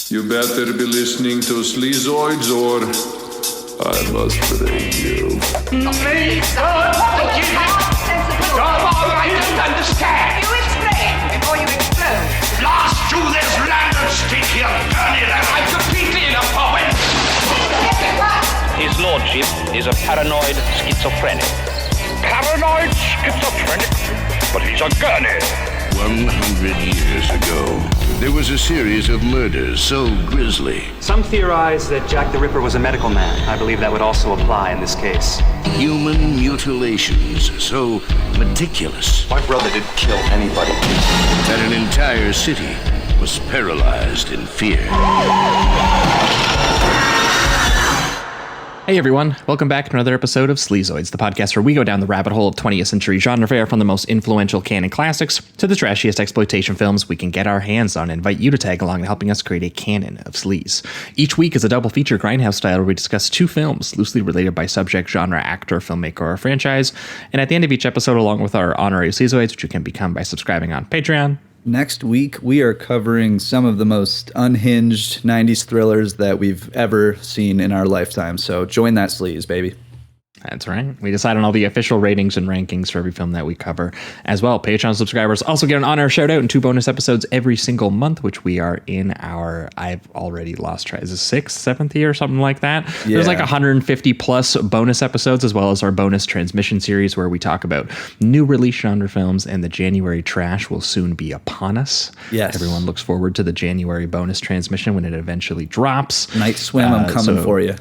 You better be listening to Sleazoids or I must break you. Me? What did you have? I don't understand. You explain before you explode. Blast to this random stick here. Burn it out. I'm completely in a poem. His lordship is a paranoid schizophrenic. Paranoid schizophrenic. But he's a gurney. 100 years ago, there was a series of murders so grisly. Some theorize that Jack the Ripper was a medical man. I believe that would also apply in this case. Human mutilations so meticulous. My brother didn't kill anybody. That an entire city was paralyzed in fear. Hey everyone, welcome back to another episode of Sleazoids, the podcast where we go down the rabbit hole of 20th century genre fare from the most influential canon classics to the trashiest exploitation films we can get our hands on and invite you to tag along in helping us create a canon of sleaze. Each week is a double feature grindhouse style where we discuss two films loosely related by subject, genre, actor, filmmaker, or franchise, and at the end of each episode, along with our honorary Sleazoids, which you can become by subscribing on Patreon. Next week, we are covering some of the most unhinged 90s thrillers that we've ever seen in our lifetime. So join that sleaze, baby. That's right. We decide on all the official ratings and rankings for every film that we cover as well. Patreon subscribers also get an honor shout out and 2 bonus episodes every single month, which we are in our, I've already lost track, is it 6th, 7th year, something like that? Yeah. There's like 150 plus bonus episodes, as well as our bonus transmission series where we talk about new release genre films, and the January trash will soon be upon us. Yes. Everyone looks forward to the January bonus transmission when it eventually drops. Night swim, I'm coming for you.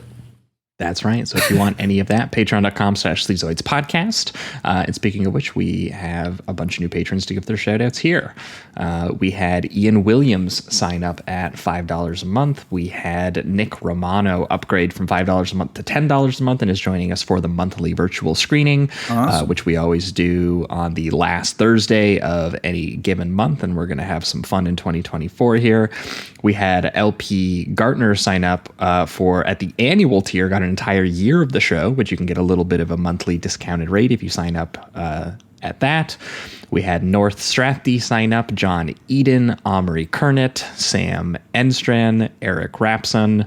That's right. So if you want any of that, patreon.com/Sleazoids podcast. And speaking of which, we have a bunch of new patrons to give their shout outs here. We had Ian Williams sign up at $5 a month. We had Nick Romano upgrade from $5 a month to $10 a month and is joining us for the monthly virtual screening, awesome. Which we always do on the last Thursday of any given month. And we're going to have some fun in 2024 here. We had LP Gartner sign up for at the annual tier, got an entire year of the show, which you can get a little bit of a monthly discounted rate if you sign up at that. We had North Strathdy sign up, John Eden, Omri Kernet, Sam Enstran, Eric Rapson,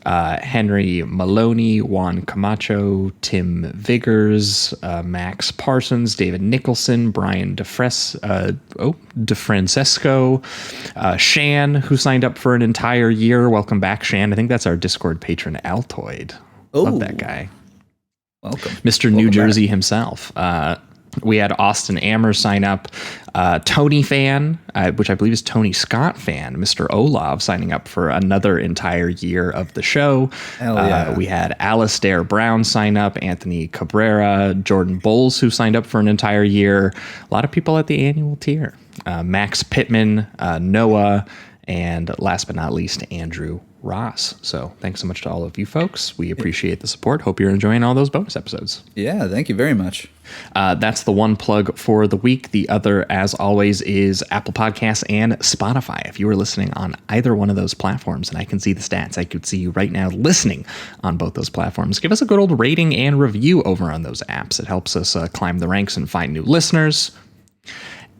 Henry Maloney, Juan Camacho, Tim Vigors, Max Parsons, David Nicholson, Brian DeFrancesco, Shan, who signed up for an entire year. Welcome back, Shan. I think that's our Discord patron, Altoid. Love that guy. Welcome. Mr. New Jersey himself. We had Austin Ammer sign up, Tony Fan, which I believe is Tony Scott Fan, Mr. Olav signing up for another entire year of the show. Hell yeah. We had Alistair Brown sign up, Anthony Cabrera, Jordan Bowles, who signed up for an entire year. A lot of people at the annual tier. Max Pittman, Noah, and last but not least, Andrew Ross. So thanks so much to all of you folks. We appreciate the support. Hope you're enjoying all those bonus episodes. Yeah, thank you very much. That's the one plug for the week. The other, as always, is Apple Podcasts and Spotify. If you are listening on either one of those platforms, and I can see the stats, I could see you right now listening on both those platforms, give us a good old rating and review over on those apps. It helps us climb the ranks and find new listeners.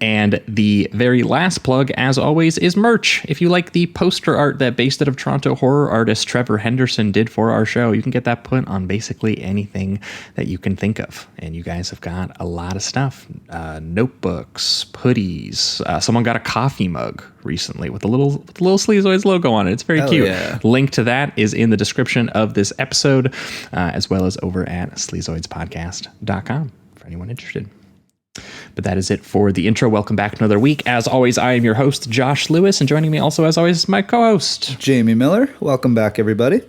And the very last plug, as always, is merch. If you like the poster art that based out of Toronto horror artist Trevor Henderson did for our show, you can get that put on basically anything that you can think of. And you guys have got a lot of stuff. Notebooks, hoodies. Someone got a coffee mug recently with a little Sleazoids logo on it. It's very cute. Yeah. Link to that is in the description of this episode, as well as over at sleazoidspodcast.com for anyone interested. But that is it for the intro. Welcome back another week. As always, I am your host, Josh Lewis, and joining me also, as always, is my co-host, Jamie Miller. Welcome back, everybody.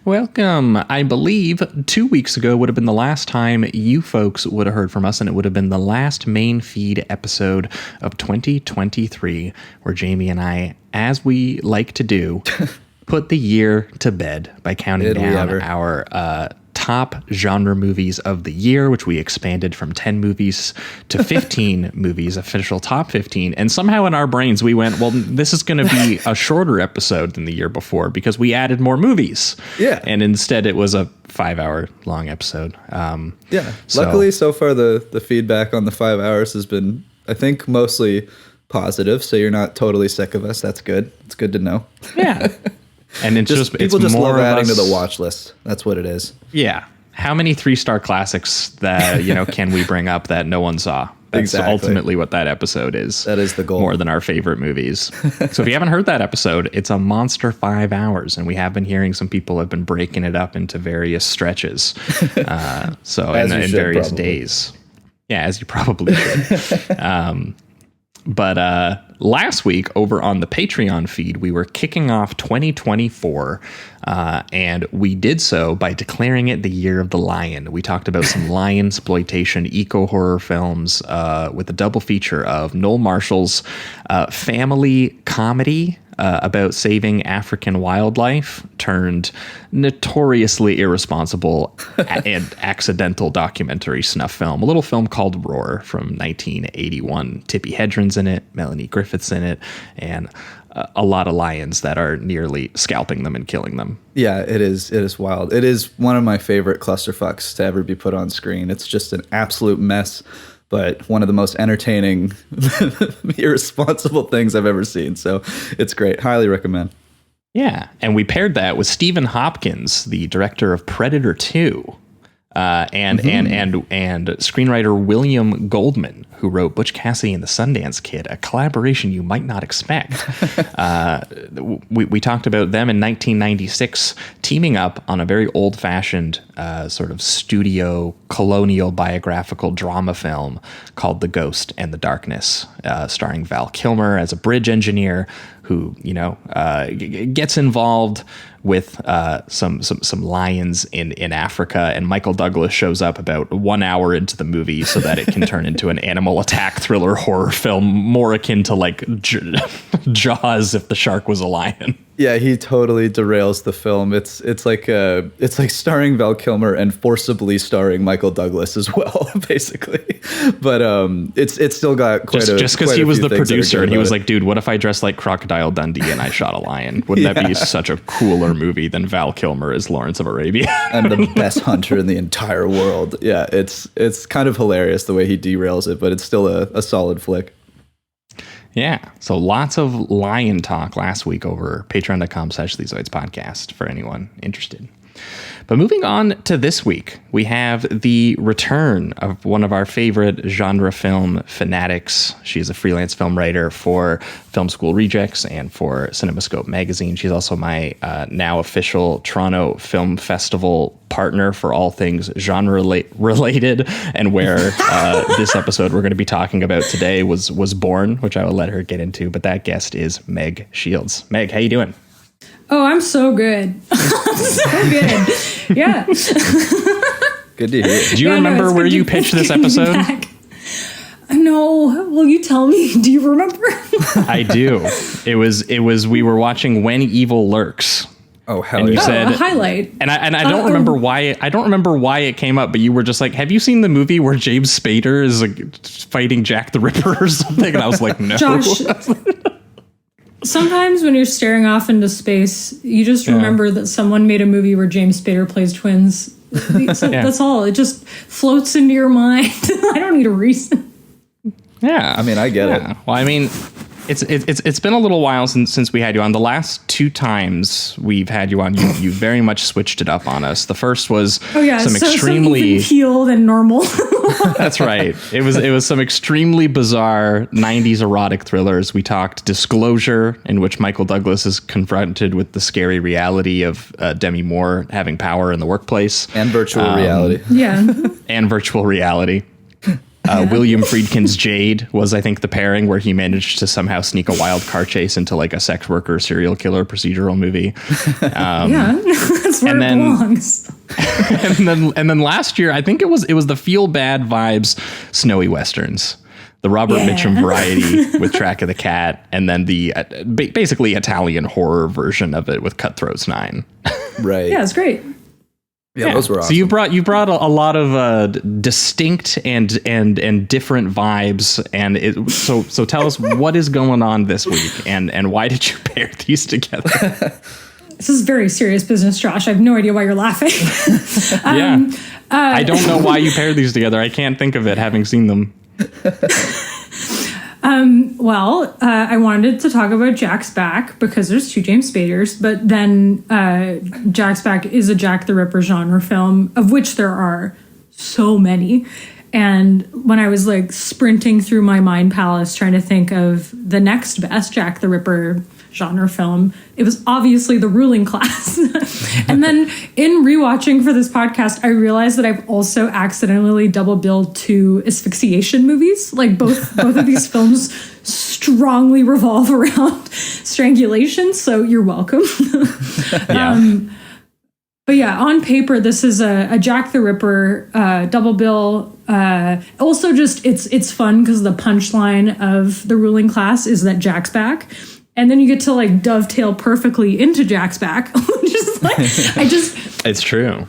Welcome. I believe 2 weeks ago would have been the last time you folks would have heard from us, and it would have been the last main feed episode of 2023, where Jamie and I, as we like to do, put the year to bed by counting down our top genre movies of the year, which we expanded from 10 movies to 15 movies, official top 15. And somehow in our brains, we went, well, this is going to be a shorter episode than the year before because we added more movies. Yeah. And instead it was a 5-hour long episode. Luckily, so far, the feedback on the 5 hours has been, I think, mostly positive, so you're not totally sick of us. That's good. It's good to know. Yeah. And it's just people it's just more love adding to us, the watch list. That's what it is. Yeah. How many 3-star classics that, can we bring up that no one saw? That's Exactly. ultimately what that episode is. That is the goal. More than our favorite movies. So if you haven't heard that episode, it's a monster 5 hours, and we have been hearing some people have been breaking it up into various stretches. So in various probably. days. Yeah, as you probably should. But last week over on the Patreon feed, we were kicking off 2024, and we did so by declaring it the year of the lion. We talked about some lion exploitation eco-horror films with a double feature of Noel Marshall's family comedy about saving African wildlife turned notoriously irresponsible and accidental documentary snuff film. A little film called Roar from 1981. Tippi Hedren's in it, Melanie Griffith's in it, and a lot of lions that are nearly scalping them and killing them. Yeah, it is. It is wild. It is one of my favorite clusterfucks to ever be put on screen. It's just an absolute mess, but one of the most entertaining, irresponsible things I've ever seen. So it's great. Highly recommend. Yeah, and we paired that with Stephen Hopkins, the director of Predator 2, and screenwriter William Goldman, who wrote Butch Cassidy and the Sundance Kid, a collaboration you might not expect. We talked about them in 1996 teaming up on a very old-fashioned sort of studio colonial biographical drama film called The Ghost and the Darkness, starring Val Kilmer as a bridge engineer who, gets involved with some lions in Africa, and Michael Douglas shows up about 1 hour into the movie so that it can turn into an animal attack thriller horror film more akin to like Jaws if the shark was a lion. Yeah, he totally derails the film. It's like starring Val Kilmer and forcibly starring Michael Douglas as well, basically. But it's still got quite just because he was the producer and he was like, dude, what if I dressed like Crocodile Dundee and I shot a lion? Wouldn't that be such a cooler movie than Val Kilmer as Lawrence of Arabia? I'm the best hunter in the entire world. Yeah, it's kind of hilarious the way he derails it, but it's still a solid flick. Yeah, so lots of lion talk last week over patreon.com/Sleazoids podcast for anyone interested. But moving on to this week, we have the return of one of our favorite genre film fanatics. She's a freelance film writer for Film School Rejects and for CinemaScope magazine. She's also my now official Toronto Film Festival partner for all things genre related, and where this episode we're going to be talking about today was born, which I will let her get into. But that guest is Meg Shields. Meg, how you doing? Oh, I'm so good. I'm so good. Yeah. Good to hear. Do you remember where you pitched this episode? No. Will you tell me? Do you remember? I do. It was we were watching When Evil Lurks. Oh, hell and you yeah. said, a highlight. And I don't remember why. I don't remember why it came up, but you were just like, "Have you seen the movie where James Spader is like fighting Jack the Ripper or something?" And I was like, "No." Josh, sometimes when you're staring off into space, you just remember that someone made a movie where James Spader plays twins. That's all. It just floats into your mind. I don't need a reason. Yeah, I mean, I get it. Well, I mean, it's been a little while since we had you on. The last two times we've had you on, you very much switched it up on us. The first was extremely even keel than normal. That's right. It was some extremely bizarre 90s erotic thrillers. We talked Disclosure, in which Michael Douglas is confronted with the scary reality of Demi Moore having power in the workplace. And virtual reality. Yeah. And virtual reality. William Friedkin's Jade was, I think, the pairing where he managed to somehow sneak a wild car chase into like a sex worker serial killer procedural movie. Yeah, that's where it belongs. and then last year, I think it was the feel bad vibes snowy westerns, the Robert Mitchum variety with Track of the Cat, and then the basically Italian horror version of it with Cutthroats 9. Right. Yeah, it's great. Yeah, those were awesome. So you brought a lot of distinct and different vibes, and so tell us what is going on this week, and why did you pair these together? This is very serious business, Josh. I have no idea why you're laughing. I don't know why you paired these together. I can't think of it, having seen them. I wanted to talk about Jack's Back because there's 2 James Spaders, but then Jack's Back is a Jack the Ripper genre film, of which there are so many. And when I was like sprinting through my mind palace trying to think of the next best Jack the Ripper genre film, it was obviously The Ruling Class. And then in rewatching for this podcast, I realized that I've also accidentally double billed 2 asphyxiation movies. Like both of these films strongly revolve around strangulation, so you're welcome. Yeah. But yeah, on paper, this is a Jack the Ripper double bill. Also, just it's fun because the punchline of The Ruling Class is that Jack's back. And then you get to like dovetail perfectly into Jack's Back. Just like, it's true.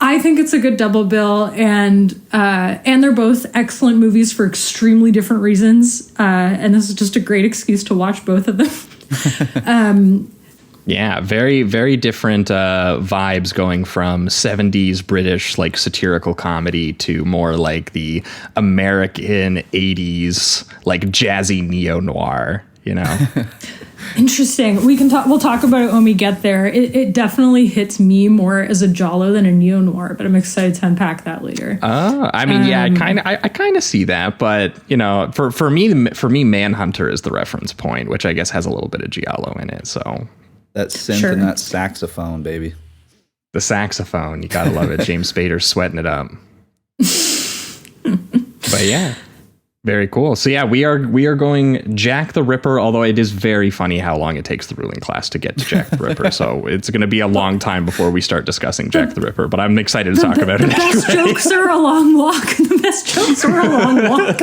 I think it's a good double bill, and they're both excellent movies for extremely different reasons. And this is just a great excuse to watch both of them. Yeah, very, very different vibes going from 70s British like satirical comedy to more like the American 80s like jazzy neo-noir, you know. Interesting. We'll talk about it when we get there. It definitely hits me more as a giallo than a neo-noir, but I'm excited to unpack that later. I mean, yeah, I kind of see that, but you know, for me Manhunter is the reference point, which I guess has a little bit of giallo in it, so that synth and that saxophone, baby. The saxophone, you gotta love it. James Spader sweating it up. But yeah, very cool. So yeah, we are going Jack the Ripper, although it is very funny how long it takes The Ruling Class to get to Jack the Ripper. So it's going to be a long time before we start discussing Jack the Ripper, but I'm excited to talk about it. The best jokes are a long walk. The best jokes are a long walk.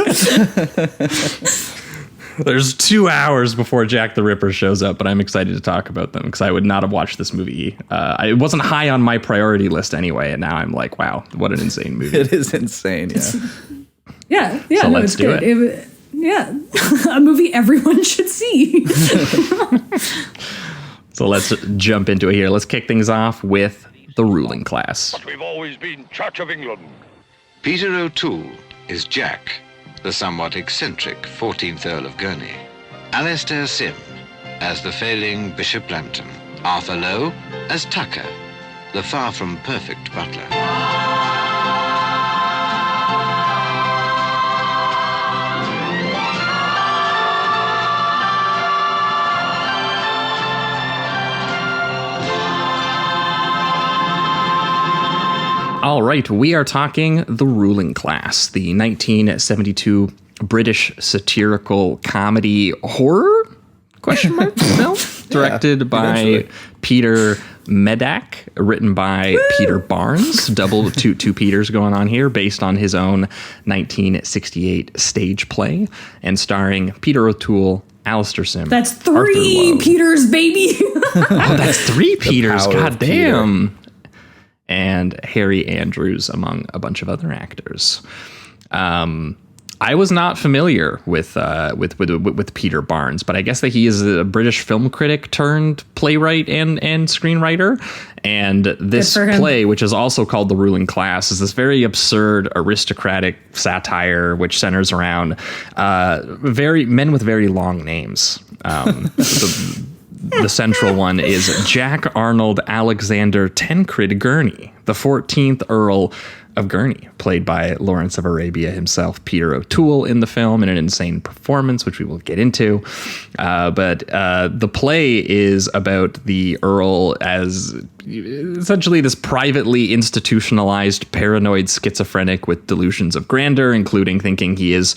There's 2 hours before Jack the Ripper shows up, but I'm excited to talk about them because I would not have watched this movie. It wasn't high on my priority list anyway, and now I'm like, wow, what an insane movie. It is insane, yeah. Yeah, so no, let's it's do good. A movie everyone should see. So let's jump into it here. Let's kick things off with The Ruling Class. But we've always been Church of England. Peter O'Toole is Jack, the somewhat eccentric 14th Earl of Gurney. Alastair Sim as the failing Bishop Lambton. Arthur Lowe as Tucker, the far from perfect butler. All right, we are talking The Ruling Class, the 1972 British satirical comedy horror? Question mark? No? Directed by Peter Medak, written by Peter Barnes, two Peters going on here, based on his own 1968 stage play, and starring Peter O'Toole, Alastair Sim. That's 3 Peters, baby. Oh, that's 3 Peters. God damn. Peter. And Harry Andrews, among a bunch of other actors. I was not familiar with Peter Barnes, but I guess that he is a British film critic turned playwright and screenwriter. And this play, which is also called The Ruling Class, is this very absurd aristocratic satire which centers around men with very long names. The central one is Jack Arnold Alexander Tancred Gurney, the 14th Earl of Gurney, played by Lawrence of Arabia himself, Peter O'Toole, in the film in an insane performance, which we will get into. But the play is about the Earl as essentially this privately institutionalized paranoid schizophrenic with delusions of grandeur, including thinking he is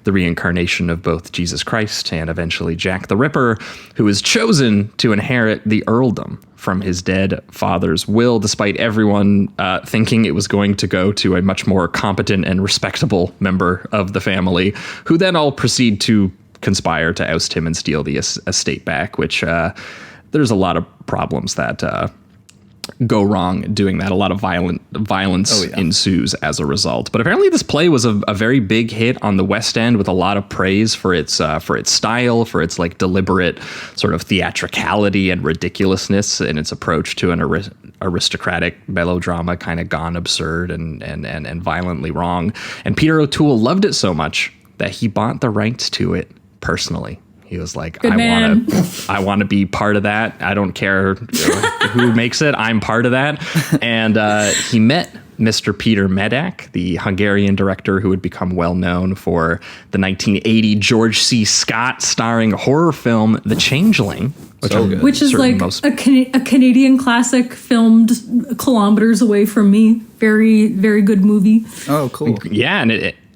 the reincarnation of both Jesus Christ and eventually Jack the Ripper, who is chosen to inherit the earldom from his dead father's will, despite everyone thinking it was going to go to a much more competent and respectable member of the family, who then all proceed to conspire to oust him and steal the estate back, which there's a lot of problems that go wrong doing that. A lot of violence ensues as a result. But apparently this play was a very big hit on the West End, with a lot of praise for its style, for its like deliberate sort of theatricality and ridiculousness in its approach to an aristocratic melodrama kind of gone absurd and violently wrong. And Peter O'Toole loved it so much that he bought the rights to it personally. He was like, Good man. I want to be part of that. I don't care who makes it. I'm part of that. And he met Mr. Peter Medak, the Hungarian director who would become well known for the 1980 George C. Scott starring horror film The Changeling, which is like a Canadian classic filmed kilometers away from me. Very, very good movie. Oh, cool. Yeah,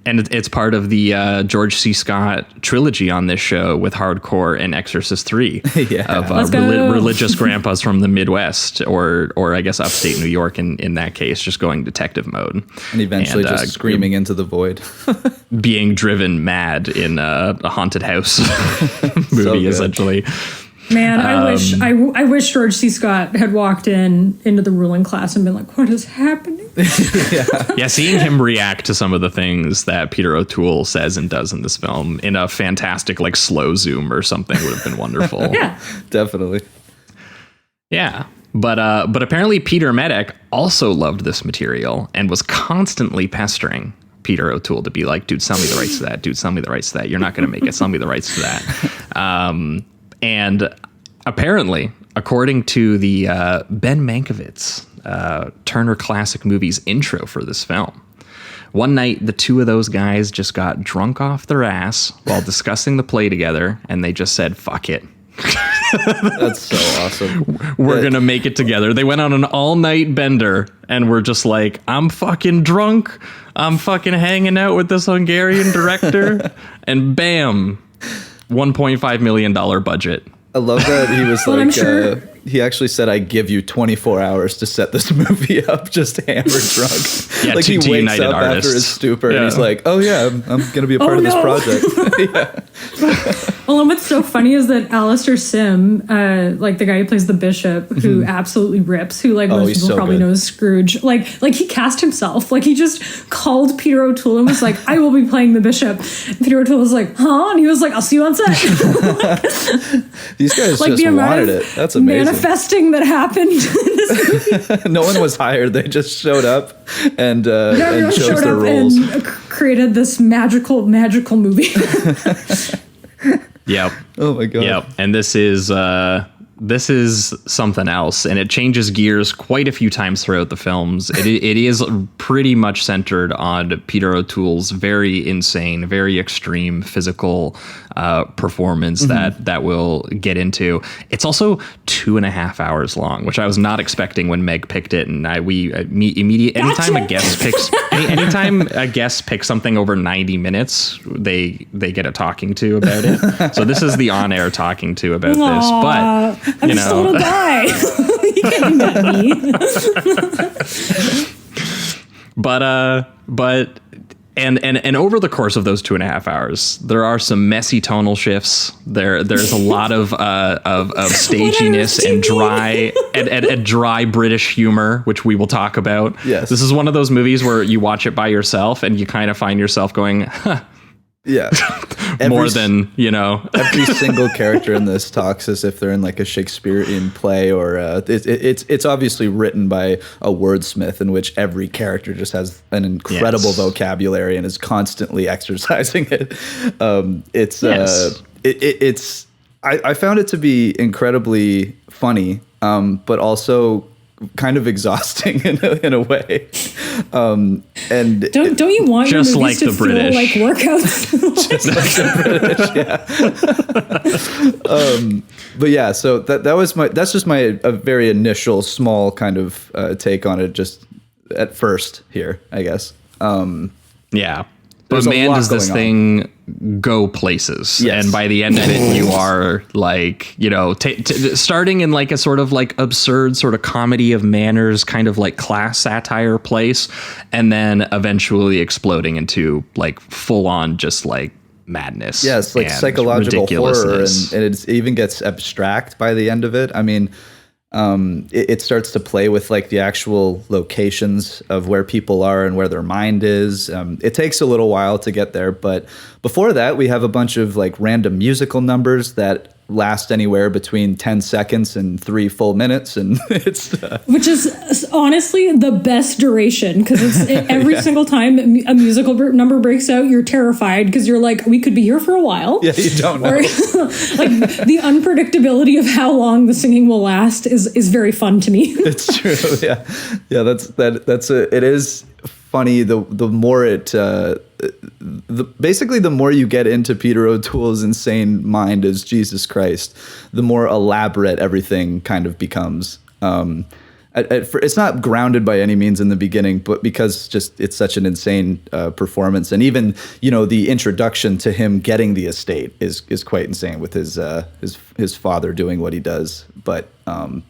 and it's part of the George C. Scott trilogy on this show with Hardcore and Exorcist 3 of religious grandpas from the Midwest or I guess upstate New York in that case, just going detective mode. And eventually just screaming into the void. Being driven mad in a haunted house movie, essentially. Man, I wish George C. Scott had walked into the ruling class and been like, what is happening? Yeah, seeing him react to some of the things that Peter O'Toole says and does in this film in a fantastic like slow zoom or something would have been wonderful. Yeah, definitely. Yeah. But apparently Peter Medak also loved this material and was constantly pestering Peter O'Toole to be like, dude, sell me the rights to that. Dude, sell me the rights to that. You're not going to make it. Sell me the rights to that. And apparently, according to the Ben Mankiewicz Turner Classic Movies intro for this film, one night the two of those guys just got drunk off their ass while discussing the play together, and they just said, fuck it. That's so awesome. We're going to make it together. They went on an all-night bender and were just like, I'm fucking drunk. I'm fucking hanging out with this Hungarian director. And bam, $1.5 million budget. I love that he was Well, I'm like, sure- he actually said, I give you 24 hours to set this movie up, just hammered drunk. Yeah, like he to wakes United up Artists. after his stupor Yeah. and he's like, oh yeah, I'm going to be a part of this project. Well, and what's so funny is that Alistair Sim, like the guy who plays the bishop, who absolutely rips, who like most he's people so probably good. know as Scrooge, like he cast himself. Like he just called Peter O'Toole and was like, I will be playing the bishop. And Peter O'Toole was like, huh? And he was like, I'll see you on set. These guys Like just the amount wanted of it. That's amazing. manifesting that happened in this movie. No one was hired. They just showed up and Everyone chose showed their up roles. and created this magical movie. Yep. Oh my God. Yep. And this is something else, and it changes gears quite a few times throughout the films. It is pretty much centered on Peter O'Toole's very insane, very extreme physical performance that we'll get into. It's also 2.5 hours long, which I was not expecting when Meg picked it. And anytime a guest picks something over 90 minutes, they get a talking to about it. So this is the on-air talking to about this, but I'm just a little guy. You can't be mad at me. But over the course of those 2.5 hours, there are some messy tonal shifts. There's a lot of staginess and dry and dry British humor, which we will talk about. Yes. This is one of those movies where you watch it by yourself and you kind of find yourself going, huh, Yeah. more than, Every single character in this talks as if they're in like a Shakespearean play, or it's obviously written by a wordsmith in which every character just has an incredible vocabulary and is constantly exercising it. I found it to be incredibly funny, but also kind of exhausting in a way. And Don't you want your just movies like to the British. feel like workouts? just like the British, yeah. But yeah, so that's just a very initial small kind of take on it, just at first here, I guess. Yeah. There's But a man, lot does this going thing go places. Yes. And by the end of it, you are like, starting in like a sort of like absurd sort of comedy of manners, kind of like class satire place, and then eventually exploding into like full on just like madness. Yes, like and psychological horror, ridiculousness. and it even gets abstract by the end of it. I mean, it starts to play with like the actual locations of where people are and where their mind is. It takes a little while to get there, but before that, we have a bunch of like random musical numbers that last anywhere between 10 seconds and 3 full minutes, and it's which is honestly the best duration, because every single time a musical number breaks out, you're terrified because you're like, we could be here for a while. Yeah, you don't know. Or, like, the unpredictability of how long the singing will last is very fun to me. It's true. Yeah. It is funny. The more it, basically the more you get into Peter O'Toole's insane mind as Jesus Christ, the more elaborate everything kind of becomes. It's not grounded by any means in the beginning, but because just it's such an insane performance, and even the introduction to him getting the estate is quite insane with his father doing what he does. But the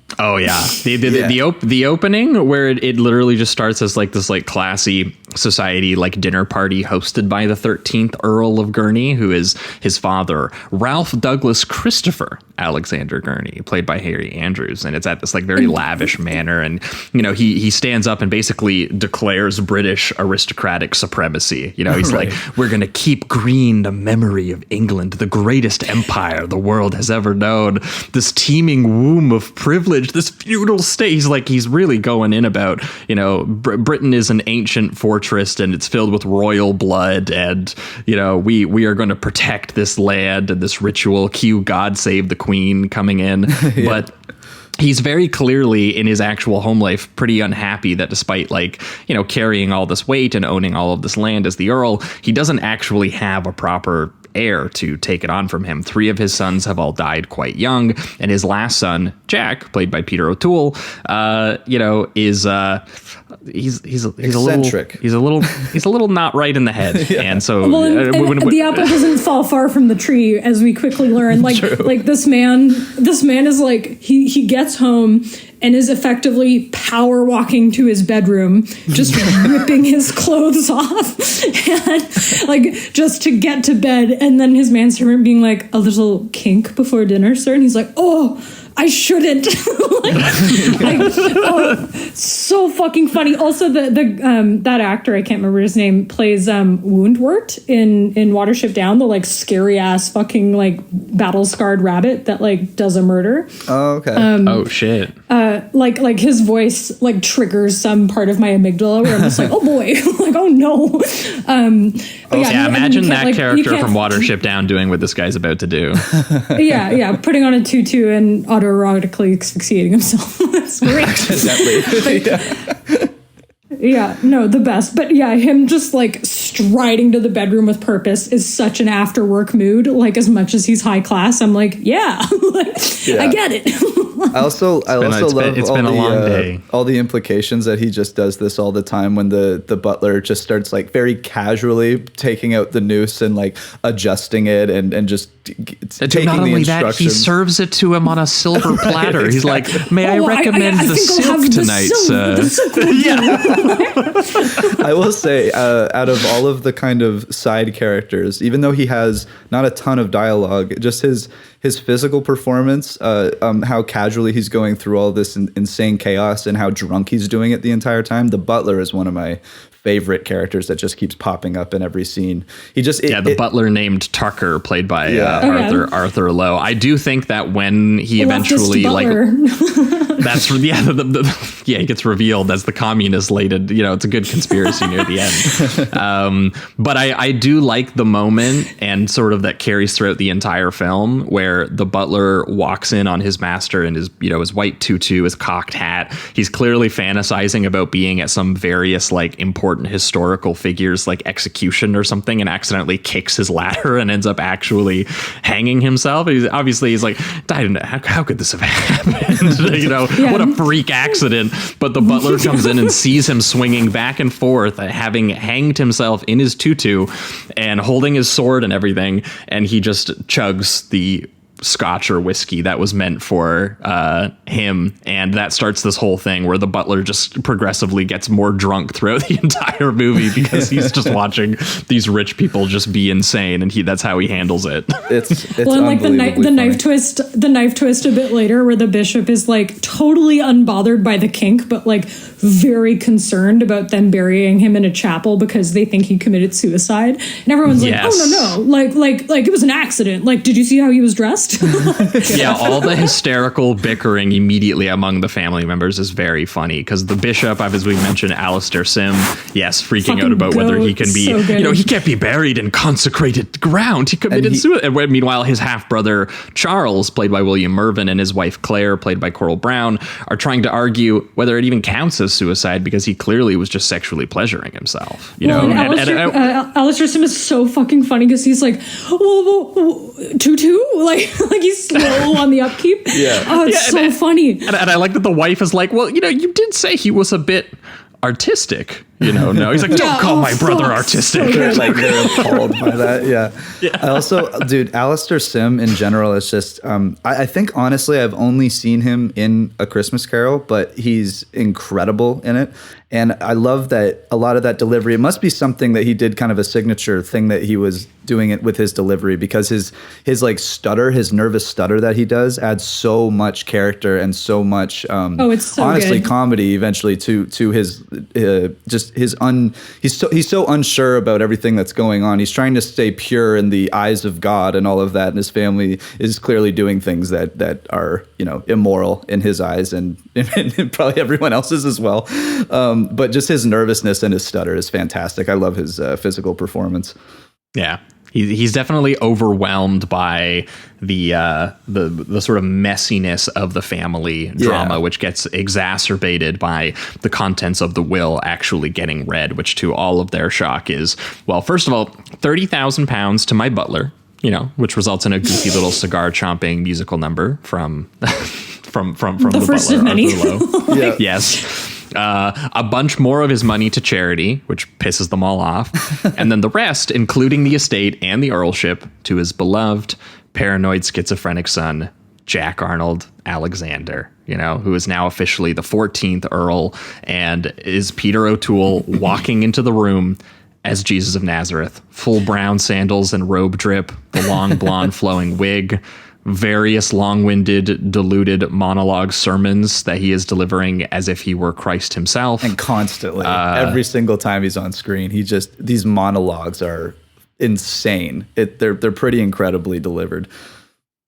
opening where it literally just starts as like this like classy society like dinner party hosted by the 13th Earl of Gurney, who is his father, Ralph Douglas Christopher Alexander Gurney, played by Harry Andrews, and it's at this like very lavish manner, and he stands up and basically declares British aristocratic supremacy. He's right. like, we're gonna keep green the memory of England, the greatest empire the world has ever known, this teeming womb of privilege, this feudal state. He's really going in about, Britain is an ancient fortress and it's filled with royal blood, and we are going to protect this land and this ritual. Cue God Save the Queen coming in. Yeah. But he's very clearly in his actual home life pretty unhappy that despite carrying all this weight and owning all of this land as the Earl, he doesn't actually have a proper heir to take it on from him. 3 of his sons have all died quite young, and his last son, Jack, played by Peter O'Toole, is he's eccentric. a little not right in the head. Yeah. And so the apple doesn't fall far from the tree, as we quickly learn. Like this man is like, he gets home and is effectively power walking to his bedroom, just ripping his clothes off, and just to get to bed. And then his manservant being like, a little kink before dinner, sir. And he's like, oh, I shouldn't. So fucking funny. Also, that actor, I can't remember his name, plays Woundwort in Watership Down, the scary ass fucking battle scarred rabbit that does a murder. Oh, okay. Oh shit. His voice triggers some part of my amygdala where I'm just like, oh boy, oh no. Imagine that character from Watership Down doing what this guy's about to do. yeah, putting on a tutu and autoerotically asphyxiating himself. That's great. Yeah, no, the best. But yeah, him just striding to the bedroom with purpose is such an after work mood. As much as he's high class, I'm like, yeah. I get it. I also love all the implications that he just does this all the time when the butler just starts very casually taking out the noose and adjusting it and just taking not the only instructions. That, he serves it to him on a silver platter. He's like, may I recommend I the silk tonight, sir? I will say, out of all of the kind of side characters, even though he has not a ton of dialogue, just his physical performance, how casually he's going through all this insane chaos and how drunk he's doing it the entire time. The butler is one of my favorite characters that just keeps popping up in every scene. The butler named Tucker, played by Arthur Lowe. I do think that when he eventually that's he gets revealed as the communist lated. It's a good conspiracy near the end. But I do like the moment, and sort of that carries throughout the entire film, where the butler walks in on his master in his his white tutu, his cocked hat. He's clearly fantasizing about being at some various important historical figures execution or something, and accidentally kicks his ladder and ends up actually hanging himself. He's like, how could this have happened? What a freak accident. But the butler comes in and sees him swinging back and forth, having hanged himself in his tutu and holding his sword and everything, and he just chugs the scotch or whiskey that was meant for him, and that starts this whole thing where the butler just progressively gets more drunk throughout the entire movie because he's just watching these rich people just be insane, and that's how he handles it. It's the knife twist a bit later where the bishop is totally unbothered by the kink, but very concerned about them burying him in a chapel because they think he committed suicide, and everyone's like, oh no, it was an accident. Did you see how he was dressed? next. Yeah, all the hysterical bickering immediately among the family members is very funny because the bishop, as we mentioned, Alistair Sim, yes, freaking out about whether he can be, he can't be buried in consecrated ground. He committed suicide. Meanwhile, his half brother Charles, played by William Mervyn, and his wife Claire, played by Coral Brown, are trying to argue whether it even counts as suicide because he clearly was just sexually pleasuring himself. Alistair Sim is so fucking funny because he's like, tutu, like he's slow on the upkeep. Yeah. Oh, it's so funny. And I like that the wife is like, well, you did say he was a bit artistic, no, he's like, don't call my brother artistic. They're appalled by that. Yeah. I also, dude, Alistair Sim in general is just, I think honestly I've only seen him in A Christmas Carol, but he's incredible in it. And I love that a lot of that delivery, it must be something that he did, kind of a signature thing that he was doing it with his delivery, because his like stutter, his nervous stutter that he does adds so much character and so much, it's so honestly good. Comedy eventually to his, just his he's so unsure about everything that's going on. He's trying to stay pure in the eyes of God and all of that. And his family is clearly doing things that are, immoral in his eyes and probably everyone else's as well. But just his nervousness and his stutter is fantastic. I love his physical performance. Yeah. He's definitely overwhelmed by the sort of messiness of the family drama, which gets exacerbated by the contents of the will actually getting read, which to all of their shock is, well, first of all, £30,000 to my butler, which results in a goofy little cigar chomping musical number from the first butler, of many. Yeah. Yes. A bunch more of his money to charity, which pisses them all off. And then the rest, including the estate and the earlship, to his beloved paranoid schizophrenic son, Jack Arnold Alexander, who is now officially the 14th Earl and is Peter O'Toole walking into the room as Jesus of Nazareth, full brown sandals and robe drip, the long blonde flowing wig, various long-winded, diluted monologue sermons that he is delivering as if he were Christ himself. And constantly, every single time he's on screen, these monologues are insane. They're pretty incredibly delivered.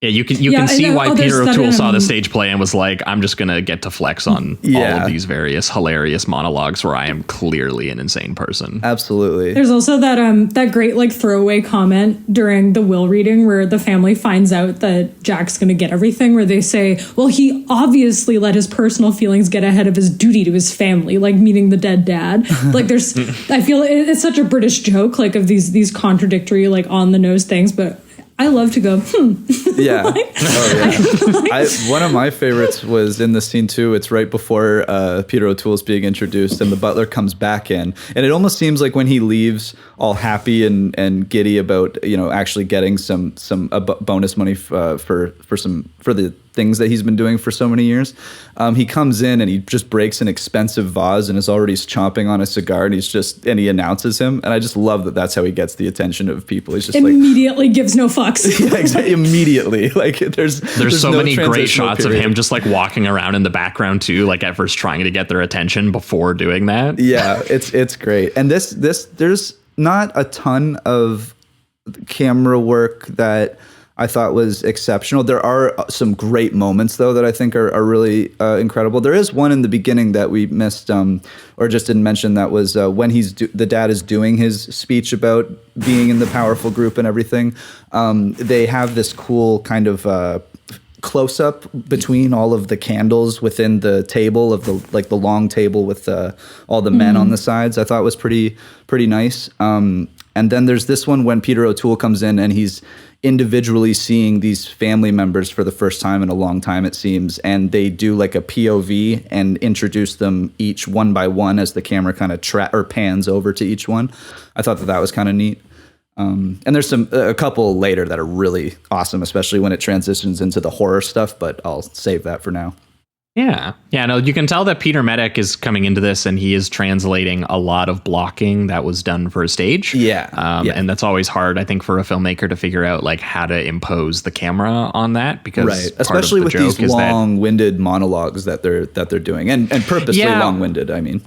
Yeah, you can see why Peter O'Toole saw the stage play and was like, I'm just going to get to flex on all of these various hilarious monologues where I am clearly an insane person. Absolutely. There's also that great throwaway comment during the will reading where the family finds out that Jack's going to get everything, where they say, well, he obviously let his personal feelings get ahead of his duty to his family, like meeting the dead dad. I feel it's such a British joke, of these contradictory, on the nose things, but I love to go, Yeah. One of my favorites was in the scene too. It's right before Peter O'Toole's being introduced and the butler comes back in. And it almost seems like when he leaves all happy and giddy about, actually getting some bonus money for the things that he's been doing for so many years. He comes in and he just breaks an expensive vase and is already chomping on a cigar and he announces him. And I just love that that's how he gets the attention of people. He's just immediately gives no fucks. Yeah, exactly. Immediately. There's so no many great shots period. of him just walking around in the background too, at first trying to get their attention before doing that. Yeah, it's great. And this there's not a ton of camera work that I thought was exceptional. There are some great moments, though, that I think are really incredible. There is one in the beginning that we missed or just didn't mention. That was when the dad is doing his speech about being in the powerful group and everything. They have this cool kind of close-up between all of the candles within the table of the long table with all the men on the sides. I thought was pretty nice. And then there's this one when Peter O'Toole comes in and he's individually seeing these family members for the first time in a long time, it seems, and they do a POV and introduce them each one by one as the camera kind of pans over to each one. I thought that was kind of neat. And there's a couple later that are really awesome, especially when it transitions into the horror stuff, but I'll save that for now. Yeah. No, you can tell that Peter Medak is coming into this and he is translating a lot of blocking that was done for a stage. Yeah. And that's always hard, I think, for a filmmaker to figure out how to impose the camera on that, because especially with these long-winded monologues that they're doing and purposely long-winded, I mean.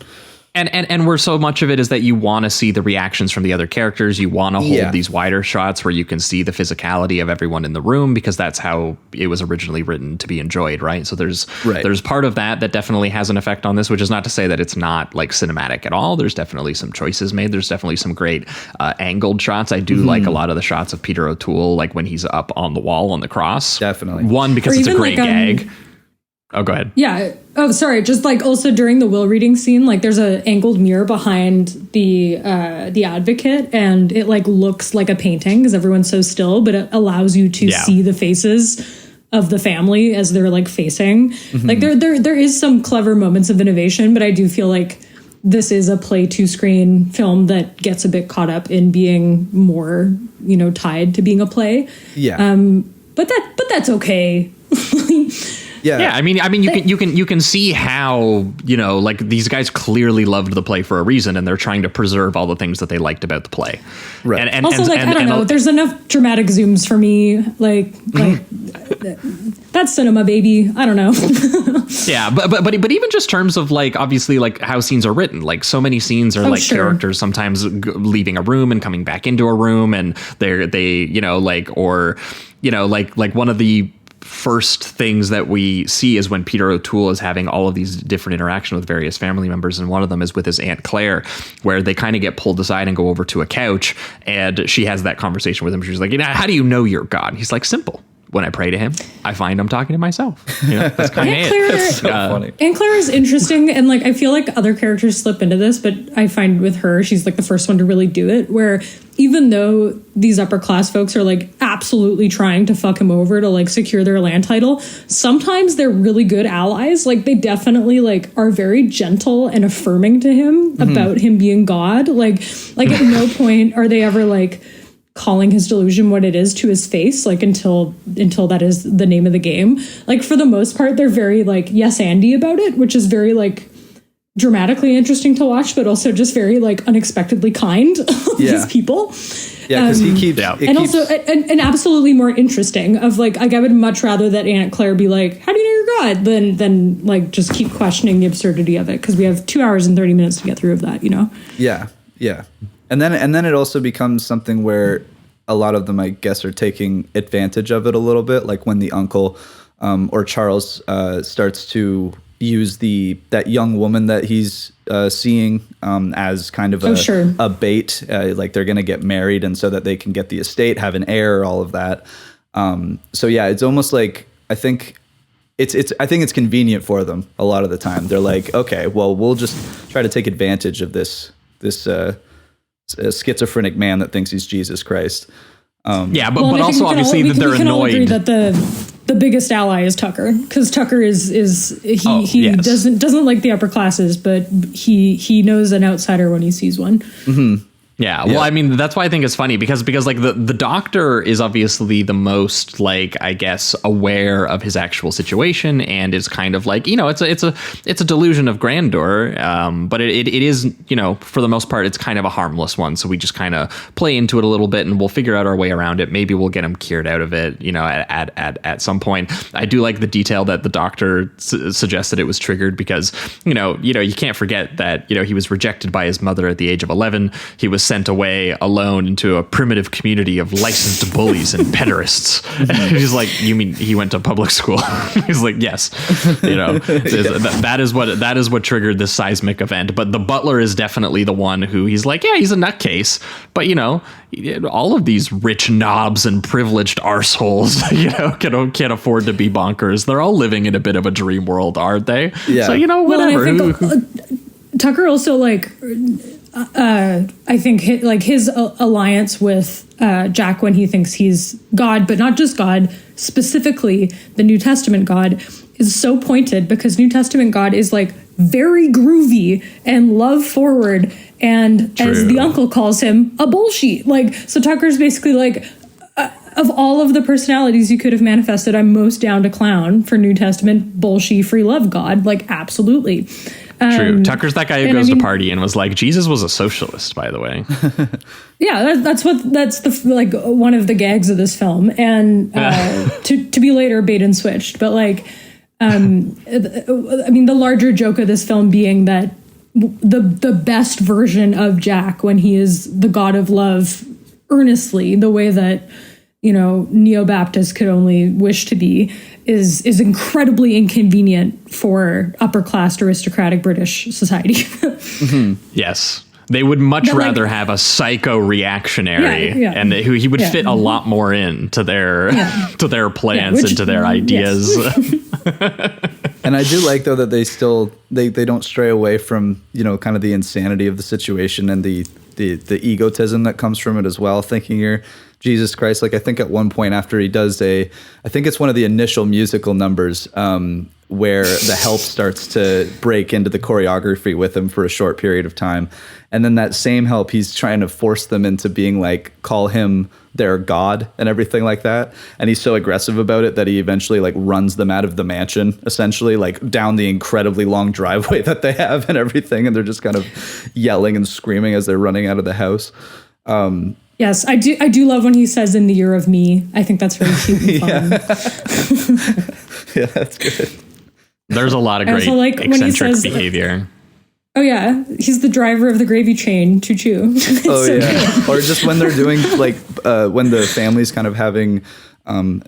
And where so much of it is that you want to see the reactions from the other characters. You want to hold these wider shots where you can see the physicality of everyone in the room, because that's how it was originally written to be enjoyed, right? So there's part of that definitely has an effect on this, which is not to say that it's not like cinematic at all. There's definitely some choices made. There's definitely some great angled shots. I do like a lot of the shots of Peter O'Toole, like when he's up on the wall on the cross. Definitely. One, because it's a great gag. Oh, go ahead. Yeah. Oh, sorry. Just like also during the will reading scene, like there's an angled mirror behind the advocate, and it like looks like a painting because everyone's so still, but it allows you to see the faces of the family as they're like facing. Like there is some clever moments of innovation, but I do feel like this is a play to screen film that gets a bit caught up in being more, tied to being a play. Yeah. But that's okay. Yeah, I mean, you can see how, like these guys clearly loved the play for a reason, and they're trying to preserve all the things that they liked about the play. Right. And also, I don't know. There's enough dramatic zooms for me. Like that's cinema, baby. I don't know. Yeah, but even just terms of like obviously like how scenes are written. Like so many scenes are characters sometimes leaving a room and coming back into a room, and they like one of the first things that we see is when Peter O'Toole is having all of these different interactions with various family members, and one of them is with his Aunt Claire, where they kind of get pulled aside and go over to a couch, and she has that conversation with him. She's like, how do you know you're God? He's like, simple. When I pray to him, I find I'm talking to myself. That's kind of it. That's so funny. Aunt Claire is interesting, and like I feel like other characters slip into this, but I find with her, she's like the first one to really do it, where even though these upper class folks are like absolutely trying to fuck him over to like secure their land title, sometimes they're really good allies. Like they definitely like are very gentle and affirming to him about him being God. Like at no point are they ever like calling his delusion what it is to his face, like until that is the name of the game. Like for the most part, they're very like yes Andy about it, which is very like dramatically interesting to watch, but also just very like unexpectedly kind of these people. Yeah, because he keeps also absolutely more interesting of like I would much rather that Aunt Claire be like, how do you know you're God, than like just keep questioning the absurdity of it, because we have 2 hours and 30 minutes to get through of that, Yeah. And then it also becomes something where a lot of them, I guess, are taking advantage of it a little bit, like when the uncle or Charles starts to use that young woman that he's seeing as kind of a bait, like they're going to get married, and so that they can get the estate, have an heir, all of that. So yeah, it's almost like I think it's convenient for them a lot of the time. They're like, okay, well, we'll just try to take advantage of this schizophrenic man that thinks he's Jesus Christ. But also obviously that they're annoyed. We can all agree that the biggest ally is Tucker, because Tucker doesn't like the upper classes, but he knows an outsider when he sees one. Mm-hmm. Yeah, well, I mean, that's why I think it's funny because like the doctor is obviously the most like, I guess, aware of his actual situation, and is kind of like, it's a delusion of grandeur, but it is, for the most part, it's kind of a harmless one. So we just kind of play into it a little bit, and we'll figure out our way around it. Maybe we'll get him cured out of it, at some point. I do like the detail that the doctor suggested it was triggered because, you can't forget that, he was rejected by his mother at the age of 11. He was sent away alone into a primitive community of licensed bullies and pederasts. He's like, you mean he went to public school? He's like, yes. That is what triggered this seismic event. But the butler is definitely the one who he's like, yeah, he's a nutcase, but all of these rich knobs and privileged arseholes, can't afford to be bonkers. They're all living in a bit of a dream world, aren't they? Yeah. So whatever. Well, I think Tucker also like. I think his alliance with Jack when he thinks he's God, but not just God, specifically the New Testament God, is so pointed because New Testament God is like very groovy and love forward, and True. As the uncle calls him, a bullshit. Like, so Tucker's basically like, of all of the personalities you could have manifested, I'm most down to clown for New Testament bullshit free love God. Like, absolutely. True. Tucker's that guy who goes to party and was like, Jesus was a socialist, by the way. Yeah, that's the like one of the gags of this film, and to be later bait and switched. But like, I mean, the larger joke of this film being that the best version of Jack when he is the God of love earnestly, the way that, you know, neo-Baptist could only wish to be, is incredibly inconvenient for upper-class aristocratic British society. Yes. They would much rather have a psycho reactionary, and he would fit a lot more into their to their plans and to their ideas. Yes. And I do like, though, that they still they don't stray away from, you know, kind of the insanity of the situation and the egotism that comes from it as well. Thinking you're Jesus Christ. Like, I think at one point after he does I think it's one of the initial musical numbers where the help starts to break into the choreography with him for a short period of time. And then that same help, he's trying to force them into being like, call him their God and everything like that. And he's so aggressive about it that he eventually like runs them out of the mansion, essentially, like down the incredibly long driveway that they have and everything. And they're just kind of yelling and screaming as they're running out of the house. Yes, I do love when he says "in the year of me." I think that's very cute and fun. Yeah, that's good. There's a lot of great eccentric behavior. Oh yeah, he's the driver of the gravy train. Choo choo. Oh so yeah, or just when they're doing like when the family's kind of having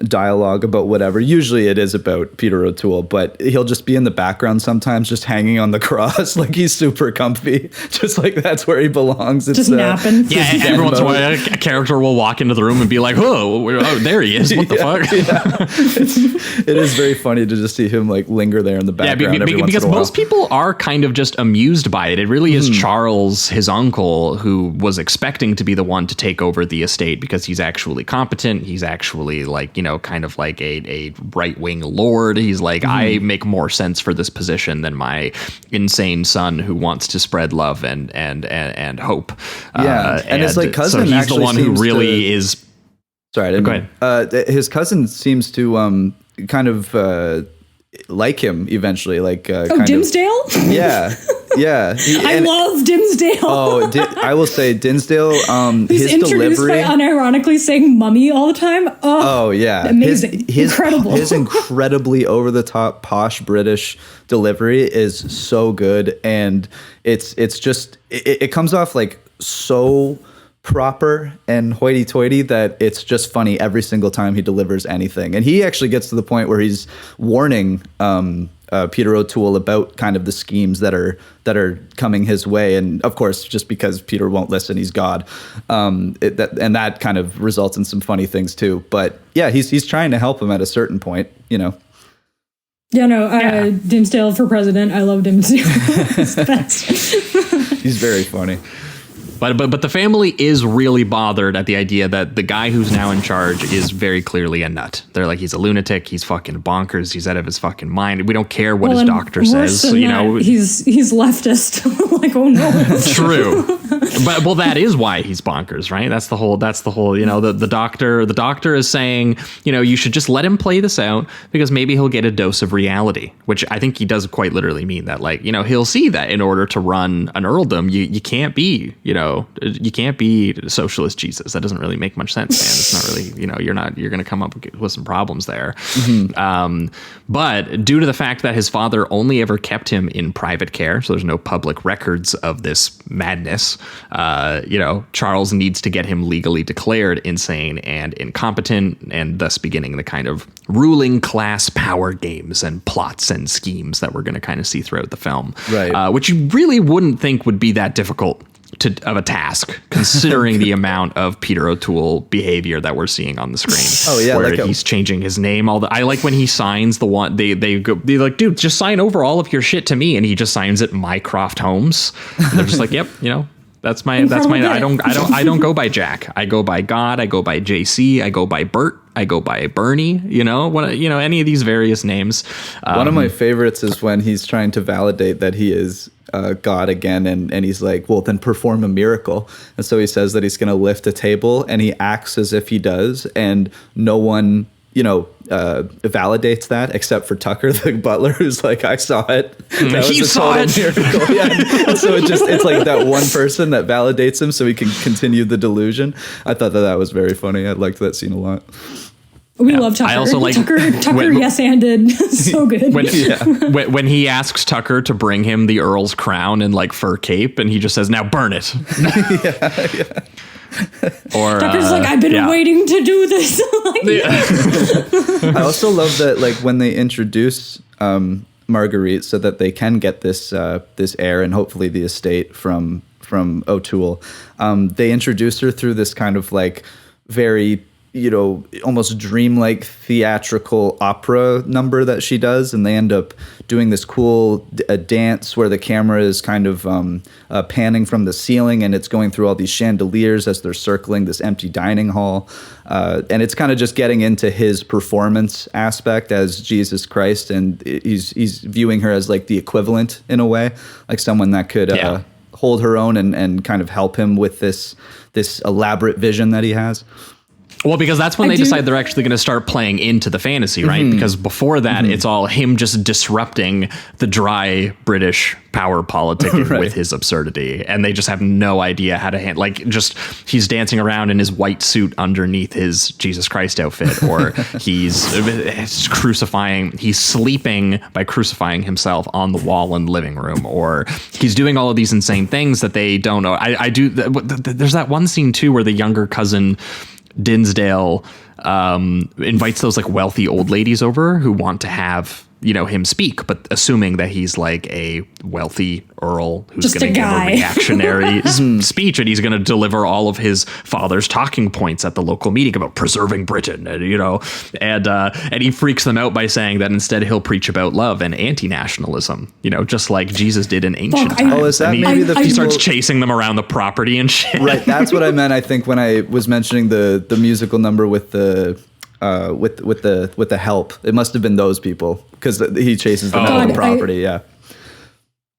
dialogue about whatever. Usually it is about Peter O'Toole, but he'll just be in the background sometimes, just hanging on the cross, like he's super comfy, just like that's where he belongs. It's, just napping. Yeah, every once in a while, a character will walk into the room and be like, "Oh, there he is! What the fuck?" Yeah. It is very funny to just see him like linger there in the background. Because most people are kind of just amused by it. It really is Charles, his uncle, who was expecting to be the one to take over the estate because he's actually competent. He's actually like, you know, kind of like a right-wing lord. He's like, I make more sense for this position than my insane son who wants to spread love and hope. Yeah, and his like cousin, so he's the one who really is. Sorry, go ahead. His cousin seems to kind of like him eventually, like Dimsdale. Yeah. I love Dimsdale. I will say Dimsdale. He's his introduced delivery, by unironically saying "mummy" all the time. Oh yeah, amazing, incredible. His incredibly over the top posh British delivery is so good, and it's just it comes off like so proper and hoity-toity that it's just funny every single time he delivers anything. And he actually gets to the point where he's warning Peter O'Toole about kind of the schemes that are coming his way, and of course, just because Peter won't listen, he's God, that kind of results in some funny things too. But yeah, he's trying to help him at a certain point, you know. Yeah, no, Dimsdale for president. I love Dimsdale. He's the best. He's very funny. But the family is really bothered at the idea that the guy who's now in charge is very clearly a nut. They're like, he's a lunatic, he's fucking bonkers, he's out of his fucking mind. We don't care what his doctor says. You know, he's leftist. Like, oh no. True. But that is why he's bonkers, right? That's the whole, you know, the doctor is saying, you know, you should just let him play this out because maybe he'll get a dose of reality, which I think he does quite literally mean that, like, you know, he'll see that in order to run an earldom, you can't be, you know, you can't be socialist Jesus. That doesn't really make much sense, man. It's not really, you know, you're going to come up with some problems there. But due to the fact that his father only ever kept him in private care, so there's no public records of this madness, you know, Charles needs to get him legally declared insane and incompetent, and thus beginning the kind of ruling class power games and plots and schemes that we're going to kind of see throughout the film. Right. Which you really wouldn't think would be that difficult of a task, considering the amount of Peter O'Toole behavior that we're seeing on the screen. Oh yeah, where he's changing his name. I like when he signs the one they're like, dude, just sign over all of your shit to me, and he just signs it Mycroft Holmes. And they're just like, yep, you know, that's my I don't go by Jack. I go by God. I go by JC. I go by Bert. I go by Bernie. You know, any of these various names. One of my favorites is when he's trying to validate that he is God again, and he's like, well, then perform a miracle. And so he says that he's going to lift a table, and he acts as if he does, and no one, you know, validates that except for Tucker, the butler, who's like, I saw it. That he saw it. Miracle. Yeah. And so it's like that one person that validates him so he can continue the delusion. I thought that was very funny. I liked that scene a lot. We love Tucker. I also like Tucker yes-anded. So good. When he asks Tucker to bring him the Earl's crown and like fur cape, and he just says, "Now burn it." Or Tucker's like, "I've been waiting to do this." I also love that, like, when they introduce Marguerite, so that they can get this heir and hopefully the estate from O'Toole. They introduce her through this kind of like very, almost dreamlike theatrical opera number that she does, and they end up doing this cool dance where the camera is kind of panning from the ceiling, and it's going through all these chandeliers as they're circling this empty dining hall, and it's kind of just getting into his performance aspect as Jesus Christ, and he's viewing her as like the equivalent in a way, like someone that could hold her own and kind of help him with this elaborate vision that he has. Well, because that's when they decide they're actually going to start playing into the fantasy, right? Mm-hmm. Because before that, it's all him just disrupting the dry British power politic with his absurdity. And they just have no idea how to handle, like, just he's dancing around in his white suit underneath his Jesus Christ outfit, or he's sleeping by crucifying himself on the wall in the living room, or he's doing all of these insane things that they don't know. There's that one scene too where the younger cousin Dinsdale invites those like wealthy old ladies over who want to have him speak, but assuming that he's like a wealthy earl who's going to give a reactionary speech, and he's going to deliver all of his father's talking points at the local meeting about preserving Britain, and and he freaks them out by saying that instead he'll preach about love and anti-nationalism, just like Jesus did in ancient times. Oh, is that maybe he starts chasing them around the property and shit. Right, that's what I meant. I think when I was mentioning the musical number with the help, it must have been those people, because he chases them out of the property.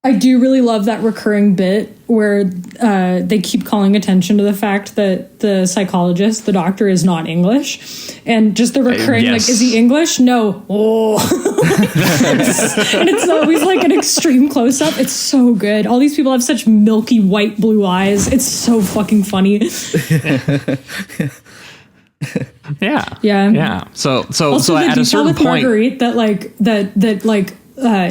I do really love that recurring bit where they keep calling attention to the fact that the psychologist, the doctor, is not English, and just the recurring like, is he English? No. Oh. And it's always like an extreme close up. It's so good. All these people have such milky white blue eyes. It's so fucking funny. Yeah. So also, at a certain point, Marguerite, that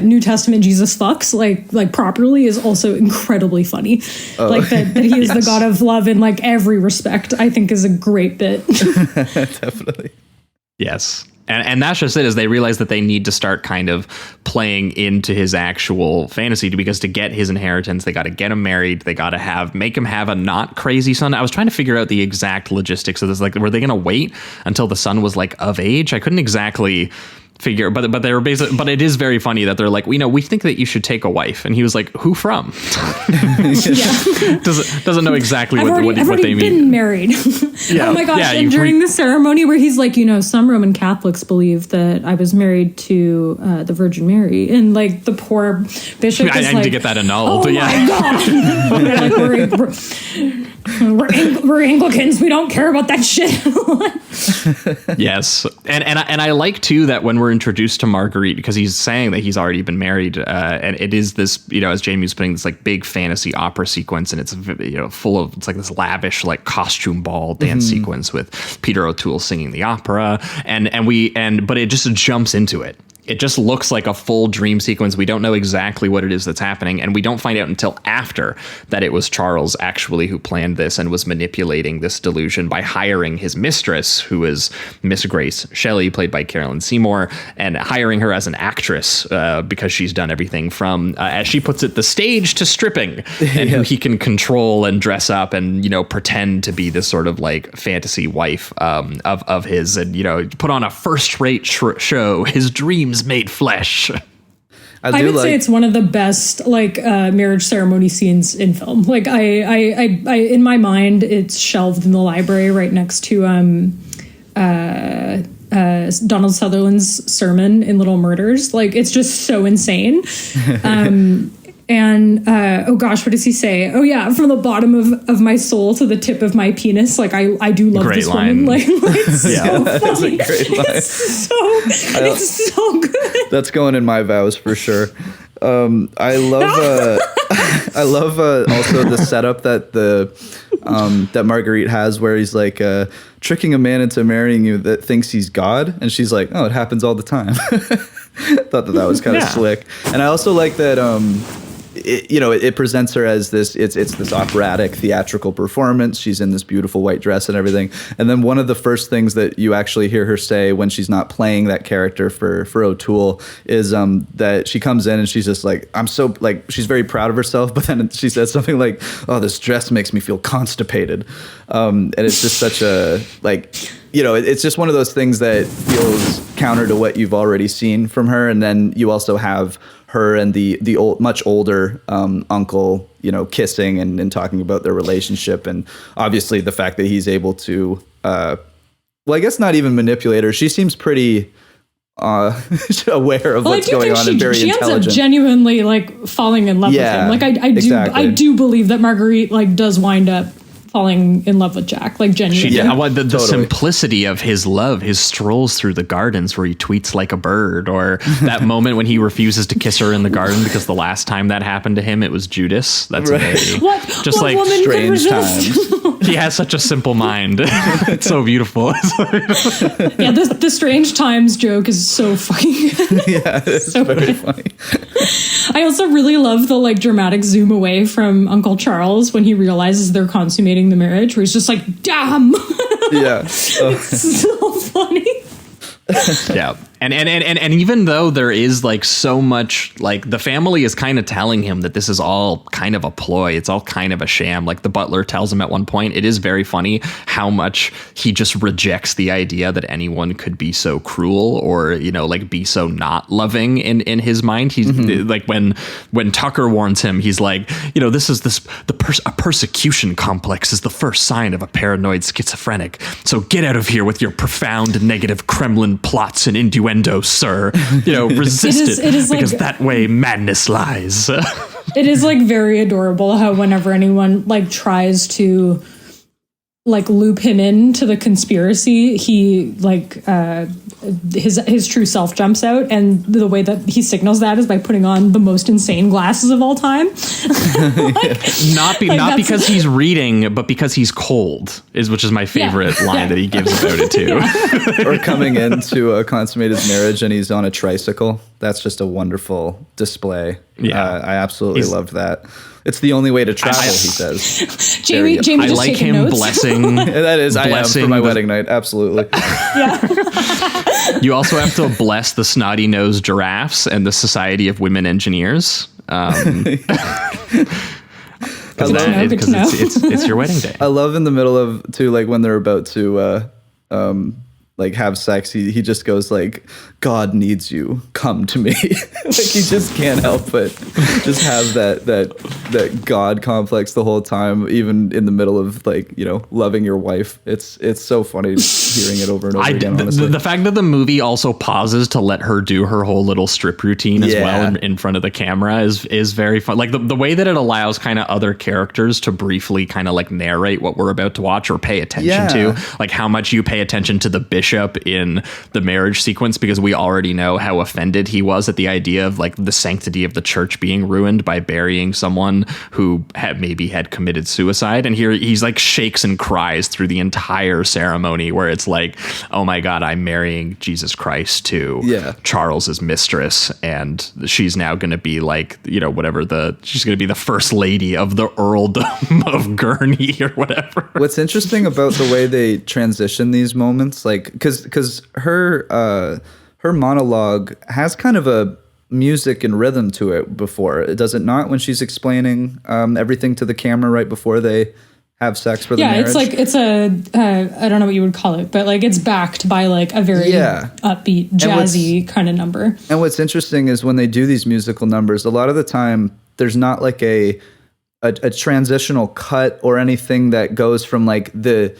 New Testament Jesus fucks like properly is also incredibly funny. That he is the God of love in like every respect, I think is a great bit. Definitely. Yes. And that's just it, is they realize that they need to start kind of playing into his actual fantasy, because to get his inheritance, they got to get him married. They got to make him have a not crazy son. I was trying to figure out the exact logistics of this. Like, were they going to wait until the son was like of age? I couldn't exactly figure, but they were basically, but it is very funny that they're like, we think that you should take a wife, and he was like, who from? doesn't know exactly what they mean. Been married. Oh my gosh! And during the ceremony where he's like, some Roman Catholics believe that I was married to the Virgin Mary, and like the poor bishop I need to get that annulled. Oh my god! we're Anglicans. We don't care about that shit. Yes, and I like too that when we're introduced to Marguerite, because he's saying that he's already been married, and it is this, as Jamie was putting, this like big fantasy opera sequence, and it's full of, it's like this lavish like costume ball dance sequence with Peter O'Toole singing the opera, but it just jumps into it. It just looks like a full dream sequence. We don't know exactly what it is that's happening, and we don't find out until after that it was Charles actually who planned this and was manipulating this delusion by hiring his mistress, who is Miss Grace Shelley, played by Carolyn Seymour, and hiring her as an actress because she's done everything from, as she puts it, the stage to stripping, and who he can control and dress up and, pretend to be this sort of like fantasy wife of his, and, put on a first-rate show, his dreams made flesh. I would say it's one of the best marriage ceremony scenes in film. Like I in my mind, it's shelved in the library right next to Donald Sutherland's sermon in Little Murders. Like, it's just so insane. And oh gosh, what does he say? Oh yeah, from the bottom of my soul to the tip of my penis. Like I do love this woman. Like it's so funny. That's a great line. It's so good. That's going in my vows for sure. I love also the setup that that Marguerite has, where he's like tricking a man into marrying you that thinks he's God, and she's like, oh, it happens all the time. Thought that was kind of slick. And I also like that it presents her as this, it's this operatic theatrical performance. She's in this beautiful white dress and everything. And then one of the first things that you actually hear her say when she's not playing that character for O'Toole is that she comes in and she's just like, I'm so, like, she's very proud of herself, but then she says something like, oh, this dress makes me feel constipated. And it's just such a, like, it's just one of those things that feels counter to what you've already seen from her. And then you also have her and the old, much older uncle, kissing and talking about their relationship, and obviously the fact that he's able to, I guess not even manipulate her. She seems pretty aware of what's going on and very intelligent. She ends up genuinely like falling in love with him. Like I do believe that Marguerite like does wind up falling in love with Jack, like genuinely. The simplicity of his love, his strolls through the gardens where he tweets like a bird, or that moment when he refuses to kiss her in the garden because the last time that happened to him, it was Judas. That's amazing. What like woman strange times. He has such a simple mind. It's so beautiful. Yeah, the strange times joke is so fucking good. Yeah, it's so very funny. I also really love the like dramatic zoom away from Uncle Charles when he realizes they're consummating the marriage, where he's just like, damn. Yeah. It's so funny. Yeah. And even though there is like so much, like the family is kind of telling him that this is all kind of a ploy, it's all kind of a sham. Like the butler tells him at one point, it is very funny how much he just rejects the idea that anyone could be so cruel or, like be so not loving in his mind. He's like when Tucker warns him, he's like, a persecution complex is the first sign of a paranoid schizophrenic. So get out of here with your profound negative Kremlin plots and innuendo, sir. Resist it because like, that way madness lies. It is like very adorable how whenever anyone like tries to like loop him into the conspiracy, he like his true self jumps out, and the way that he signals that is by putting on the most insane glasses of all time. Not because he's reading, but because he's cold, which is my favorite line that he gives about it too. Or coming into a consummated marriage and he's on a tricycle. That's just a wonderful display. Yeah, I absolutely loved that. It's the only way to travel, he says. Jamie I just like him notes. blessing. That is, I am for my wedding night. Absolutely. Yeah. You also have to bless the snotty-nosed giraffes and the Society of Women Engineers. It's your wedding day. I love in the middle of too, like when they're about to like have sex, he just goes like, God needs you, come to me. Like he just can't help but just have that God complex the whole time, even in the middle of like, loving your wife. It's so funny hearing it over and over again, honestly. The fact that the movie also pauses to let her do her whole little strip routine as well in front of the camera is very fun. Like the way that it allows kind of other characters to briefly kind of like narrate what we're about to watch or pay attention to, like how much you pay attention to the bishop in the marriage sequence, because we already know how offended he was at the idea of like the sanctity of the church being ruined by burying someone who had committed suicide. And here he's like shakes and cries through the entire ceremony, where it's like, oh my God, I'm marrying Jesus Christ to Charles's mistress, and she's now going to be like, she's going to be the first lady of the earldom of Gurney or whatever. What's interesting about the way they transition these moments, like because her monologue has kind of a music and rhythm to it before. Does it not, when she's explaining everything to the camera right before they have sex for the marriage? It's a I don't know what you would call it, but like it's backed by like a very upbeat, jazzy kind of number. And what's interesting is when they do these musical numbers, a lot of the time there's not like a transitional cut or anything that goes from like the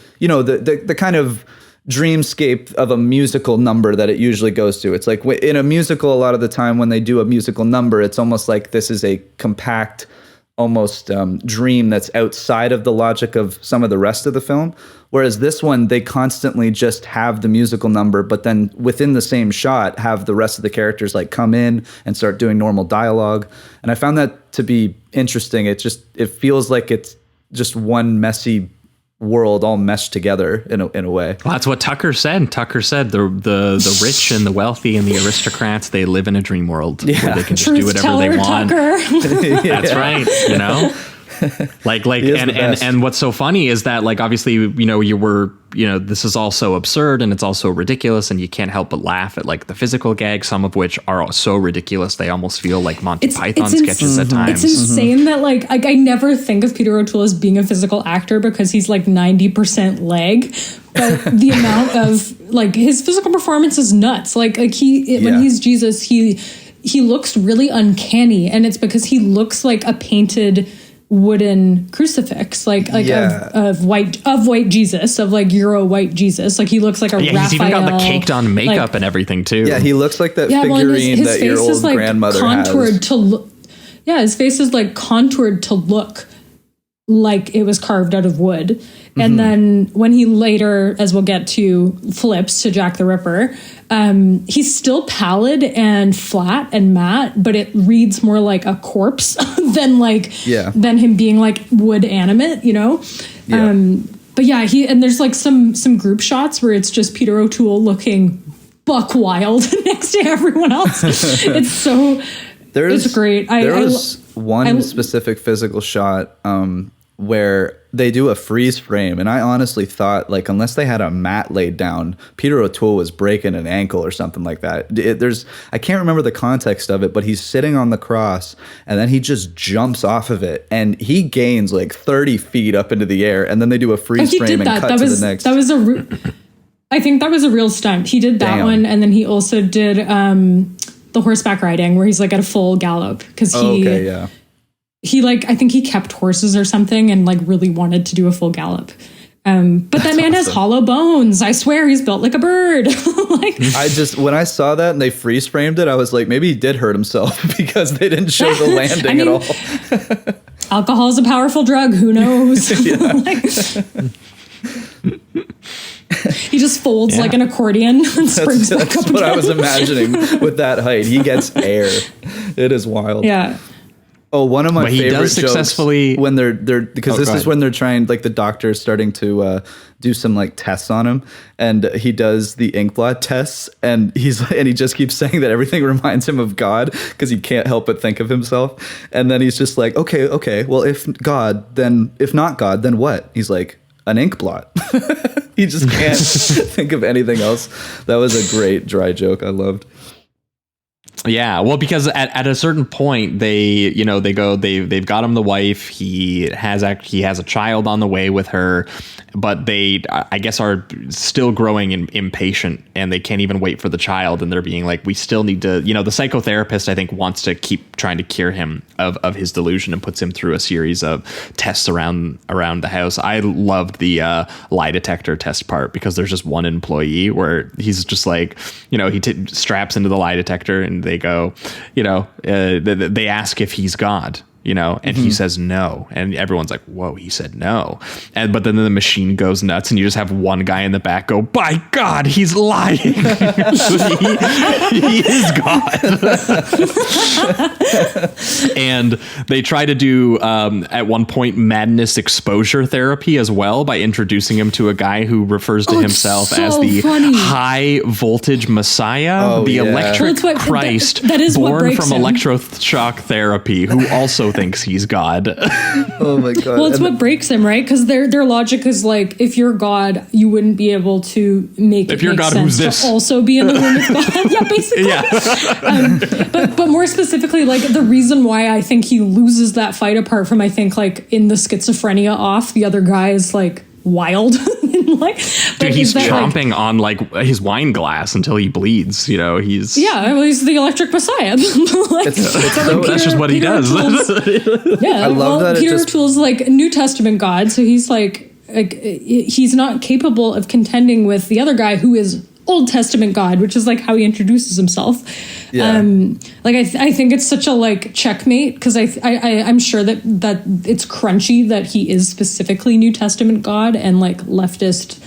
kind of dreamscape of a musical number that it usually goes to. It's like in a musical, a lot of the time when they do a musical number, it's almost like this is a compact, almost dream that's outside of the logic of some of the rest of the film. Whereas this one, they constantly just have the musical number, but then within the same shot, have the rest of the characters like come in and start doing normal dialogue. And I found that to be interesting. It feels like it's just one messy world all meshed together in a way. Well, that's what Tucker said. Tucker said the rich and the wealthy and the aristocrats, they live in a dream world where they can just do whatever they want. That's right. You know, and what's so funny is that, like, obviously, this is all so absurd and it's also ridiculous, and you can't help but laugh at like the physical gags, some of which are so ridiculous they almost feel like Monty Python sketches at times. It's insane that like I never think of Peter O'Toole as being a physical actor because he's like 90% leg, but the amount of like his physical performance is nuts. Like when he's Jesus, he looks really uncanny, and it's because he looks like a painted wooden crucifix, of white Jesus, of like Euro white Jesus. Like he looks like a Raphael. He's even got the caked on makeup and everything too. Yeah, he looks like that figurine his that your old like grandmother contoured has. To look. Yeah, his face is like contoured to look like it was carved out of wood. And then when he later, as we'll get to, flips to Jack the Ripper, he's still pallid and flat and matte, but it reads more like a corpse than him being like wood animate, you know? Yeah. But yeah, there's like some group shots where it's just Peter O'Toole looking buck wild next to everyone else. It's great. There was one specific physical shot where they do a freeze frame, and I honestly thought, like, unless they had a mat laid down, Peter O'Toole was breaking an ankle or something like that. I can't remember the context of it, but he's sitting on the cross, and then he just jumps off of it, and he gains like 30 feet up into the air, and then they do a freeze frame and cut to the next. I think that was a real stunt. He did that one, and then he also did the horseback riding, where he's like at a full gallop because he I think he kept horses or something and like really wanted to do a full gallop. But that man has hollow bones. I swear he's built like a bird. When I saw that and they freeze framed it, I was like, maybe he did hurt himself because they didn't show the landing at all. Alcohol is a powerful drug. Who knows? He just folds like an accordion and springs back up. That's what I was imagining with that height. He gets air. It is wild. Yeah. Oh, one of my favorite jokes successfully when they're because this is when they're trying, like, the doctor is starting to do some like tests on him, and he does the ink blot tests, and he just keeps saying that everything reminds him of God because he can't help but think of himself, and then he's just like, okay, well, if not God, then what? He's like, an ink blot. He just can't think of anything else. That was a great dry joke. I loved. Yeah, well, because at a certain point they've got him the wife. He has a child on the way with her, but they, I guess, are still growing impatient, and they can't even wait for the child. And they're being like, we still need to, the psychotherapist, I think, wants to keep trying to cure him of his delusion and puts him through a series of tests around the house. I loved the lie detector test part because there's just one employee where he's just like, he straps into the lie detector and they go, they ask if he's God, and he says no, and everyone's like, whoa, he said no. But then the machine goes nuts, and you just have one guy in the back go, by God, he's lying. he is God. And they try to do at one point madness exposure therapy as well by introducing him to a guy who refers to himself as the high voltage Messiah, electric Christ, that is born from electroshock therapy, who also thinks he's God. Oh my God. Well, it's what breaks him, right? Because their logic is like, if you're God, you wouldn't be able to make if you're God, sense who's this? to also be in the room with God. Yeah, basically. Yeah. But more specifically, like, the reason why I think he loses that fight, apart from, I think, like, in the schizophrenia off, the other guy is like wild. Dude, he's chomping on like his wine glass until he bleeds. He's he's the electric Messiah. That's just what he does. I love that. Peter O'Toole's like New Testament God, so he's like he's not capable of contending with the other guy who is Old Testament God, which is like how he introduces himself. Yeah. I think it's such a like checkmate, because I'm sure that it's crunchy that he is specifically New Testament God, and like leftist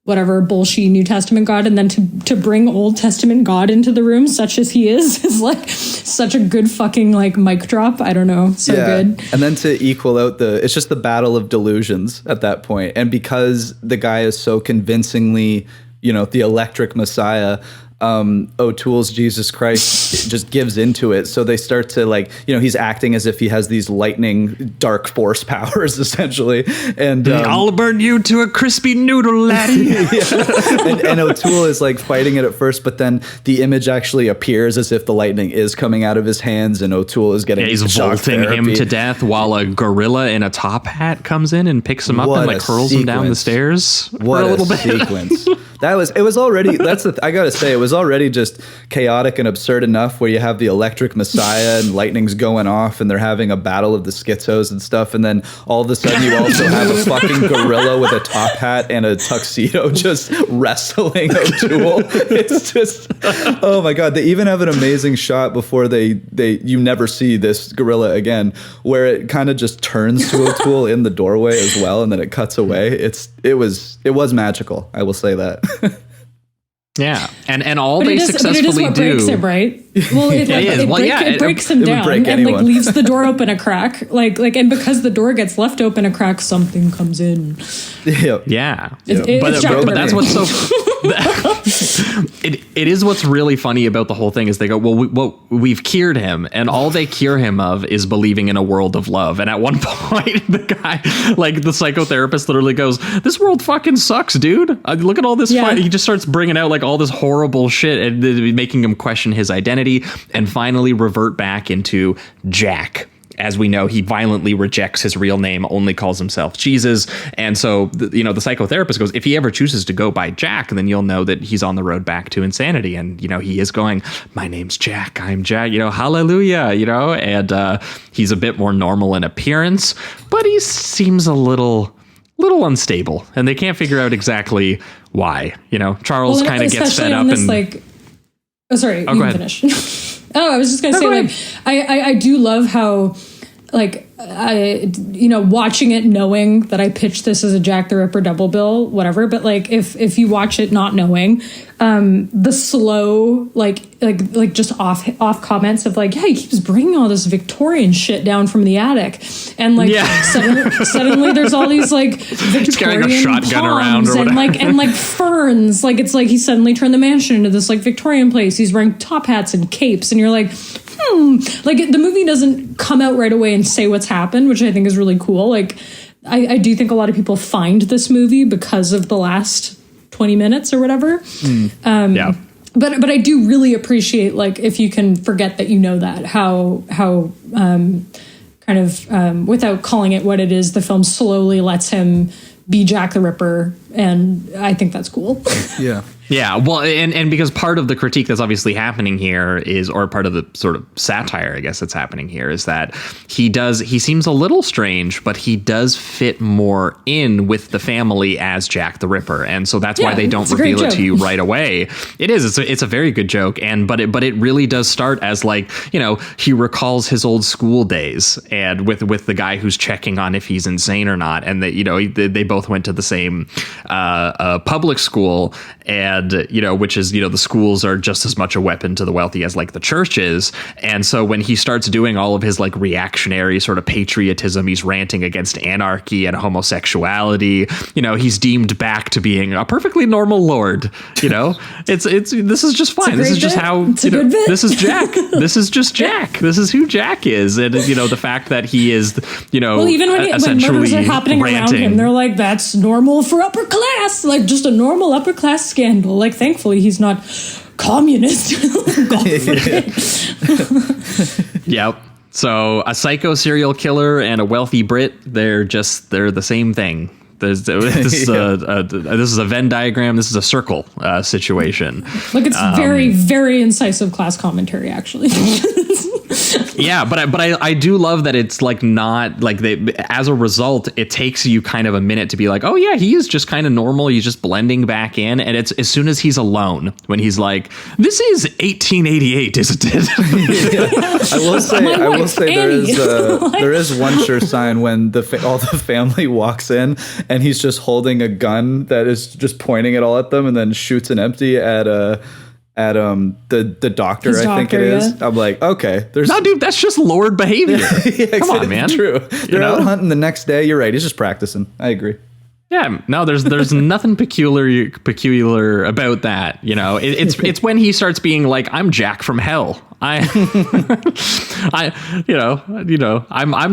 whatever bullshit New Testament God, and then to bring Old Testament God into the room, such as he is like such a good fucking like mic drop. I don't know, so good. And then to equal out it's just the battle of delusions at that point. And because the guy is so convincingly, the electric Messiah, O'Toole's Jesus Christ just gives into it. So they start to like, he's acting as if he has these lightning dark force powers essentially. And I'll burn you to a crispy noodle, laddie. and O'Toole is like fighting it at first, but then the image actually appears as if the lightning is coming out of his hands, and O'Toole is getting he's vaulting him to death while a gorilla in a top hat comes in and picks him up and like hurls him down the stairs. What a sequence. It was already, I gotta say, it was already just chaotic and absurd enough where you have the electric Messiah and lightning's going off and they're having a battle of the schizos and stuff. And then all of a sudden you also have a fucking gorilla with a top hat and a tuxedo just wrestling O'Toole. It's just, oh my God. They even have an amazing shot before you never see this gorilla again, where it kind of just turns to O'Toole in the doorway as well. And then it cuts away. It was magical. I will say that. Yeah, and all they successfully it is what do breaks him, right? Well, it breaks him down and like leaves the door open a crack, like, and because the door gets left open a crack, something comes in. Yeah. But that's what's so. It is what's really funny about the whole thing is they go, we've cured him, and all they cure him of is believing in a world of love. And at one point, the guy, like the psychotherapist, literally goes, "This world fucking sucks, dude. Look at all this fight." He just starts bringing out like all this horrible shit and making him question his identity, and finally revert back into Jack. As we know, he violently rejects his real name, only calls himself Jesus. And so, the psychotherapist goes, if he ever chooses to go by Jack, then you'll know that he's on the road back to insanity. And, he is going, my name's Jack, I'm Jack, hallelujah, and he's a bit more normal in appearance, but he seems a little unstable, and they can't figure out exactly why. Charles kind of gets fed up and like, oh, sorry, you can finish. I was just gonna say, like, I do love how, like, watching it knowing that I pitched this as a Jack the Ripper double bill, whatever. But like, if you watch it not knowing, the slow, like just off comments of like, yeah, he keeps bringing all this Victorian shit down from the attic, and like suddenly there's all these like Victorian a shotgun palms around or and like ferns. Like it's like he suddenly turned the mansion into this like Victorian place. He's wearing top hats and capes, and you're like, like the movie doesn't come out right away and say what's happened, which I think is really cool. Like I do think a lot of people find this movie because of the last 20 minutes or whatever. But I do really appreciate, like, if you can forget that that, how kind of without calling it what it is, the film slowly lets him be Jack the Ripper, and I think that's cool. Yeah, well, and because part of the critique that's obviously happening here is, or part of the sort of satire, I guess, that's happening here is that he seems a little strange, but he does fit more in with the family as Jack the Ripper, and so that's why they don't reveal it to you right away. It is, it's a very good joke, but it really does start as like, he recalls his old school days, and with the guy who's checking on if he's insane or not, and that they both went to the same public school, and which is, the schools are just as much a weapon to the wealthy as like the church is. And so when he starts doing all of his like reactionary sort of patriotism, he's ranting against anarchy and homosexuality, he's deemed back to being a perfectly normal lord. This is just fine. This is just how, this is Jack. This is just Jack. This is who Jack is. And, the fact that he is, well, even when murders are happening around him, they're like, that's normal for upper class, like just a normal upper class scandal. Like, thankfully, he's not communist. God forbid. Yep. So a psycho serial killer and a wealthy Brit, they're the same thing. This is a Venn diagram. This is a circle situation. Look, it's very, very incisive class commentary, actually. Yeah, but I do love that it's like not like as a result, it takes you kind of a minute to be like, oh yeah, he is just kind of normal. He's just blending back in. And it's as soon as he's alone, when he's like, this is 1888, isn't it? I will say there is one sure sign when all the family walks in and he's just holding a gun that is just pointing it all at them and then shoots an empty at the doctor, I think it is. Yeah. I'm like, okay, no, dude, that's just Lord behavior. Yeah, come on, man. True. They're out hunting the next day. You're right. He's just practicing. I agree. Yeah, no, there's nothing peculiar about that. You know, it's when he starts being like, I'm Jack from hell. I'm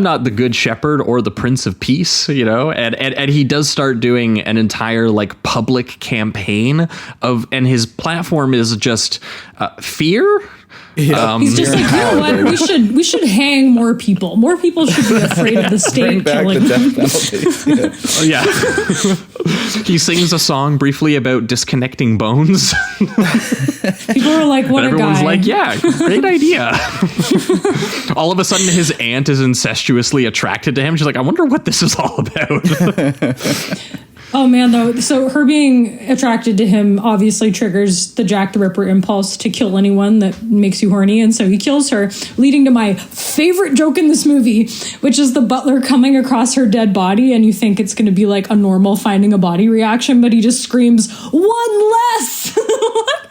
not the good shepherd or the prince of peace, you know, and he does start doing an entire like public campaign and his platform is just fear. Yeah. He's just like, you know what? We should hang more people. More people should be afraid of the state Bring back killing. The death penalty. Yeah. He sings a song briefly about disconnecting bones. People are like, what and a guy. everyone's like, yeah, great idea. All of a sudden, his aunt is incestuously attracted to him. She's like, I wonder what this is all about. Oh man, though. So her being attracted to him obviously triggers the Jack the Ripper impulse to kill anyone that makes you horny. And so he kills her, leading to my favorite joke in this movie, which is the butler coming across her dead body. And you think it's going to be like a normal finding a body reaction, but he just screams, one less.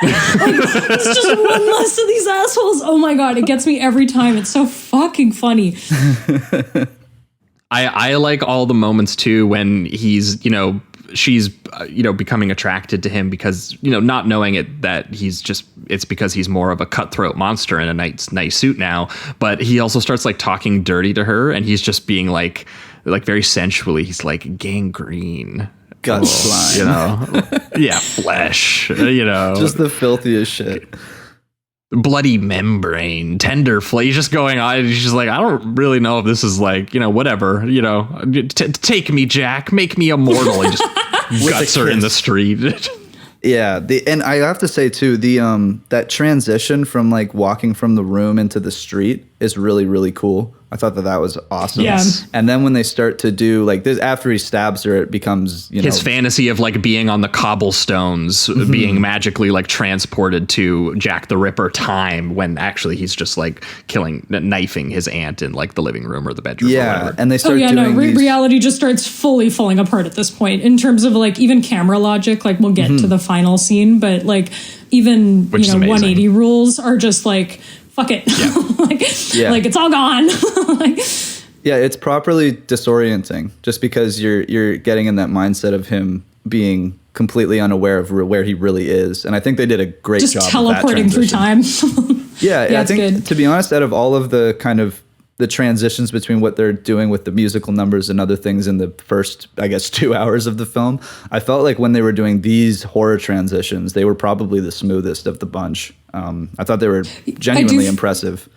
It's just one less of these assholes. Oh my God. It gets me every time. It's so fucking funny. I like all the moments too when he's, she's, becoming attracted to him because, not knowing it's because he's more of a cutthroat monster in a nice suit now. But he also starts like talking dirty to her and he's just being like very sensually. He's like gangrene. Gut slime. Yeah, flesh, Just the filthiest shit. Bloody membrane, tender flesh, just going on. He's just like, I don't really know if this is like, whatever, take me, Jack, make me immortal. He just guts her in the street. Yeah, and I have to say too, that transition from like walking from the room into the street is really, really cool. I thought that was awesome. Yes. And then when they start to do like this, after he stabs her, it becomes, his fantasy of like being on the cobblestones, being magically like transported to Jack the Ripper time when actually he's just like knifing his aunt in like the living room or the bedroom. Yeah. Or whatever. And they start doing reality just starts fully falling apart at this point in terms of like even camera logic. Like we'll get to the final scene, but like even, 180 rules are just like, fuck it. Yeah. Like it's all gone. Yeah, it's properly disorienting just because you're getting in that mindset of him being completely unaware of where he really is. And I think they did a great job just teleporting through time. Yeah, I think good. To be honest, out of all of the kind of the transitions between what they're doing with the musical numbers and other things in the first, I guess, 2 hours of the film, I felt like when they were doing these horror transitions, they were probably the smoothest of the bunch. I thought they were genuinely impressive.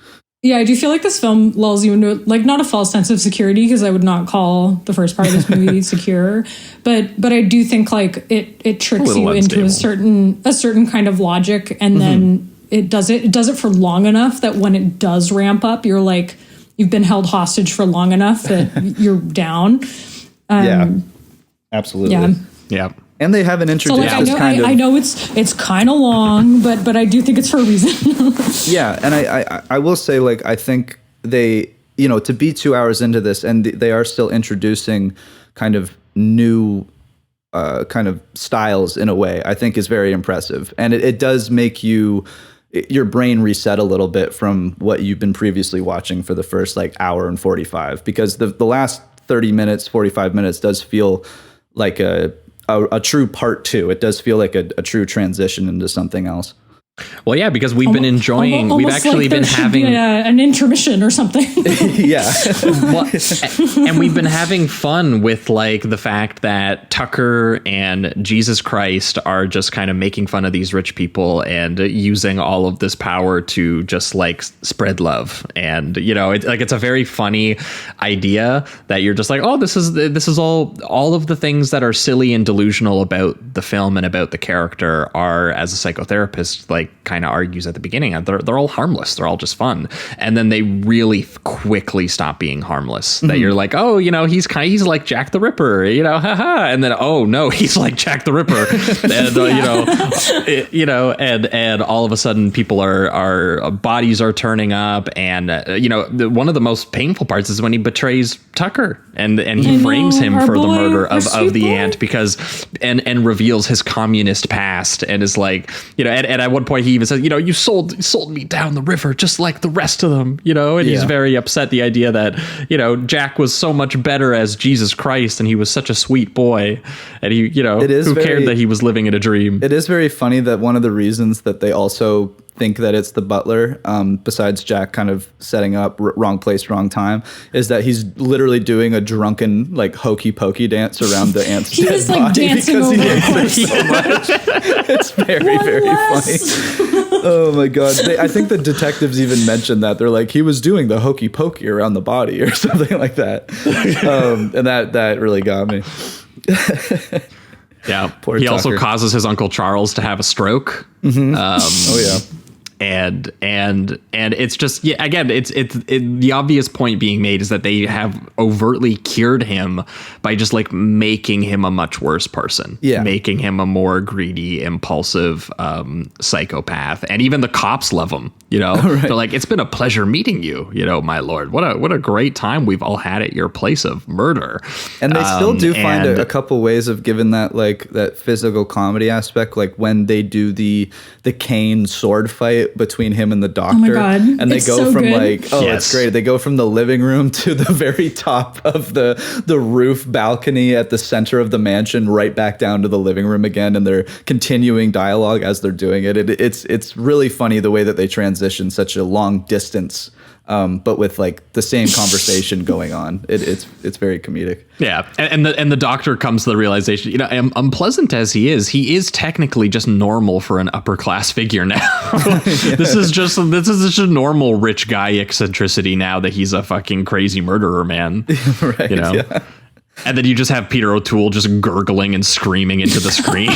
Yeah, I do feel like this film lulls you into like not a false sense of security because I would not call the first part of this movie secure, but I do think like it tricks you into a certain kind of logic, and then it does it for long enough that when it does ramp up, you're like you've been held hostage for long enough that you're down. Yeah, absolutely. Yeah. And they haven't introduced this kind of... I know it's kind of long, but I do think it's for a reason. Yeah, and I will say, like, I think they, to be 2 hours into this, and they are still introducing kind of new kind of styles in a way, I think is very impressive. And it does make your brain reset a little bit from what you've been previously watching for the first, like, hour and 45. Because the last 30 minutes, 45 minutes does feel like a true part two. It does feel like a true transition into something else. Well, yeah, because we've been enjoying. We've actually been having an intermission or something. Yeah, and we've been having fun with like the fact that Tucker and Jesus Christ are just kind of making fun of these rich people and using all of this power to just like spread love. And it's a very funny idea that you're just like, oh, this is all of the things that are silly and delusional about the film and about the character are, as a psychotherapist, like like kind of argues at the beginning, they're all harmless. They're all just fun. And then they really quickly stop being harmless. That you're like, oh, you know, he's like Jack the Ripper, you know, haha. And then, oh no, he's like Jack the Ripper. And, you know, and all of a sudden people are bodies are turning up. And, you know, one of the most painful parts is when he betrays Tucker and he frames him for the murder of the aunt because and reveals his communist past and is like, you know, and at one point he even says, you know, you sold me down the river just like the rest of them, you know, and he's very upset. The idea that, you know, Jack was so much better as Jesus Christ and he was such a sweet boy and he, you know, who cared that he was living in a dream. It is very funny that one of the reasons that they also think that it's the butler, besides Jack kind of setting up wrong place, wrong time, is that he's literally doing a drunken like hokey pokey dance around the aunt's dead was, body like, dancing because he over hates her so much. It's very funny. Oh my god! I think the detectives even mentioned that they're like he was doing the hokey pokey around the body or something like that, and that really got me. Yeah, Poor he Tucker. also causes his Uncle Charles to have a stroke. Oh yeah. And it's just, yeah, again, it's the obvious point being made is that they have overtly cured him by just like making him a much worse person, making him a more greedy, impulsive psychopath. And even the cops love him, you know. Right. They're like, it's been a pleasure meeting you, you know, my lord. What a great time we've all had at your place of murder. And they still do find a couple ways of giving that like that physical comedy aspect, like when they do the cane sword fight between him and the doctor. Oh my God. And they It's go so from good. like, it's great. They go from the living room to the very top of the roof balcony at the center of the mansion, right back down to the living room again, and they're continuing dialogue as they're doing it. It's really funny the way that they transition such a long distance, but with like the same conversation going on. It's very comedic. Yeah, and the doctor comes to the realization, you know, unpleasant as he is technically just normal for an upper class figure now. This is just a normal rich guy eccentricity now that he's a fucking crazy murderer, man. Right. You know. Yeah. And then you just have Peter O'Toole just gurgling and screaming into the screen.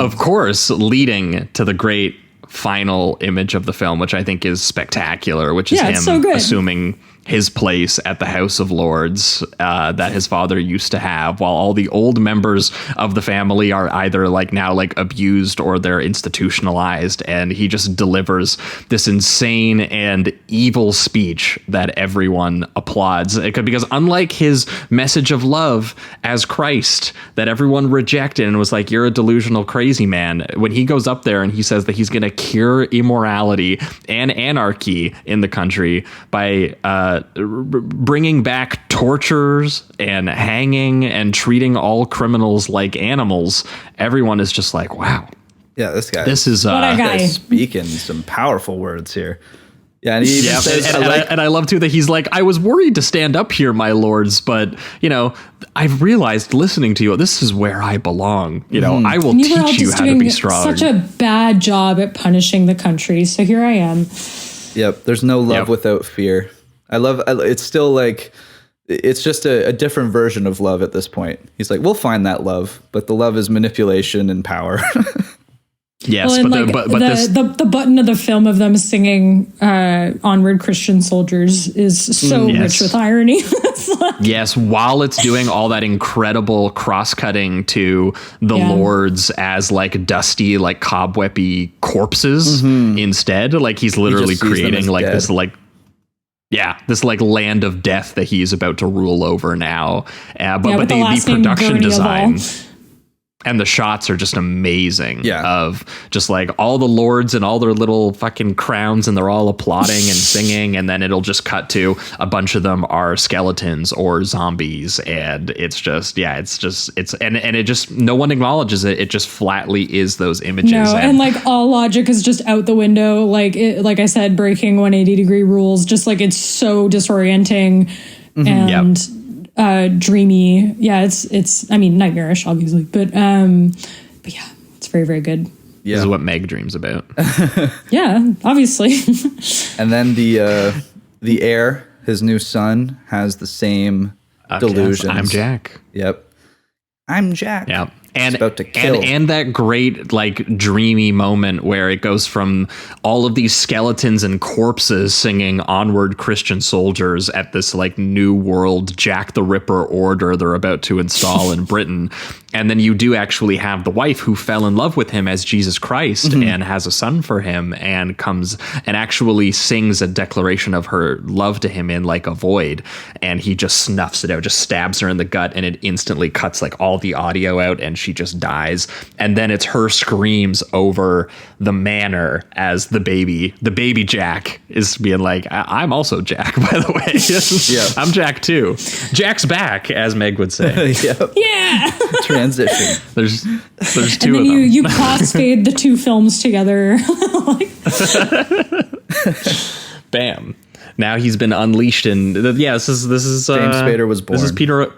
Of course, leading to the great final image of the film, which I think is spectacular, which is him assuming his place at the House of Lords that his father used to have, while all the old members of the family are either like now like abused or they're institutionalized, and he just delivers this insane and evil speech that everyone applauds, because unlike his message of love as Christ that everyone rejected and was like, you're a delusional crazy man, when he goes up there and he says that he's going to cure immorality and anarchy in the country by bringing back tortures and hanging and treating all criminals like animals, everyone is just like, wow. Yeah, this is speaking some powerful words here. Yeah, and he even says, and I love too that he's like, I was worried to stand up here, my lords, but you know, I've realized listening to you, this is where I belong. You know, I will teach you how to be strong. Such a bad job at punishing the country, so here I am. Yep, there's no love without fear. It's still like, it's just a different version of love at this point. He's like, we'll find that love, but the love is manipulation and power. Yes, well, the button of the film of them singing "Onward, Christian Soldiers" is so rich with irony. Yes, while it's doing all that incredible cross-cutting to the lords as like dusty, like cobwebby corpses instead, like he's literally creating like dead. This like land of death that he's about to rule over now. But the production design and the shots are just amazing. Of just like all the lords and all their little fucking crowns, and they're all applauding and singing, and then it'll just cut to a bunch of them are skeletons or zombies, and it's no one acknowledges it. It just flatly is those images. No, and like all logic is just out the window. Like I said, breaking 180-degree rules. Just like it's so disorienting and. Dreamy. Yeah, it's I mean, nightmarish, obviously, but yeah, it's very, very good. Yeah. This is what Meg dreams about. Yeah, obviously. And then the heir, his new son, has the same delusions. I'm Jack. Yep. I'm Jack. Yeah. And, about to kill. and that great like dreamy moment where it goes from all of these skeletons and corpses singing "Onward, Christian Soldiers" at this like new world Jack the Ripper order they're about to install in Britain. And then you do actually have the wife who fell in love with him as Jesus Christ and has a son for him and comes and actually sings a declaration of her love to him in like a void. And he just snuffs it out, just stabs her in the gut, and it instantly cuts like all the audio out and she just dies. And then it's her screams over the manor as the baby Jack is being like, I'm also Jack, by the way. Yeah. I'm Jack too. Jack's back, as Meg would say. Yep. Yeah. Transition. There's two And then of them. you crossfade the two films together. Bam. Now he's been unleashed in this is James Spader was born. This is Peter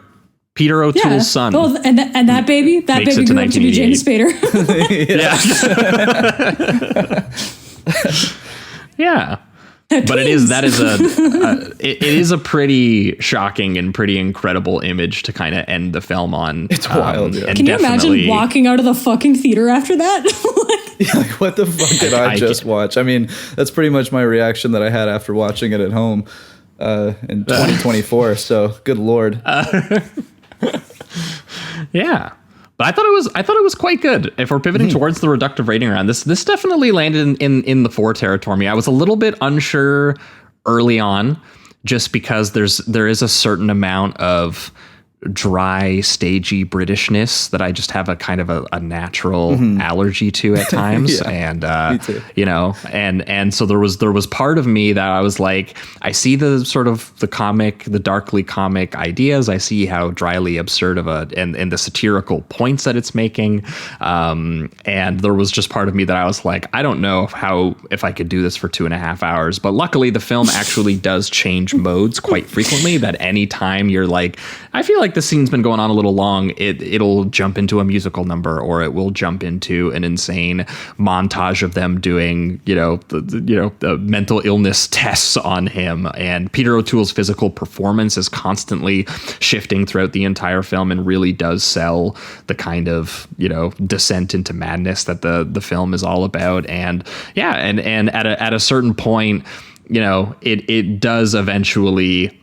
O'Toole's son. Well, and that baby Makes it to grew up to be James Spader. Yeah. But it is a pretty shocking and pretty incredible image to kind of end the film on. It's wild. Yeah. And Can you imagine walking out of the fucking theater after that? Yeah, like, what the fuck did I just watch? I mean, that's pretty much my reaction that I had after watching it at home in 2024. So, good Lord. Yeah. But I thought it was quite good. If we're pivoting towards the reductive rating around this definitely landed in the 4 territory. I was a little bit unsure early on, just because there is a certain amount of dry, stagey Britishness that I just have a kind of a natural allergy to at times. And me too. you know, and so there was part of me that I was like, I see the sort of the darkly comic ideas. I see how dryly absurd of and the satirical points that it's making. And there was just part of me that I was like, I don't know if I could do this for 2.5 hours. But luckily the film actually does change modes quite frequently, that any time you're like, I feel like the scene's been going on a little long, it'll jump into a musical number, or it will jump into an insane montage of them doing, the mental illness tests on him. And Peter O'Toole's physical performance is constantly shifting throughout the entire film and really does sell the kind of, descent into madness that the film is all about. And yeah, and at a certain point, it does eventually,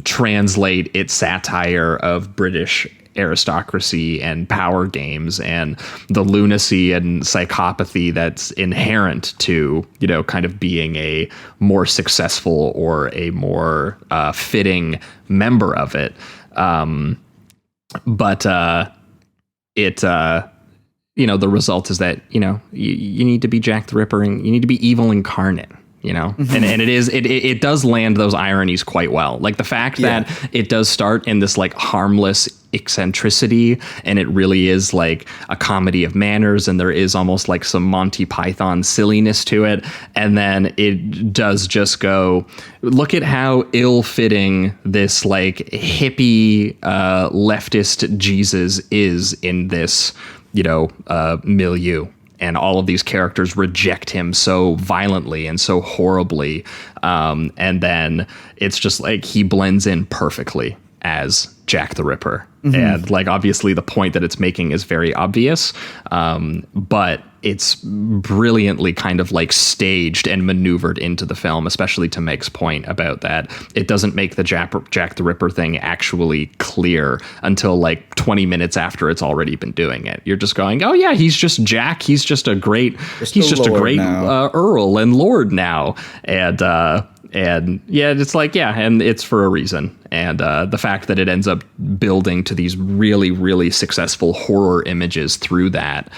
translate its satire of British aristocracy and power games and the lunacy and psychopathy that's inherent to, kind of being a more successful or a more fitting member of it. But the result is that, you need to be Jack the Ripper and you need to be evil incarnate. And it does land those ironies quite well. Like the fact that it does start in this like harmless eccentricity, and it really is like a comedy of manners, and there is almost like some Monty Python silliness to it. And then it does just go, look at how ill-fitting this like hippie leftist Jesus is in this, milieu. And all of these characters reject him so violently and so horribly. And then it's just like he blends in perfectly as Jack the Ripper. And like, obviously the point that it's making is very obvious, but it's brilliantly kind of like staged and maneuvered into the film, especially to Meg's point about that. It doesn't make the Jack the Ripper thing actually clear until like 20 minutes after it's already been doing it. You're just going, oh yeah, he's just Jack. He's just a great Earl and Lord now. And yeah, it's like, yeah, and it's for a reason. And the fact that it ends up building to these really, really successful horror images through that,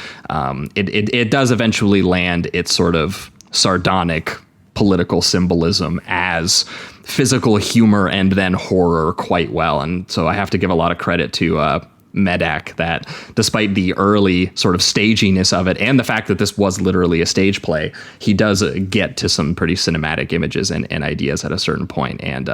it does eventually land its sort of sardonic political symbolism as physical humor and then horror quite well. And so I have to give a lot of credit to Medak, that despite the early sort of staginess of it and the fact that this was literally a stage play, he does get to some pretty cinematic images and ideas at a certain point. And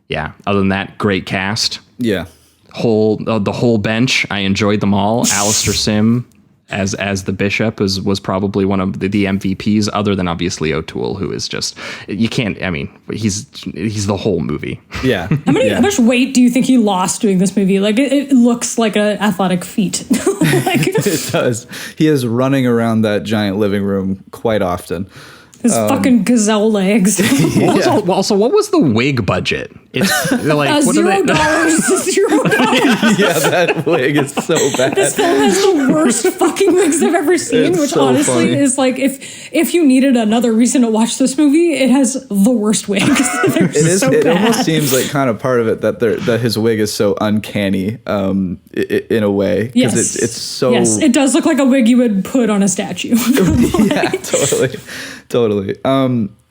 yeah, other than that, great cast. Yeah. The whole bench. I enjoyed them all. Alistair Sim as the bishop was probably one of the MVPs, other than obviously O'Toole, who is just, you can't, I mean, he's the whole movie. Yeah. How much weight do you think he lost doing this movie? Like it looks like an athletic feat. It does. He is running around that giant living room quite often. His fucking gazelle legs. Also, what was the wig budget? It's like $0. $0. Yeah, that wig is so bad. This film has the worst fucking wigs I've ever seen, It's which so honestly funny. is like if you needed another reason to watch this movie, it has the worst wigs. They're It is. so It bad. almost seems like kind of part of it that his wig is so uncanny, in a way, because Yes. it's so. Yes, it does look like a wig you would put on a statue. Yeah, totally.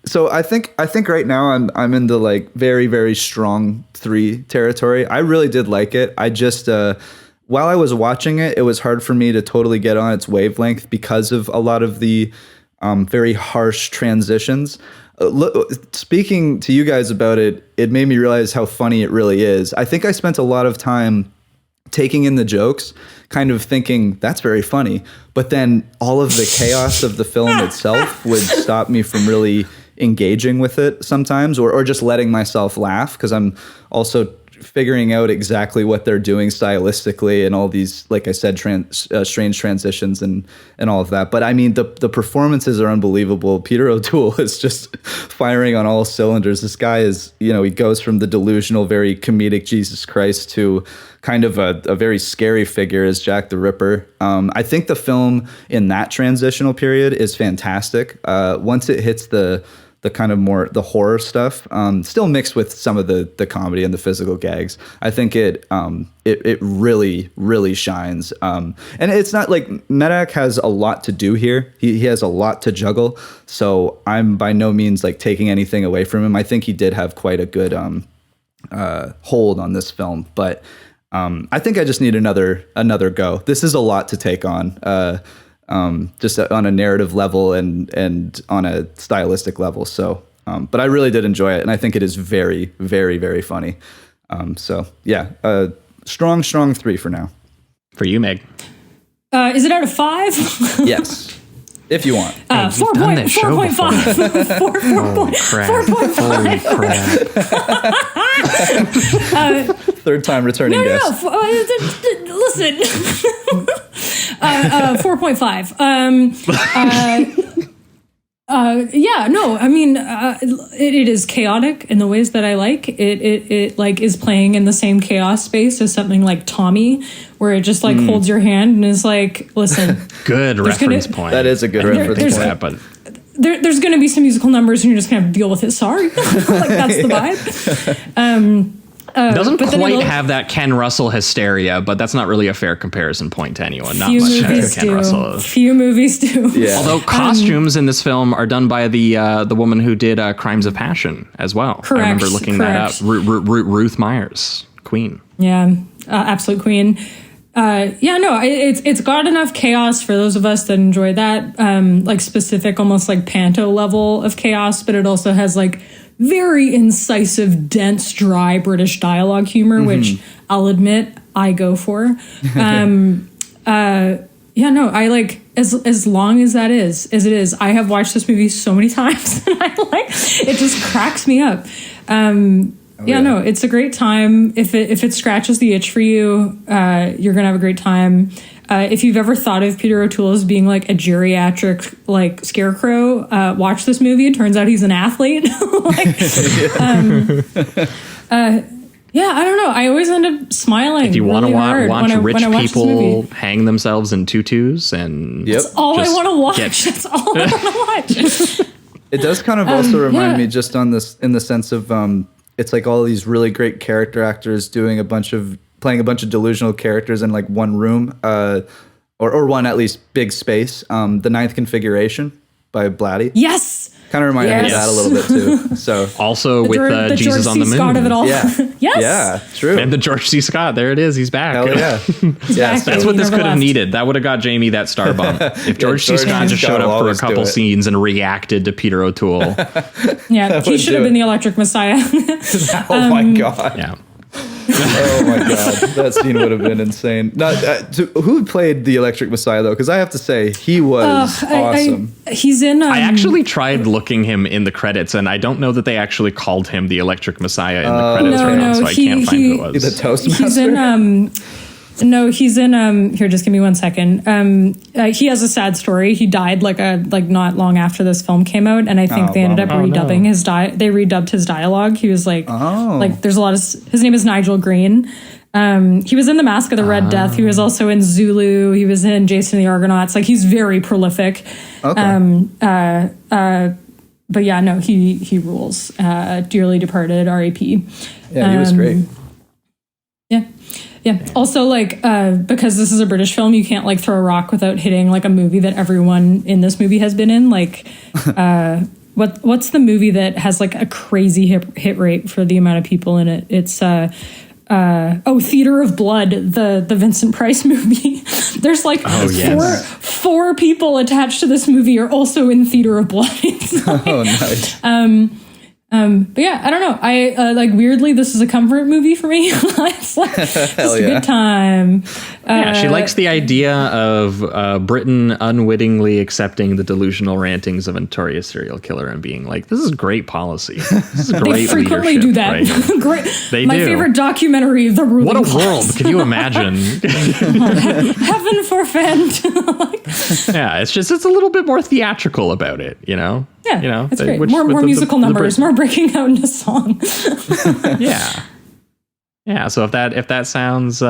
So I think right now I'm into like very, very strong 3 territory. I really did like it. I just while I was watching it, it was hard for me to totally get on its wavelength because of a lot of the very harsh transitions. Speaking to you guys about it, it made me realize how funny it really is. I think I spent a lot of time taking in the jokes, kind of thinking that's very funny, but then all of the chaos of the film itself would stop me from really engaging with it sometimes, or just letting myself laugh, because I'm also figuring out exactly what they're doing stylistically and all these, like I said, strange transitions and all of that. But I mean, the performances are unbelievable. Peter O'Toole is just firing on all cylinders. This guy is, he goes from the delusional, very comedic Jesus Christ to kind of a very scary figure as Jack the Ripper. I think the film in that transitional period is fantastic. Once it hits the kind of more the horror stuff, still mixed with some of the comedy and the physical gags, I think it really, really shines. And it's not like Medak has a lot to do here. He has a lot to juggle. So I'm by no means like taking anything away from him. I think he did have quite a good hold on this film, but I think I just need another go. This is a lot to take on. Just on a narrative level and on a stylistic level. So, but I really did enjoy it, and I think it is very, very, very funny. So yeah, strong 3 for now. For you, Meg. Is it out of 5? Yes, if you want. 4.5. 4.5. Holy crap. Third time returning guest. Listen. 4.5. Yeah, no, I mean, it is chaotic in the ways that I like. It like is playing in the same chaos space as something like Tommy, where it just like holds your hand and is like, listen. Good reference point. That is a good reference point. But there's going to be some musical numbers and you're just going to have to deal with it. Sorry. Like that's the vibe. Doesn't quite have that Ken Russell hysteria, but that's not really a fair comparison point to anyone. Not Few much movies Ken do. Russell. Few movies do. Yeah. Although costumes in this film are done by the woman who did Crimes of Passion as well. Correct, I remember looking that up. Ruth Myers, Queen. Yeah, absolute queen. It's got enough chaos for those of us that enjoy that, like specific, almost like Panto level of chaos, but it also has like very incisive, dense, dry British dialogue humor, which I'll admit I go for. I like as long as that is as it is. I have watched this movie so many times, and I like it. Just cracks me up. It's a great time. If it scratches the itch for you, you're gonna have a great time. If you've ever thought of Peter O'Toole as being like a geriatric like scarecrow, watch this movie. It turns out he's an athlete. I don't know. I always end up smiling. If you want to really watch rich when I watch people hang themselves in tutus, and Yep. that's all I want to watch. That's all I want to watch. It does kind of also remind me just on this, in the sense of it's like all these really great character actors playing a bunch of delusional characters in like one room, or one at least big space. The Ninth Configuration by Blatty. Yes. Kind of reminded me of that a little bit too. So also with the Jesus George on the C. Moon. Scott of it all. Yeah. Yes. Yeah, true. And the George C. Scott, there it is. He's back. Hell yeah. Yes, That's what this Never could have left. needed. That would have got Jamie that star bump. If George C. George Scott C. just Scott showed will up for a always do couple it. scenes and reacted to Peter O'Toole. Yeah, he would should do have been it. the Electric Messiah. Oh my god. Yeah. Oh my god, that scene would have been insane. Not who played the Electric Messiah though? Because I have to say he was awesome. He's in. I actually tried looking him in the credits, and I don't know that they actually called him the Electric Messiah in the credits now, so I can't find who it was. The Toastmaster. He's in. No, he's in. Here, just give me 1 second. He has a sad story. He died like not long after this film came out, and I think they ended up redubbing his They redubbed his dialogue. He was like there's a lot of. His name is Nigel Green. He was in The Mask of the Red Death. He was also in Zulu. He was in Jason and the Argonauts. Like, he's very prolific. Okay. But yeah, no, he rules. Dearly departed, R.A.P. Yeah, he was great. Yeah. Yeah. Also, like, because this is a British film, you can't like throw a rock without hitting like a movie that everyone in this movie has been in. Like, what's the movie that has like a crazy hit rate for the amount of people in it? It's Theater of Blood, the Vincent Price movie. There's like four people attached to this movie are also in Theater of Blood. Nice. But yeah, I don't know. I like, weirdly, this is a comfort movie for me. It's like, it's a good time. She likes the idea of Britain unwittingly accepting the delusional rantings of a notorious serial killer and being like, "This is great policy. This is great They frequently do that. Right? Great. They My do. favorite documentary, The Ruling What a Class. world! Can you imagine? Heaven forfend. Yeah, it's a little bit more theatrical about it, you know. Yeah, you know, it's great. More musical numbers, more breaking out into song. Yeah. So if that sounds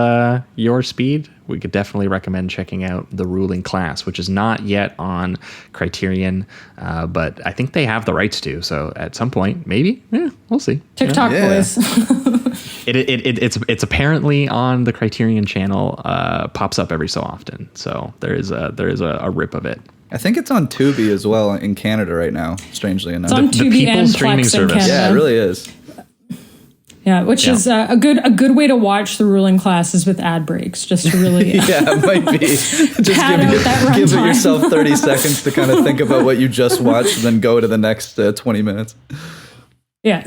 your speed, we could definitely recommend checking out The Ruling Class, which is not yet on Criterion, but I think they have the rights to. So at some point, maybe, we'll see. TikTok boys. It's apparently on the Criterion channel. Pops up every so often. So there is a rip of it. I think it's on Tubi as well in Canada right now, strangely enough. It's on Tubi and streaming Plex service. in Canada. Yeah, it really is. Yeah, which is a good way to watch The Ruling Class is with ad breaks, just to really it might be. Just give it yourself 30 seconds to kind of think about what you just watched, and then go to the next 20 minutes. Yeah.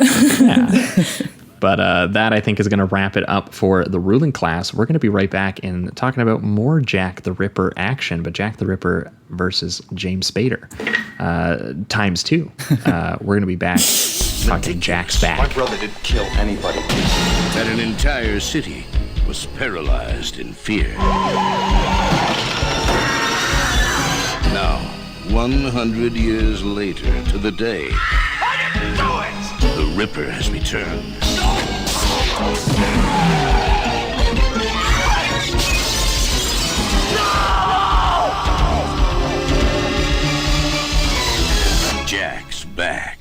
But that, I think, is going to wrap it up for The Ruling Class. We're going to be right back in talking about more Jack the Ripper action, but Jack the Ripper versus James Spader ×2. We're going to be back talking Jack's back. My brother didn't kill anybody. That an entire city was paralyzed in fear. Now, 100 years later to the day, the Ripper has returned. Jack's back.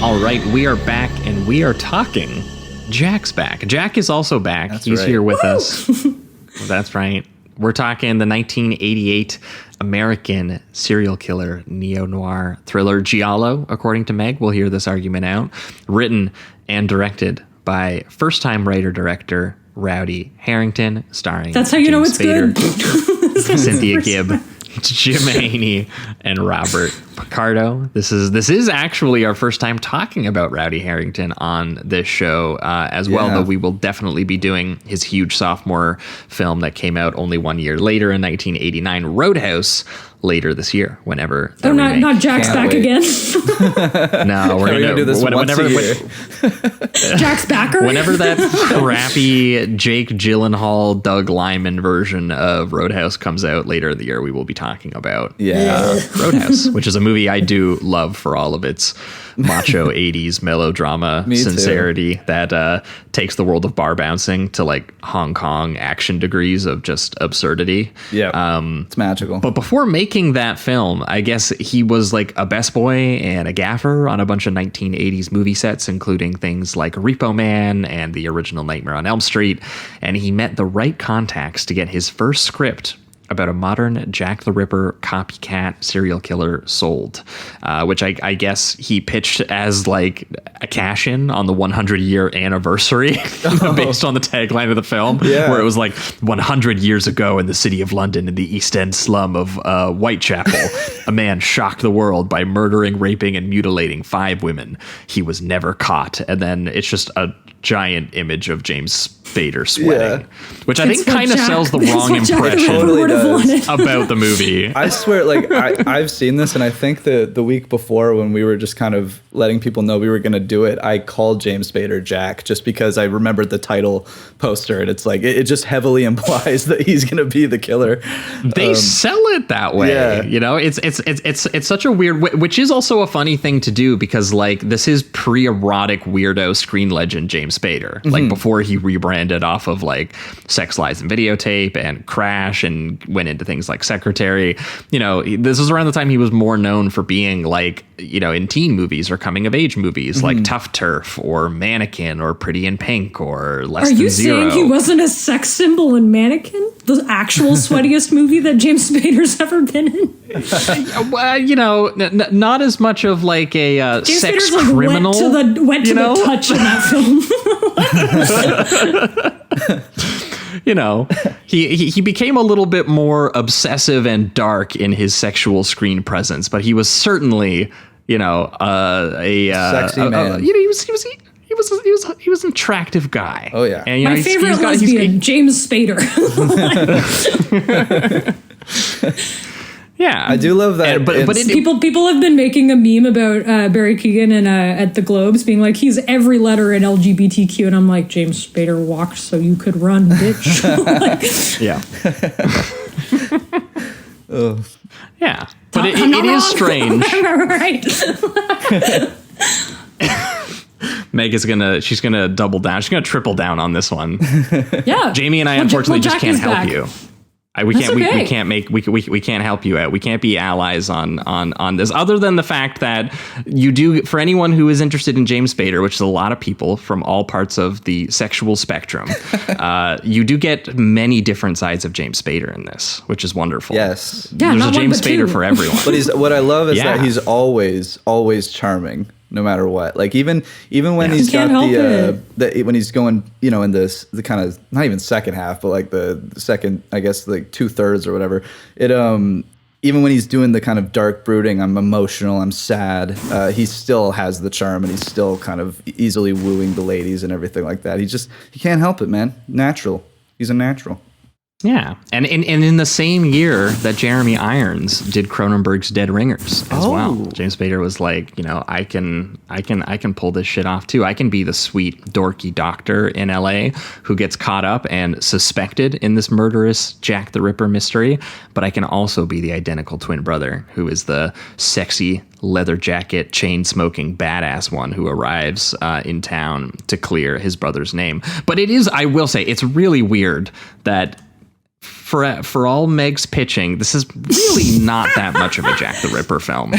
All right, we are back, and we are talking Jack's back. Jack is also back. He's right. here with us. That's right. We're talking the 1988 American serial killer neo-noir thriller Giallo, according to Meg. We'll hear this argument out. Written and directed by first-time writer-director Rowdy Herington, starring That's how you know it's Spader, good. Cynthia Gibb, Jim Haney, and Robert Picardo. This is actually our first time talking about Rowdy Herington on this show as well, though we will definitely be doing his huge sophomore film that came out only 1 year later in 1989, Roadhouse, later this year, whenever the remake. Not Jack's back again. No, we're gonna do this once a year. Jack's backer. Whenever that crappy Jake Gyllenhaal, Doug Liman version of Roadhouse comes out later in the year, we will be talking about Roadhouse, which is a movie I do love for all of its macho 80s melodrama sincerity that takes the world of bar bouncing to like Hong Kong action degrees of just absurdity. It's magical. But before making that film, I guess he was like a best boy and a gaffer on a bunch of 1980s movie sets, including things like Repo Man and the original Nightmare on Elm Street. And he met the right contacts to get his first script about a modern Jack the Ripper copycat serial killer sold, which I guess he pitched as like a cash-in on the 100-year anniversary based on the tagline of the film, where it was like 100 years ago in the city of London in the East End slum of Whitechapel, a man shocked the world by murdering, raping, and mutilating 5 women. He was never caught. And then it's just a giant image of James Spader sweating, which I think kind of sells the wrong impression about the movie. I swear, like I've seen this, and I think the week before when we were just kind of letting people know we were going to do it, I called James Spader Jack just because I remembered the title poster, and it's like it just heavily implies that he's going to be the killer. They sell it that way, you know. It's such a weird, which is also a funny thing to do because like this is pre-erotic weirdo screen legend James Spader, like before he rebranded off of like Sex, Lies, and Videotape and Crash and went into things like Secretary. You know, this is around the time he was more known for being like, you know, in teen movies or coming of age movies like Tough Turf or Mannequin or Pretty in Pink or Less Than Zero. Are you saying he wasn't a sex symbol in Mannequin? The actual sweatiest movie that James Spader's ever been in? Well, you know, not as much of like a James sex Spader's criminal. Went to the touch in that film. You know, he became a little bit more obsessive and dark in his sexual screen presence, but he was certainly, you know, a sexy man. You know, he was an attractive guy. Oh yeah, and, you know, my favorite lesbian, James Spader. Yeah, I do love that. But people have been making a meme about Barry Keoghan and at the Globes being like, he's every letter in LGBTQ, and I'm like, James Spader walked so you could run, bitch. Yeah. Yeah, but it I'm is strange. Right. Meg is she's gonna double down. She's gonna triple down on this one. Yeah, Jamie and I unfortunately just can't help you. We can't help you out. We can't be allies on this, other than the fact that you do, for anyone who is interested in James Spader, which is a lot of people from all parts of the sexual spectrum, you do get many different sides of James Spader in this, which is wonderful. Yes. Yeah, there's a James Spader for everyone. But what I love is that he's always charming. No matter what, like even when he's got when he's going, you know, in the kind of not even second half, but like the second, I guess, like 2/3 or whatever. It even when he's doing the kind of dark brooding, I'm emotional, I'm sad. He still has the charm, and he's still kind of easily wooing the ladies and everything like that. He can't help it, man. Natural. He's a natural. Yeah, and in the same year that Jeremy Irons did Cronenberg's Dead Ringers as well, James Spader was like, you know, I can pull this shit off too. I can be the sweet dorky doctor in LA who gets caught up and suspected in this murderous Jack the Ripper mystery, but I can also be the identical twin brother who is the sexy leather jacket, chain smoking badass one who arrives in town to clear his brother's name. But it is, I will say, it's really weird that for all Meg's pitching, this is really not that much of a Jack the Ripper film.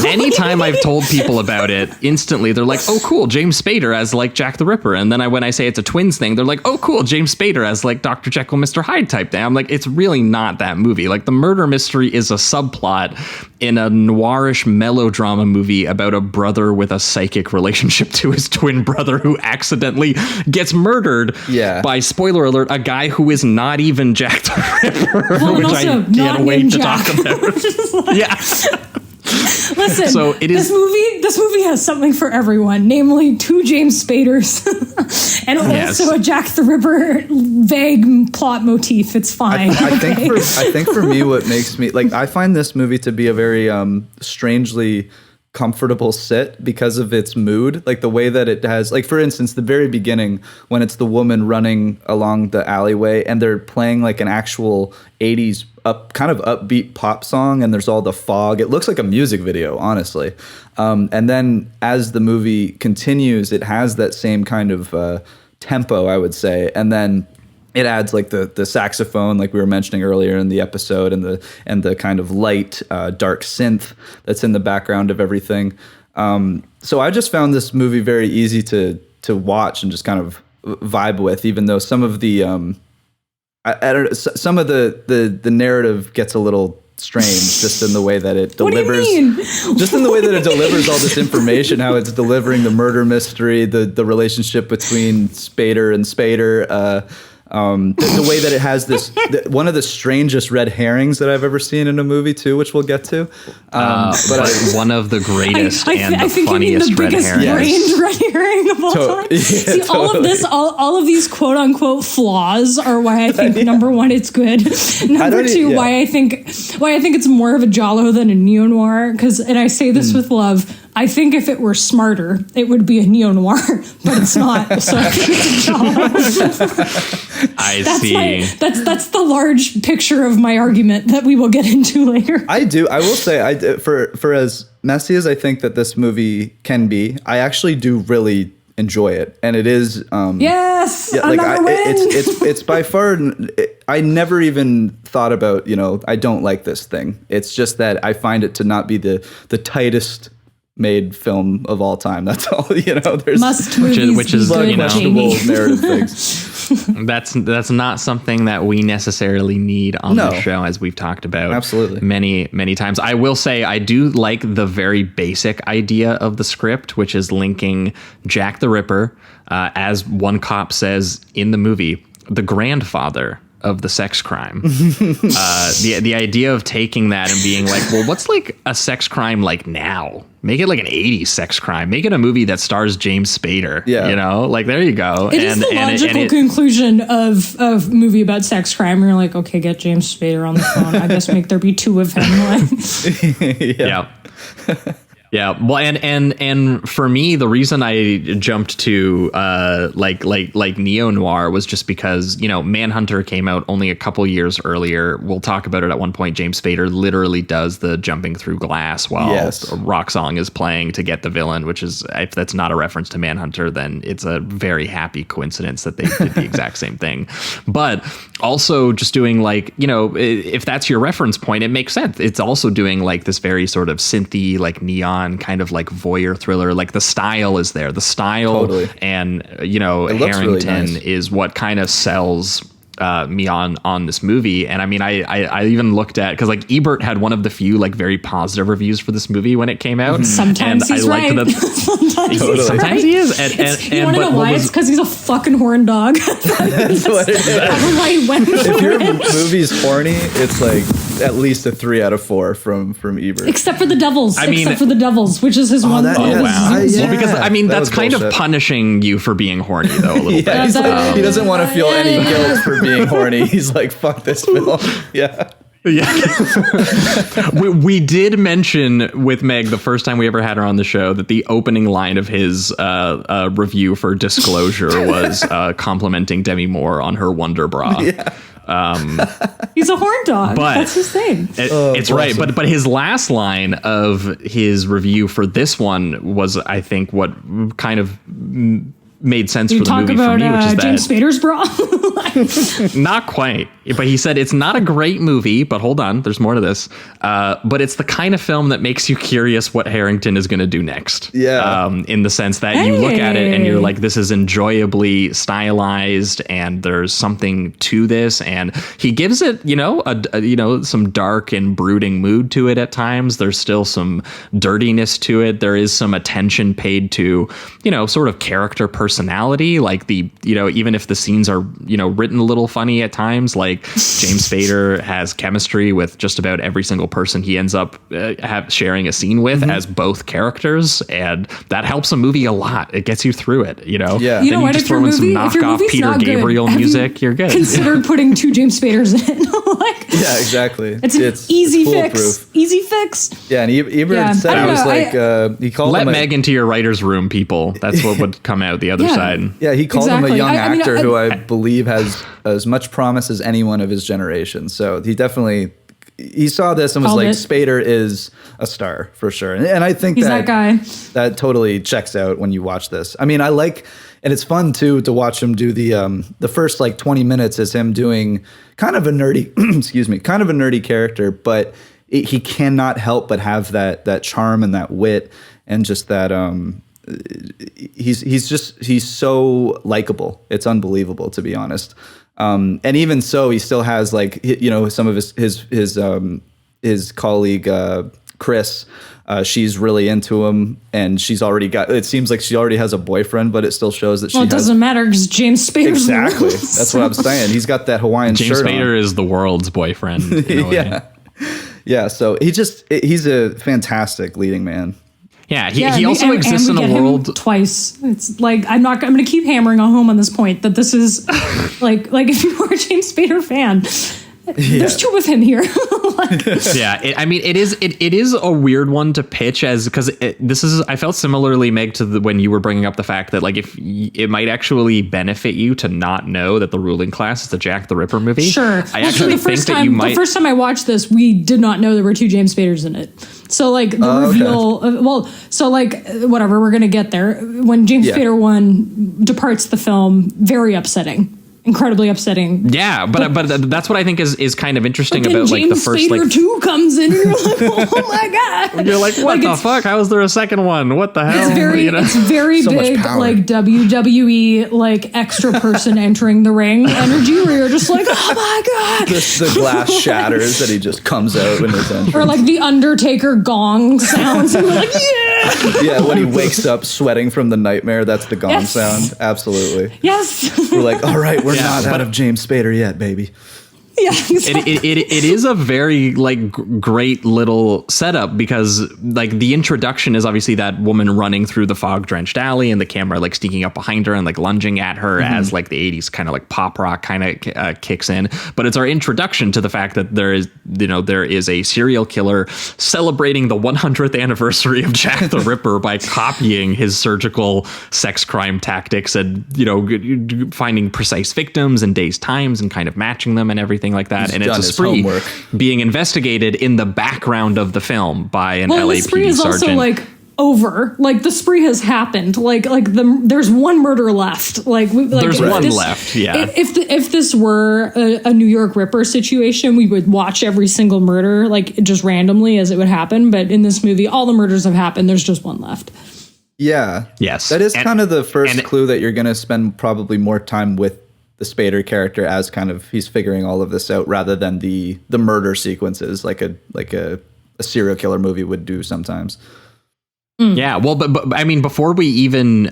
Anytime I've told people about it, instantly they're like, oh, cool, James Spader as like Jack the Ripper. And then when I say it's a twins thing, they're like, oh, cool, James Spader as like Dr. Jekyll, Mr. Hyde type thing. I'm like, it's really not that movie. Like, the murder mystery is a subplot in a noirish melodrama movie about a brother with a psychic relationship to his twin brother who accidentally gets murdered by, spoiler alert, a guy who is not even Jack the Ripper, well, which I can't wait to talk about. Yeah. Listen, so it is. This movie has something for everyone, namely 2 James Spaders and also a Jack the Ripper vague plot motif. It's fine. I think for me, what makes me like, I find this movie to be a very strangely comfortable sit because of its mood, like the way that it has, like, for instance, the very beginning when it's the woman running along the alleyway and they're playing like an actual 80s kind of upbeat pop song, and there's all the fog. It looks like a music video, honestly. And then as the movie continues, it has that same kind of tempo, I would say, and then it adds like the saxophone, like we were mentioning earlier in the episode, and the kind of light, dark synth that's in the background of everything. So I just found this movie very easy to watch and just kind of vibe with, even though some of the I don't know. Some of the narrative gets a little strange just in the way that it delivers. What do you mean? Just in the way that it delivers all this information, how it's delivering the murder mystery, the relationship between Spader and Spader, the way that it has this one of the strangest red herrings that I've ever seen in a movie too, which we'll get to. But one of the greatest and I the think funniest you mean the red biggest herrings. brained red herring of all time. Yeah, See, all of these quote unquote flaws are why I think number one, it's good. Number two, why I think it's more of a giallo than a neo-noir. And I say this with love. I think if it were smarter, it would be a neo-noir, but it's not. So I think it's a giallo. I see. That's the large picture of my argument that we will get into later. I will say, for as messy as I think that this movie can be, I actually do really enjoy it, and it is. Yes, yeah, it's by far. I never even thought about, I don't like this thing. It's just that I find it to not be the tightest made film of all time. That's all. There's which is questionable narrative things. That's not something that we necessarily need on the show, as we've talked about absolutely many times. I will say I do like the very basic idea of the script, which is linking Jack the Ripper, as one cop says in the movie, the grandfather of the sex crime. The idea of taking that and being like, well, what's like a sex crime like now? Make it like an 80s sex crime. Make it a movie that stars James Spader. Yeah. Like there you go. It is the logical conclusion of a movie about sex crime. You're like, okay, get James Spader on the phone. I guess make there be two of him. Yeah. Yeah, well, and for me, the reason I jumped to like neo-noir was just because, Manhunter came out only a couple years earlier. We'll talk about it at one point. James Spader literally does the jumping through glass while rock song is playing to get the villain, which is, if that's not a reference to Manhunter, then it's a very happy coincidence that they did the exact same thing. But also just doing like, if that's your reference point, it makes sense. It's also doing like this very sort of synthy, like neon kind of like voyeur thriller. Like the style is there. The style totally. And Herington really nice. Is what kind of sells me on this movie. And I mean, I even looked at, because like Ebert had one of the few like very positive reviews for this movie when it came out. Sometimes and he's right. Sometimes he is. And you want to know why? It's because he's a fucking horn dog. That's what it is. If your movie's horny, it's like at least a 3 out of 4 from Ebert. Except for the Devils. Which is his one. Wow. Well, because I mean, that's kind of punishing you for being horny though a little bit. Like, he doesn't want to feel any guilt for being horny. He's like, fuck this film. Yeah. We did mention with Meg the first time we ever had her on the show that the opening line of his review for Disclosure was complimenting Demi Moore on her Wonder Bra. Yeah. He's a horn dog. But that's his thing. It's right. But his last line of his review for this one was, I think, what kind of made sense for the movie for me, which is that James Spader's bra. Not quite, but he said it's not a great movie, but hold on, there's more to this. But it's the kind of film that makes you curious what Herington is going to do next. Yeah. In the sense that you look at it and you're like, this is enjoyably stylized, and there's something to this, and he gives it, some dark and brooding mood to it at times. There's still some dirtiness to it. There is some attention paid to, sort of character personality, like even if the scenes are written a little funny at times, like James Spader has chemistry with just about every single person he ends up sharing a scene with as both characters, and that helps a movie a lot. It gets you through it, Yeah. Then you just throw in some knockoff Peter Gabriel music, you're good. Considered putting 2 James Spaders in. Yeah, exactly. It's an easy fix. Easy fix. Yeah, and Ebert said it was like he called let him Meg into your writer's room, people. That's what would come out the other side. Yeah, he called him a young actor who I believe has as much promise as anyone of his generation. So he saw this and was like, Spader is a star for sure. And I think he's that guy. That totally checks out when you watch this. I mean, and it's fun too to watch him do the first like 20 minutes is him doing kind of a nerdy, kind of a nerdy character, but he cannot help but have that charm and that wit and just that he's so likable. It's unbelievable, to be honest. And even so, he still has like, you know, some of his colleague Chris. She's really into him, and she's already got. It seems like she already has a boyfriend, but it still shows that it doesn't matter because James Spader. Exactly, that's what I'm saying. He's got that Hawaiian James shirt Spader on. is the world's boyfriend. In a way. Yeah. So he's a fantastic leading man. Yeah, he also exists in a world twice. It's like I'm going to keep hammering home on this point that this is like if you are a James Spader fan. There's two of him here. It is a weird one to pitch as because I felt similarly, Meg, to when you were bringing up the fact that like if it might actually benefit you to not know that the ruling class is a Jack the Ripper movie. Sure, I actually think that you might. The first time I watched this, we did not know there were two James Spaders in it. So like the reveal, whatever, we're gonna get there. When James Spader 1 departs the film, very upsetting. Incredibly upsetting. Yeah, but that's what I think is kind of interesting about James like the first Spader like 2 comes in and you're like, oh my god. You're like, what the fuck? How is there a second one? What the hell? It's very so big like WWE like extra person entering the ring energy where you're just like, oh my god. The glass shatters and he just comes out when his entrance. Or like the Undertaker gong sounds and you're like, yeah. Yeah, when he wakes up sweating from the nightmare, that's the gong sound. Absolutely. Yes. We're like, all right, we're not out of James Spader yet, baby. Yeah, exactly. It is a very like great little setup because like the introduction is obviously that woman running through the fog drenched alley and the camera like sneaking up behind her and like lunging at her as like the 80s kind of like pop rock kind of kicks in. But it's our introduction to the fact that there is a serial killer celebrating the 100th anniversary of Jack the Ripper by copying his surgical sex crime tactics and finding precise victims and days times and kind of matching them and everything like that. And it's a spree being investigated in the background of the film by an LAPD the spree is sergeant. Also like over, like the spree has happened. There's one murder left. There's one left. Yeah. If this were a New York Ripper situation, we would watch every single murder like just randomly as it would happen. But in this movie, all the murders have happened. There's just one left. Yeah. Yes. That is kind of the first clue that you're going to spend probably more time with the Spader character as kind of he's figuring all of this out rather than the murder sequences like a serial killer movie would do sometimes. Yeah, well, but I mean, before we even,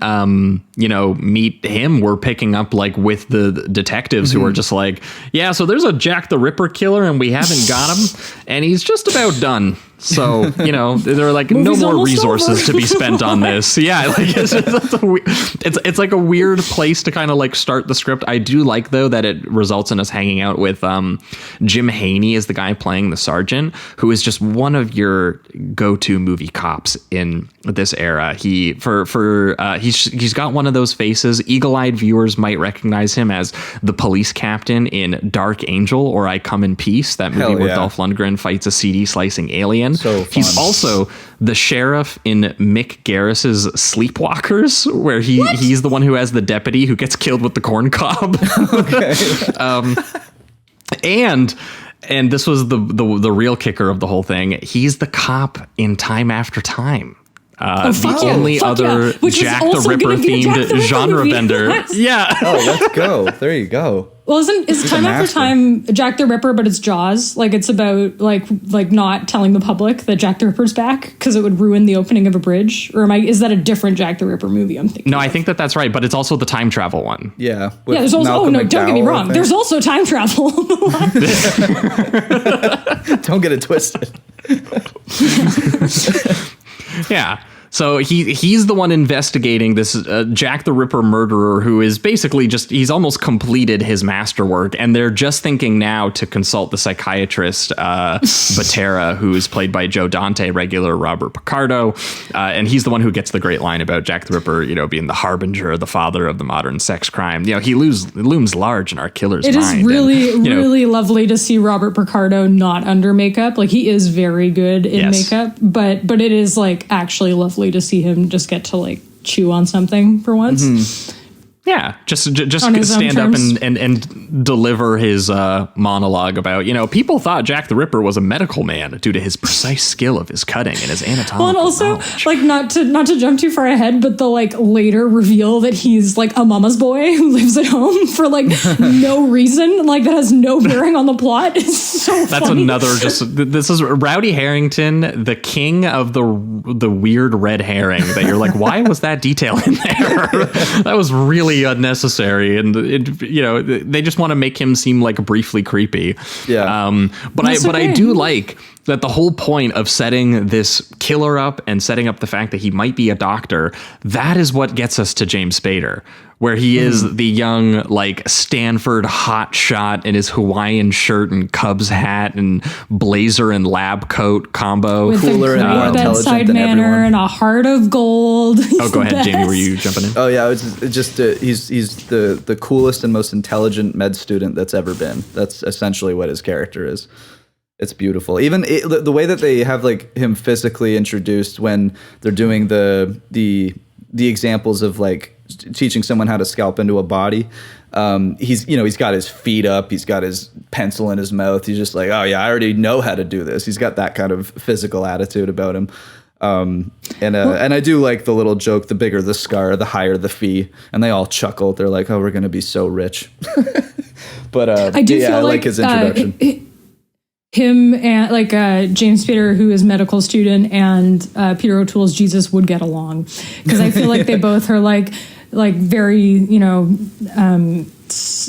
meet him, we're picking up like with the detectives who are just like, yeah, so there's a Jack the Ripper killer and we haven't got him and he's just about done. So, they're like no more resources to be spent on this. Yeah, like it's like a weird place to kind of like start the script. I do like, though, that it results in us hanging out with Jim Haney is the guy playing the sergeant, who is just one of your go-to movie cops in this era. He's got one of those faces. Eagle-eyed viewers might recognize him as the police captain in Dark Angel or I Come in Peace, that movie where Dolph Lundgren fights a CD slicing alien. So fun. He's also the sheriff in Mick Garris's Sleepwalkers, where he's the one who has the deputy who gets killed with the corn cob. And this was the real kicker of the whole thing. He's the cop in Time After Time. The only other Jack the Ripper themed genre bender. Yeah. Oh, let's go. There you go. Well, is Time After Time Jack the Ripper, but it's Jaws? Like it's about like not telling the public that Jack the Ripper's back because it would ruin the opening of a bridge? Or is that a different Jack the Ripper movie I'm thinking? No, I think that's right, but it's also the time travel one. Yeah. There's also don't get me wrong. There's also time travel. Don't get it twisted. Yeah. So he's the one investigating this Jack the Ripper murderer who is basically he's almost completed his masterwork. And they're just thinking now to consult the psychiatrist, Batera, who is played by Joe Dante, regular Robert Picardo. And he's the one who gets the great line about Jack the Ripper, being the harbinger, the father of the modern sex crime. He looms large in our killer's mind. It is really lovely to see Robert Picardo not under makeup. Like he is very good in makeup, but it is like actually lovely to see him just get to like chew on something for once. Yeah, just On his own stand up terms. and deliver his monologue about, people thought Jack the Ripper was a medical man due to his precise skill of his cutting and his anatomical Well, and also, knowledge. like, not to jump too far ahead, but the, like, later reveal that he's, like, a mama's boy who lives at home for, like, no reason, like, that has no bearing on the plot is so That's funny. another this is Rowdy Herington, the king of the weird red herring that you're like, why was that detail in there? That was really unnecessary, and they just want to make him seem like briefly creepy. But I do like that the whole point of setting this killer up and setting up the fact that he might be a doctor, that is what gets us to James Spader, where he is the young, like, Stanford hotshot in his Hawaiian shirt and Cubs hat and blazer and lab coat combo. With cooler a and more great intelligent bedside than manner everyone. and a heart of gold. Oh, go ahead, Jamie. Were you jumping in? Oh yeah, it's just he's the coolest and most intelligent med student that's ever been. That's essentially what his character is. It's beautiful. Even the way that they have, like, him physically introduced when they're doing the examples of, like, teaching someone how to scalp into a body. He's got his feet up. He's got his pencil in his mouth. He's just like, oh yeah, I already know how to do this. He's got that kind of physical attitude about him. And I do like the little joke: the bigger the scar, the higher the fee. And they all chuckle. They're like, "Oh, we're gonna be so rich." But I do feel I like like his introduction. Him and, like, James Spader, who is medical student, and Peter O'Toole's Jesus would get along, because I feel like they both are like very,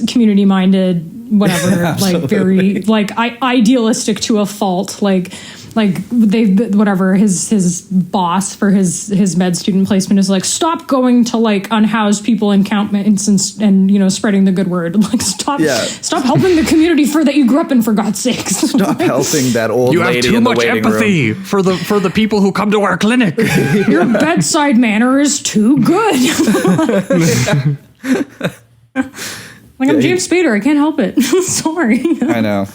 community minded, whatever, like very, like, idealistic to a fault, like they, whatever, his boss for his med student placement is like, stop going to, like, unhoused people encampments and spreading the good word, like, stop helping the community that you grew up in, for God's sakes. Stop helping that old lady in the waiting room. You have too much empathy for the people who come to our clinic. Your bedside manner is too good. Like, I'm James Spader. I can't help it. Sorry. I know.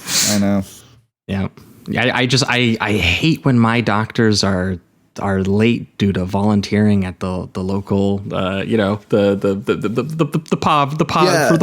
Yeah. I hate when my doctors are late due to volunteering at the local for the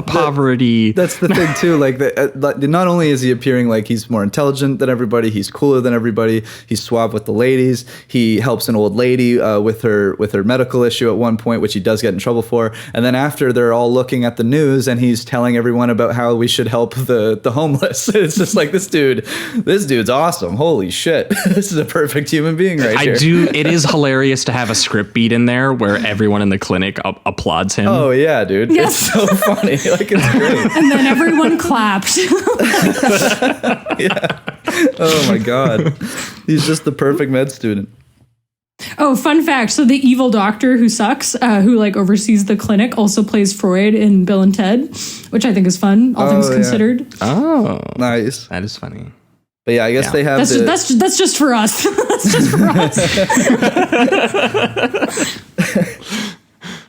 poverty. That's the thing too. Like, not only is he appearing like he's more intelligent than everybody, he's cooler than everybody. He's suave with the ladies. He helps an old lady with her medical issue at one point, which he does get in trouble for. And then after, they're all looking at the news, and he's telling everyone about how we should help the homeless. It's just like, this dude's awesome. Holy shit, this is a perfect human being right here. It is hilarious to have a script beat in there where everyone in the clinic applauds him. Oh yeah, dude. Yes. It's so funny. Like, it's great. And then everyone clapped. Yeah. Oh my God. He's just the perfect med student. Oh, fun fact. So the evil doctor who sucks, who, like, oversees the clinic, also plays Freud in Bill and Ted, which I think is fun, all things considered. Oh, nice. That is funny. But yeah, I guess they have that's just for us. That's just for us.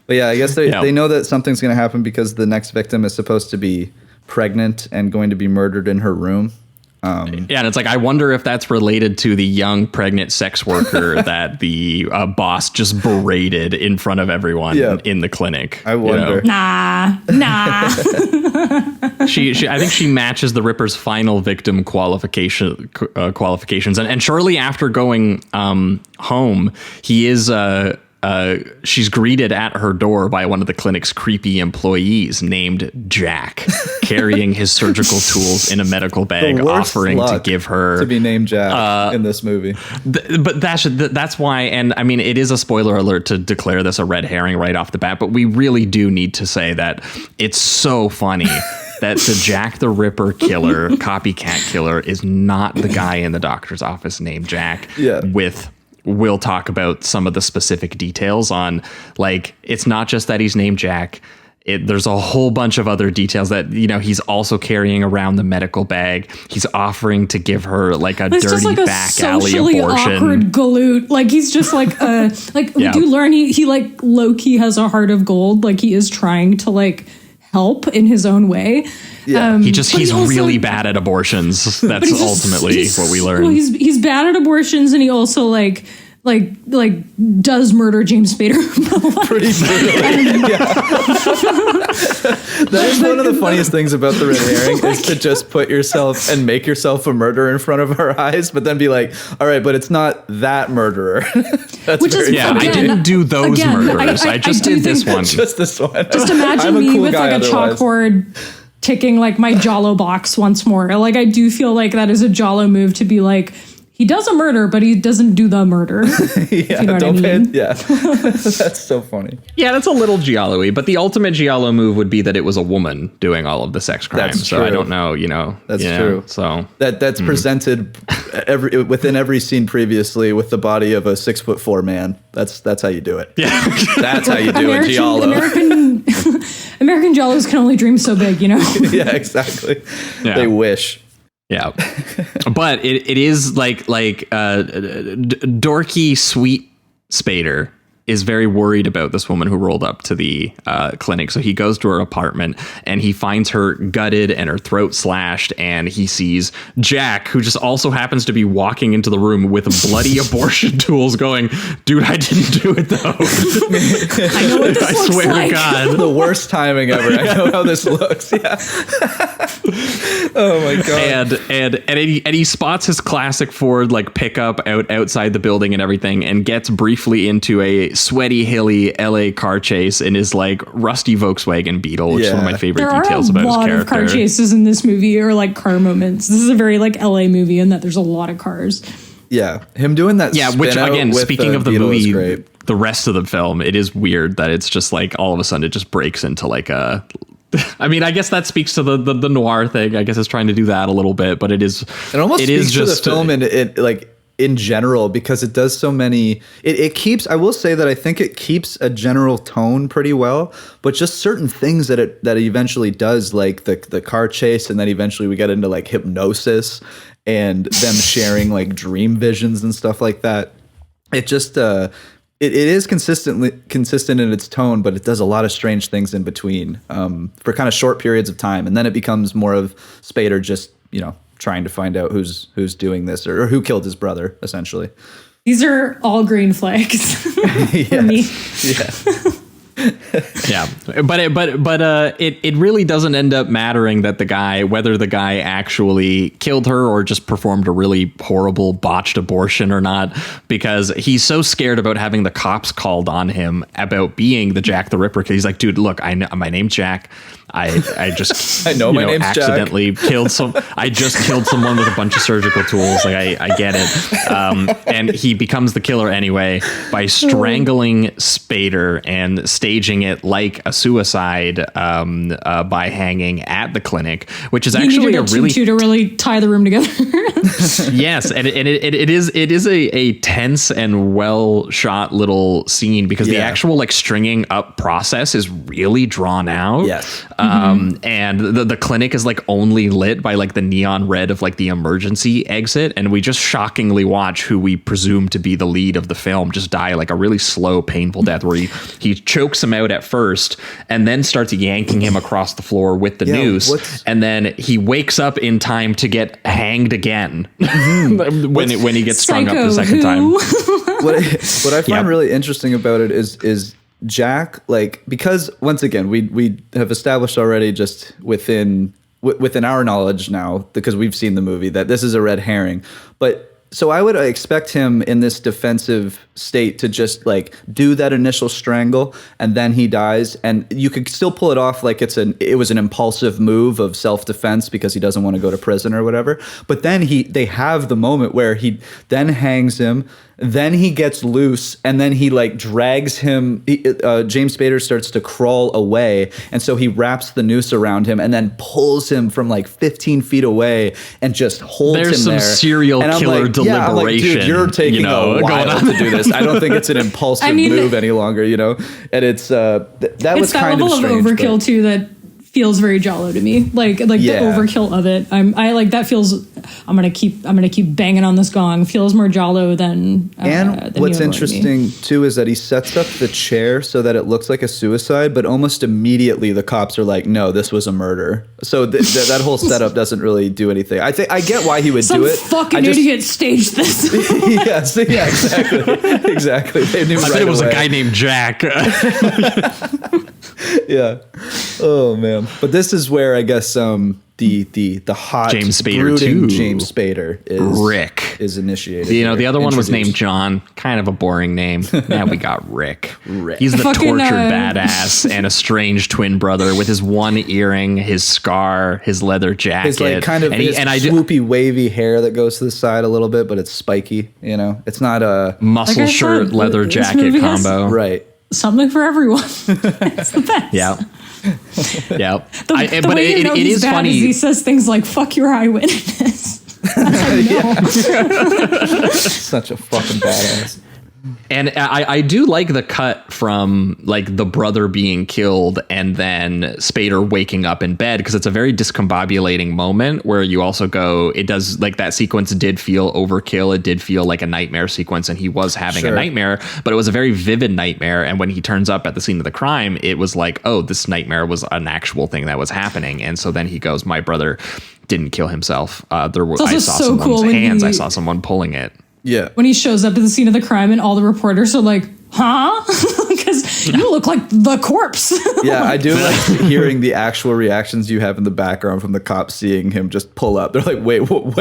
But yeah, I guess they know that something's going to happen because the next victim is supposed to be pregnant and going to be murdered in her room. And it's like, I wonder if that's related to the young pregnant sex worker that the boss just berated in front of everyone in the clinic. I wonder. Nah. I think she matches the Ripper's final victim qualifications, and shortly after going home, he is she's greeted at her door by one of the clinic's creepy employees named Jack, carrying his surgical tools in a medical bag, offering to give her to be named Jack in this movie. But that's why, and I mean, it is a spoiler alert to declare this a red herring right off the bat, but we really do need to say that it's so funny that the Jack the Ripper killer, copycat killer, is not the guy in the doctor's office named Jack. We'll talk about some of the specific details on, like, it's not just that he's named Jack. There's a whole bunch of other details that, he's also carrying around the medical bag. He's offering to give her, like, a dirty back alley abortion. Awkward galoot. Like, he's just like, we do learn he like low-key has a heart of gold. Like, he is trying to, like, help in his own way. Yeah. He's also really bad at abortions. That's ultimately what we learn. Well, he's bad at abortions, and he also, like does murder James Spader. Pretty brutally. That is one of the funniest things about the red herring is to just put yourself and make yourself a murderer in front of our eyes, but then be like, all right, but it's not that murderer. That's Which is, I didn't do those murders. I just did this one. Just this one. Just imagine me with like a chalkboard ticking like my Jalo box once more. Like I do feel like that is a Jalo move to be like, he does a murder, but he doesn't do the murder. Yeah, you know don't pay it. Yeah, that's so funny. Yeah, that's a little giallo-y, but the ultimate giallo move would be that it was a woman doing all of the sex crimes. That's so true. I don't know, That's true. So that's presented within every scene previously with the body of a 6'4" man. That's how you do it. Yeah, that's how you do it. Giallo. American Giallos can only dream so big, Yeah, exactly. Yeah. They wish. Yeah, but it is dorky, sweet Spader is very worried about this woman who rolled up to the clinic. So he goes to her apartment and he finds her gutted and her throat slashed. And he sees Jack, who just also happens to be walking into the room with bloody abortion tools going, dude, I didn't do it, though. I know what this I swear like. to God. The worst timing ever. I know how this looks. Yeah. Oh, my God. And he spots his classic Ford pickup outside the building and everything and gets briefly into a sweaty, hilly LA car chase in his rusty Volkswagen Beetle, which is one of my favorite details about his character. There are a lot of car chases in this movie, or car moments. This is a very LA movie in that there's a lot of cars. Yeah, him doing that. Yeah, which again, speaking of the movie, great. The rest of the film, it is weird that it's just all of a sudden it just breaks into a. I mean, I guess that speaks to the noir thing. I guess it's trying to do that a little bit, but it is. It almost speaks just to the film in general, because it does so many. It keeps. I will say that I think it keeps a general tone pretty well, but just certain things that it eventually does, like the car chase, and then eventually we get into hypnosis and them sharing dream visions and stuff like that. It just. It is consistent in its tone, but it does a lot of strange things in between for kind of short periods of time, and then it becomes more of Spader just trying to find out who's doing this or who killed his brother, essentially. These are all green flags for me. Yeah, but it really doesn't end up mattering that whether the guy actually killed her or just performed a really horrible botched abortion or not, because he's so scared about having the cops called on him about being the Jack the Ripper. Because he's like, dude, look, my name's Jack. I just I know my name's accidentally Jack. I just killed someone with a bunch of surgical tools. I get it. And he becomes the killer anyway by strangling Spader and staging it like a suicide by hanging at the clinic, which is actually a really to really tie the room together. Yes, and it is a tense and well shot little scene, because the actual stringing up process is really drawn out. Yes. And the clinic is only lit by the neon red of the emergency exit, and we just shockingly watch who we presume to be the lead of the film just die a really slow, painful death, where he chokes him out at first and then starts yanking him across the floor with the noose, and then he wakes up in time to get hanged again when he gets strung up the second time. What I find really interesting about it is Jack, because once again we have established already just within our knowledge now, because we've seen the movie, that this is a red herring. But so I would expect him in this defensive state to just do that initial strangle, and then he dies, and you could still pull it off it was an impulsive move of self-defense because he doesn't want to go to prison or whatever. But then they have the moment where he then hangs him, then he gets loose, and then he drags him. James Spader starts to crawl away, and so he wraps the noose around him and then pulls him from 15 feet away and just holds him there. There's some serial killer deliberation. Yeah, I'm dude, you're taking a while to do this. I don't think it's an impulsive move any longer, and it's that was kind of strange. It's that level of overkill too that feels very Jalo to me. Like the overkill of it. I like that feels. I'm gonna keep banging on this gong. Feels more Jalo than. And what's interesting too is that he sets up the chair so that it looks like a suicide, but almost immediately the cops are like, "No, this was a murder." So that whole setup doesn't really do anything. I get why he would do it. Some fucking idiot staged this. Yes, yeah, exactly. They knew I bet it was a guy named Jack. Yeah. Oh man. But this is where I guess the hot James Spader brooding too. James Spader is initiated. The other one was named John, kind of a boring name. Now we got Rick. He's the Fucking, tortured badass and a strange twin brother with his one earring, his scar, his leather jacket. It's like kind of his swoopy, wavy hair that goes to the side a little bit, but it's spiky. It's not a muscle shirt, leather jacket combo. Right. Something for everyone. It's the best. Yeah. Yeah. The way it is funny. Is he says things like, fuck your eyewitness. Such a fucking badass. And I do like the cut from like the brother being killed and then Spader waking up in bed, because it's a very discombobulating moment where you also go, it does, like, that sequence did feel overkill. It did feel like a nightmare sequence, and he was having a nightmare, but it was a very vivid nightmare. And when he turns up at the scene of the crime, it was like, oh, this nightmare was an actual thing that was happening. And so then he goes, my brother didn't kill himself. I saw someone's hands. I saw someone pulling it. Yeah. When he shows up to the scene of the crime and all the reporters are like, huh? Because you look like the corpse. Yeah, I do like hearing the actual reactions you have in the background from the cops seeing him just pull up. They're like, wait, what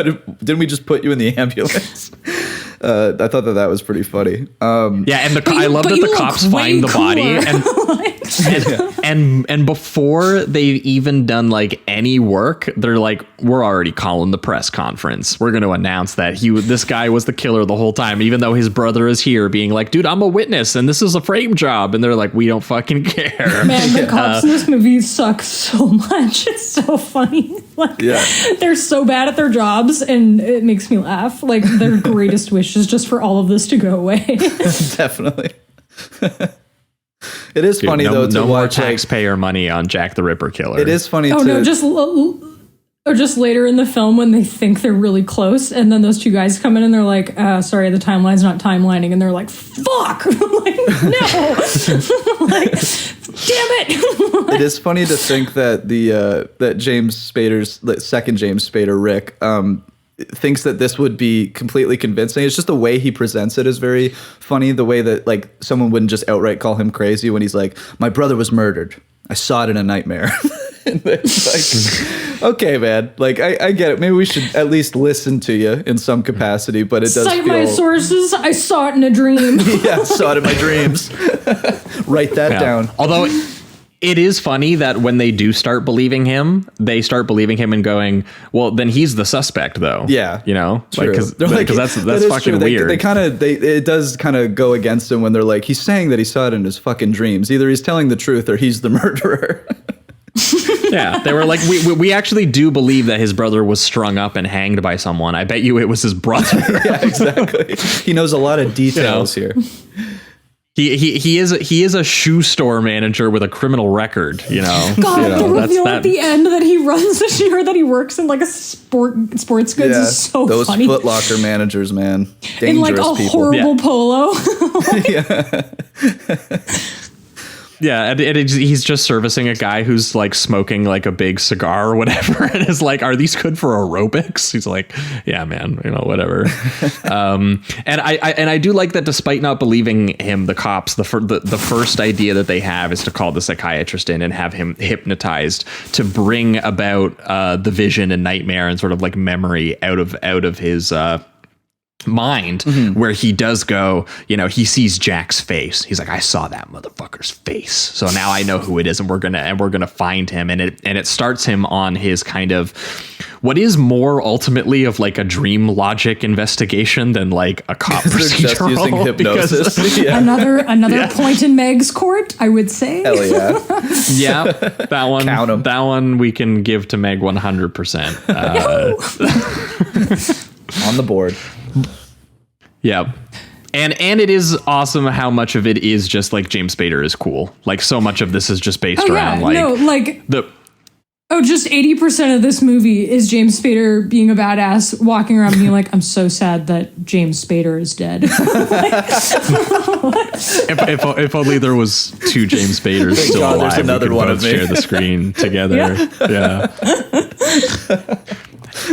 didn't we just put you in the ambulance? I thought that was pretty funny. Yeah, and I love that the cops find the body and before they've even done like any work, they're like, we're already calling the press conference. We're going to announce that this guy was the killer the whole time, even though his brother is here being like, dude, I'm a witness and this is a frame job. And they're like, we don't fucking care. Man, the cops in this movie suck so much. It's so funny. Like, they're so bad at their jobs, and it makes me laugh. Like, their greatest wish is just for all of this to go away. Definitely. It is funny though to no watch more taxpayer money on Jack the Ripper killer. It is funny. Just later in the film when they think they're really close, and then those two guys come in and they're like, sorry, the timeline's not timelining, and they're like, fuck. Like, no. Like, damn it. It is funny to think that that James Spader's second James Spader, Rick, thinks that this would be completely convincing. It's just the way he presents it is very funny. The way that like someone wouldn't just outright call him crazy when he's like, my brother was murdered. I saw it in a nightmare. And it's like, okay, man. Like, I get it. Maybe we should at least listen to you in some capacity, but it does cite my sources. I saw it in a dream. Yeah, I saw it in my dreams. Write that down. Although it is funny that when they do start believing him, they start believing him and going, well, then he's the suspect, though. Yeah. You know? True. Because that's fucking true. weird. It does kind of go against him when they're like, he's saying that he saw it in his fucking dreams. Either he's telling the truth or he's the murderer. Yeah, they were like, we actually do believe that his brother was strung up and hanged by someone. I bet you it was his brother. Yeah, exactly. He knows a lot of details here. He is a shoe store manager with a criminal record, you know. God, the reveal at the end that he runs a store, that he works in like a sports goods is so those funny. Foot Locker managers, man, dangerous in like a people. horrible polo. Yeah, and he's just servicing a guy who's like smoking like a big cigar or whatever, and is like, "Are these good for aerobics?" He's like, "Yeah, man, you know, whatever." And I do like that, despite not believing him, the cops the first idea that they have is to call the psychiatrist in and have him hypnotized to bring about the vision and nightmare and sort of like memory out of his mind, where he does go, you know, he sees Jack's face. He's like, I saw that motherfucker's face. So now I know who it is, and we're gonna find him. And it starts him on his kind of what is more ultimately of like a dream logic investigation than like a cop procedural. Just using hypnosis. Another point in Meg's court, I would say. Hell yeah. Yeah, that one. Count 'em. That one we can give to Meg 100%. On the board. Yeah. And it is awesome how much of it is just like James Spader is cool. Like so much of this is just based around Oh, just 80% of this movie is James Spader being a badass, walking around being like, I'm so sad that James Spader is dead. if only there was two James Spaders still God, alive, there's another we could one both of me. share the screen together. Yeah.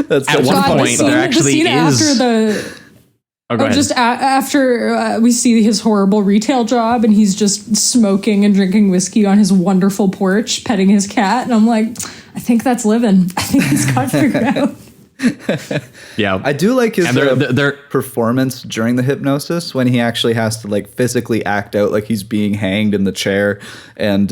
That's At one point, there actually is. Go ahead. Just after we see his horrible retail job and he's just smoking and drinking whiskey on his wonderful porch, petting his cat. And I'm like, I think that's living. I think he's got it figured out. Yeah. I do like his they're performance during the hypnosis when he actually has to like physically act out like he's being hanged in the chair and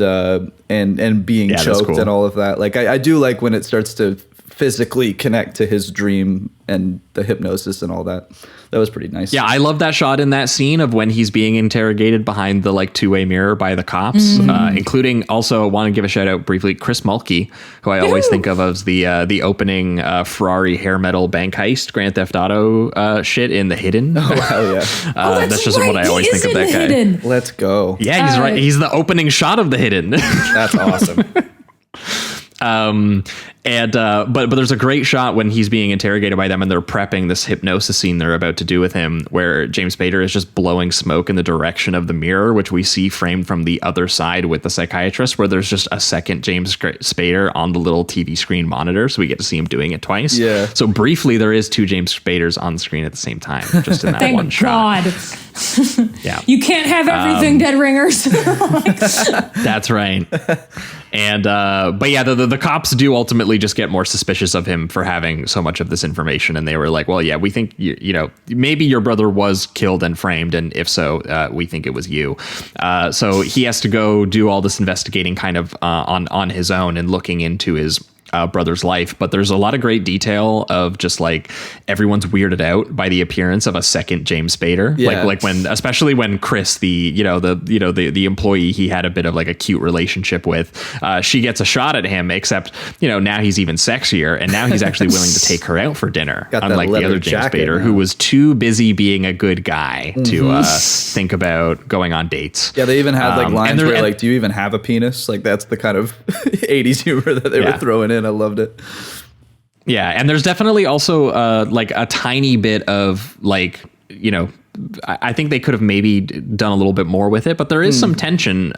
being choked cool. and all of that. Like I do like when it starts to physically connect to his dream and the hypnosis and all that. That was pretty nice. Yeah, I love that shot in that scene of when he's being interrogated behind the like two-way mirror by the cops, including also I want to give a shout out briefly Chris Mulkey, who I always think of as the opening Ferrari hair metal bank heist Grand Theft Auto shit in The Hidden. Oh hell yeah! That's just what I always think of that guy. Hidden. Let's go. Yeah, he's right. He's the opening shot of The Hidden. That's awesome. But there's a great shot when he's being interrogated by them and they're prepping this hypnosis scene they're about to do with him, where James Spader is just blowing smoke in the direction of the mirror, which we see framed from the other side with the psychiatrist, where there's just a second James Spader on the little TV screen monitor, so we get to see him doing it twice. Yeah. So briefly, there is two James Spaders on screen at the same time, just in that Thank one shot. God. Yeah. You can't have everything, Dead Ringers. That's right. And but yeah, the cops do ultimately just get more suspicious of him for having so much of this information, and they were like, well, yeah, we think you know, maybe your brother was killed and framed, and if so, we think it was you. So he has to go do all this investigating kind of on his own and looking into his brother's life, but there's a lot of great detail of just like everyone's weirded out by the appearance of a second James Spader. Yeah. Like when, especially when Chris, the employee he had a bit of like a cute relationship with, she gets a shot at him, except, you know, now he's even sexier and now he's actually willing to take her out for dinner. Got that unlike the leather other James jacket Spader, now. who was too busy being a good guy to think about going on dates. Yeah, they even had like lines where and- like, do you even have a penis? Like that's the kind of 80s humor that they were throwing in. I loved it. Yeah, and there's definitely also like a tiny bit of like, you know, I think they could have maybe done a little bit more with it, but there is some tension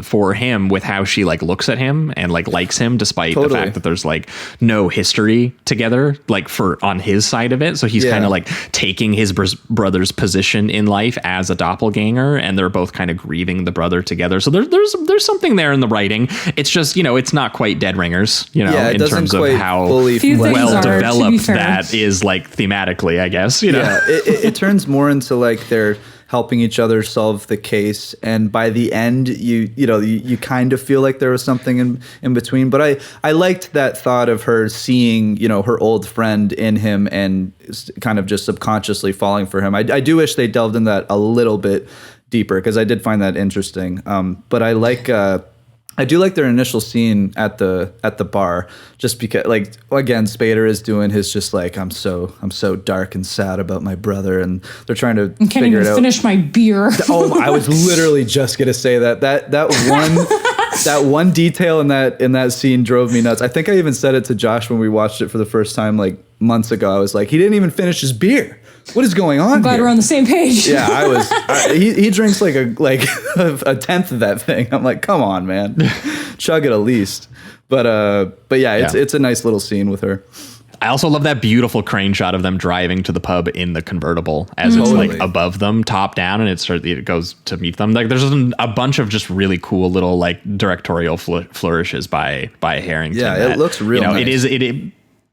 for him with how she like looks at him and like likes him, despite the fact that there's like no history together, like for on his side of it. So he's kind of like taking his brother's position in life as a doppelganger, and they're both kind of grieving the brother together. So there's something there in the writing. It's just, you know, it's not quite Dead Ringers, you know, in terms of how well developed that is, like thematically, I guess, you know. Yeah, it turns more into like they're helping each other solve the case, and by the end you kind of feel like there was something in between. But I liked that thought of her seeing, you know, her old friend in him and kind of just subconsciously falling for him. I do wish they delved in that a little bit deeper, because I did find that interesting. But I do like their initial scene at the bar, just because, like, again, Spader is doing his just like, I'm so dark and sad about my brother, and they're trying to I can't even finish my beer. Oh, I was literally just gonna say that one detail in that scene drove me nuts. I think I even said it to Josh when we watched it for the first time like months ago. I was like, he didn't even finish his beer. What is going on? I'm glad here? we're on the same page. Yeah, he drinks like a tenth of that thing. I'm like, come on, man, chug it at least. But yeah, it's a nice little scene with her. I also love that beautiful crane shot of them driving to the pub in the convertible as it's like above them, top down, and it goes to meet them. Like there's a bunch of just really cool little like directorial flourishes by Herington. Yeah, it looks real nice.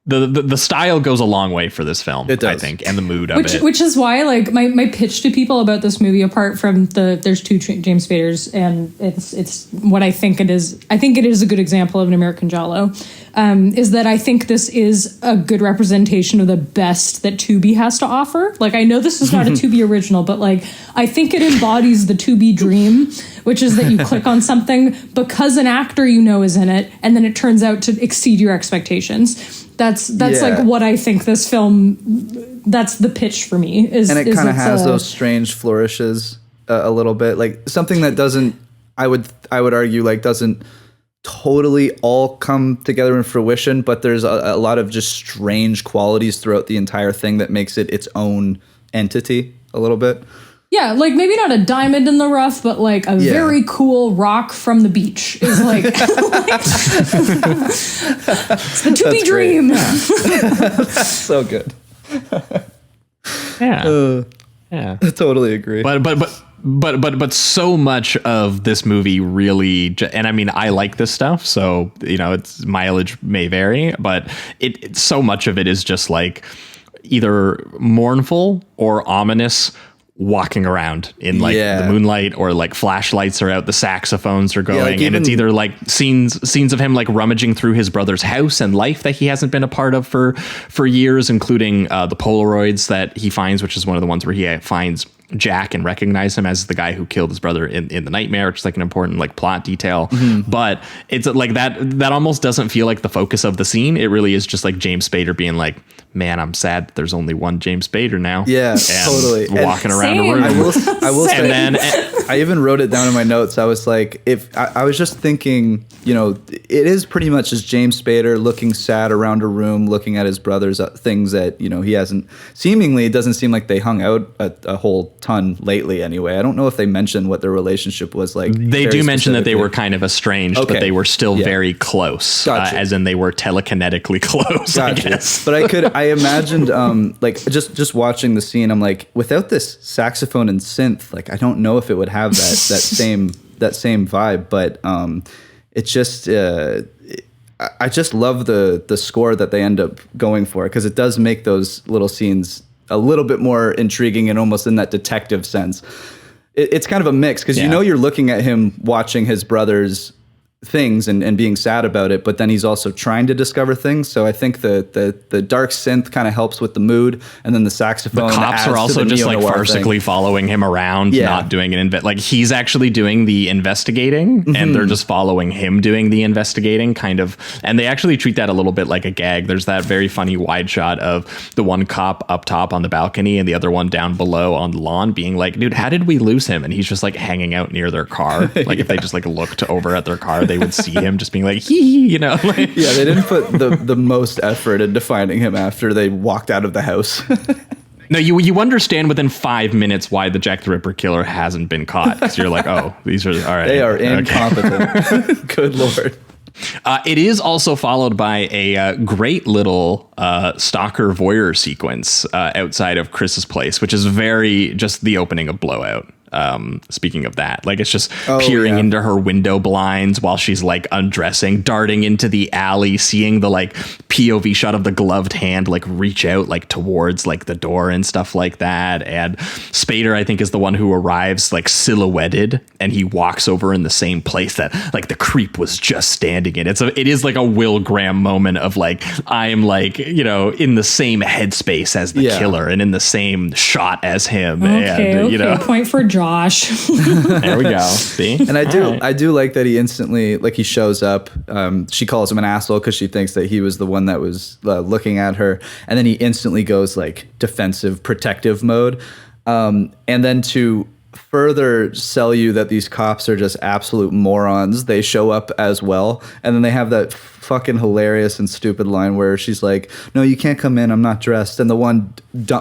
The style goes a long way for this film, it does. I think, and the mood of it. Which is why, like, my pitch to people about this movie, apart from there's two James Spaders, and it's what I think it is. I think it is a good example of an American giallo. Is that I think this is a good representation of the best that Tubi has to offer. Like, I know this is not a Tubi original, but like, I think it embodies the Tubi dream, which is that you click on something because an actor you know is in it, and then it turns out to exceed your expectations. That's like what I think this film. That's the pitch for me. And it kind of has those strange flourishes a little bit, like something that doesn't. I would argue like doesn't totally all come together in fruition, but there's a lot of just strange qualities throughout the entire thing that makes it its own entity a little bit. Yeah, like maybe not a diamond in the rough, but like a very cool rock from the beach is like, it's the to-be dream. So good. Yeah. Yeah. I totally agree. But so much of this movie really, and I mean, I like this stuff, so, you know, its mileage may vary, but it so much of it is just like either mournful or ominous, walking around in like the moonlight, or like flashlights are out, the saxophones are going, and it's either like scenes of him like rummaging through his brother's house and life that he hasn't been a part of for years, including the Polaroids that he finds, which is one of the ones where he finds Jack and recognize him as the guy who killed his brother in the nightmare, which is like an important like plot detail. But it's like that almost doesn't feel like the focus of the scene. It really is just like James Spader being like, man, I'm sad that there's only one James Spader now. Yeah, totally. Walking around the room. I will say, and then I even wrote it down in my notes. I was like, if I was just thinking, you know, it is pretty much just James Spader looking sad around a room, looking at his brother's things that, you know, he hasn't, seemingly it doesn't seem like they hung out a whole ton lately anyway. I don't know if they mentioned what their relationship was like. They do mention that they were kind of estranged, but they were still very close, as in they were telekinetically close, I guess. But I imagined like just watching the scene, I'm like, without this saxophone and synth, like I don't know if it would have that same vibe, but it just I just love the score that they end up going for, because it does make those little scenes a little bit more intriguing and almost in that detective sense. It's kind of a mix, because you know you're looking at him watching his brother's things and being sad about it, but then he's also trying to discover things. So I think the dark synth kind of helps with the mood, and then the saxophone. The cops are also just like farcically following him around, not doing an like he's actually doing the investigating, and they're just following him doing the investigating, kind of. And they actually treat that a little bit like a gag. There's that very funny wide shot of the one cop up top on the balcony and the other one down below on the lawn, being like, "Dude, how did we lose him?" And he's just like hanging out near their car. Like if they just like looked over at their car, they would see him just being like, hee, you know. Like, they didn't put the most effort into finding him after they walked out of the house. No, you understand within 5 minutes why the Jack the Ripper killer hasn't been caught, because you're like, oh, these are all right. They are incompetent. Good Lord. It is also followed by a great little stalker voyeur sequence outside of Chris's place, which is very just the opening of Blowout. Speaking of that, like it's just peering into her window blinds while she's like undressing, darting into the alley, seeing the like POV shot of the gloved hand like reach out like towards like the door and stuff like that. And Spader, I think, is the one who arrives like silhouetted, and he walks over in the same place that like the creep was just standing in. It is like a Will Graham moment of like, I am like, you know, in the same headspace as the killer and in the same shot as him. And you know, point for Josh. There we go. See? And I do like that he instantly, like, he shows up. She calls him an asshole because she thinks that he was the one that was looking at her, and then he instantly goes like defensive, protective mode. And then to further sell you that these cops are just absolute morons, they show up as well, and then they have that fucking hilarious and stupid line where she's like, "No, you can't come in, I'm not dressed," and the one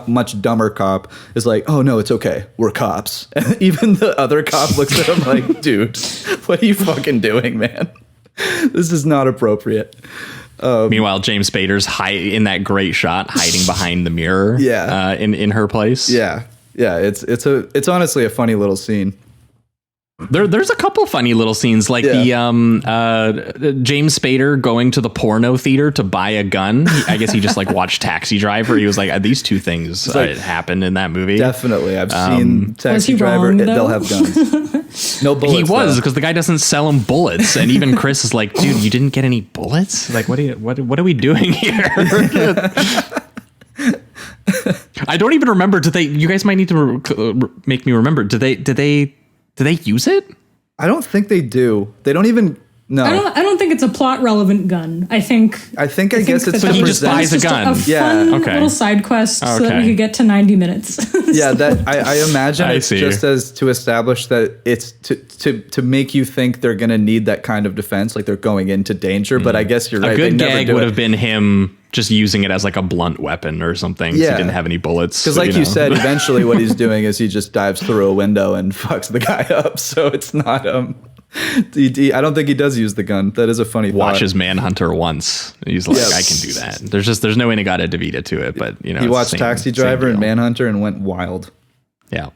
much dumber cop is like, "Oh no, it's okay, we're cops." And even the other cop looks at him like, "Dude, what are you fucking doing, man? This is not appropriate." Meanwhile, James Spader's in that great shot, hiding behind the mirror. In her place. Yeah, it's honestly a funny little scene. There's a couple funny little scenes, like the James Spader going to the porno theater to buy a gun. I guess he just like watched Taxi Driver. He was like, these two things happened in that movie. Definitely, I've seen Taxi Driver. They'll have guns. No bullets. He was, because the guy doesn't sell him bullets, and even Chris is like, "Dude, you didn't get any bullets? Like, what are we doing here?" I don't even remember. You guys might need to make me remember. Did they use it? I don't think they do. They don't even No, I don't think it's a plot relevant gun. I guess it's so he just buys a gun. A fun little side quest so that we could get to 90 minutes. Yeah, that I imagine it's just as to establish that it's to make you think they're going to need that kind of defense, like they're going into danger. But I guess you're right. A good gag would have been him just using it as like a blunt weapon or something. Yeah. He didn't have any bullets. Because like you said, eventually what he's doing is he just dives through a window and fucks the guy up. So it's not I don't think he does use the gun. That is a funny thought. Watches Manhunter once. He's like, I can do that. There's no Inagata-Devita to it, but he watched Taxi Driver and Manhunter and went wild. Yeah.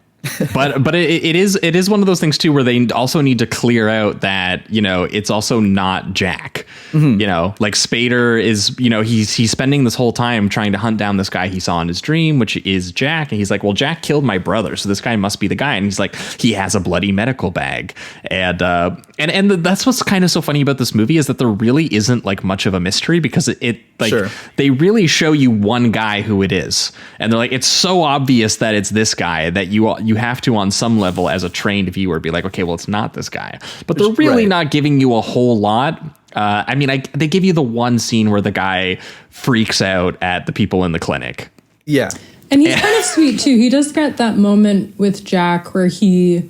but it is one of those things too where they also need to clear out that it's also not Jack. Like Spader is he's spending this whole time trying to hunt down this guy he saw in his dream, which is Jack, and he's like, well, Jack killed my brother, so this guy must be the guy. And he's like, he has a bloody medical bag, and that's what's kind of so funny about this movie is that there really isn't like much of a mystery because they really show you one guy who it is, and they're like, it's so obvious that it's this guy that you have to on some level as a trained viewer be like, okay, well, it's not this guy, but they're really not giving you a whole lot. They give you the one scene where the guy freaks out at the people in the clinic. Yeah. And he's kind of sweet too. He does get that moment with Jack where he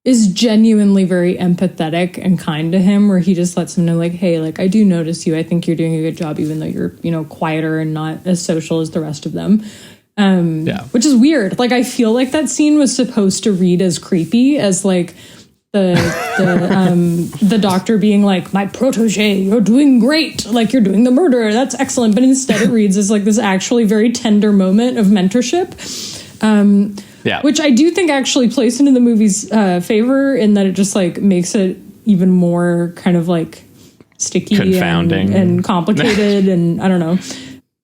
is genuinely very empathetic and kind to him, where he just lets him know like, hey, like, I do notice you. I think you're doing a good job, even though you're, quieter and not as social as the rest of them. Which is weird. Like, I feel like that scene was supposed to read as creepy as like the doctor being like, my protege, you're doing great. Like, you're doing the murder. That's excellent. But instead it reads as like this actually very tender moment of mentorship. Which I do think actually plays into the movie's favor in that it just like makes it even more kind of like sticky, confounding, and complicated. And I don't know.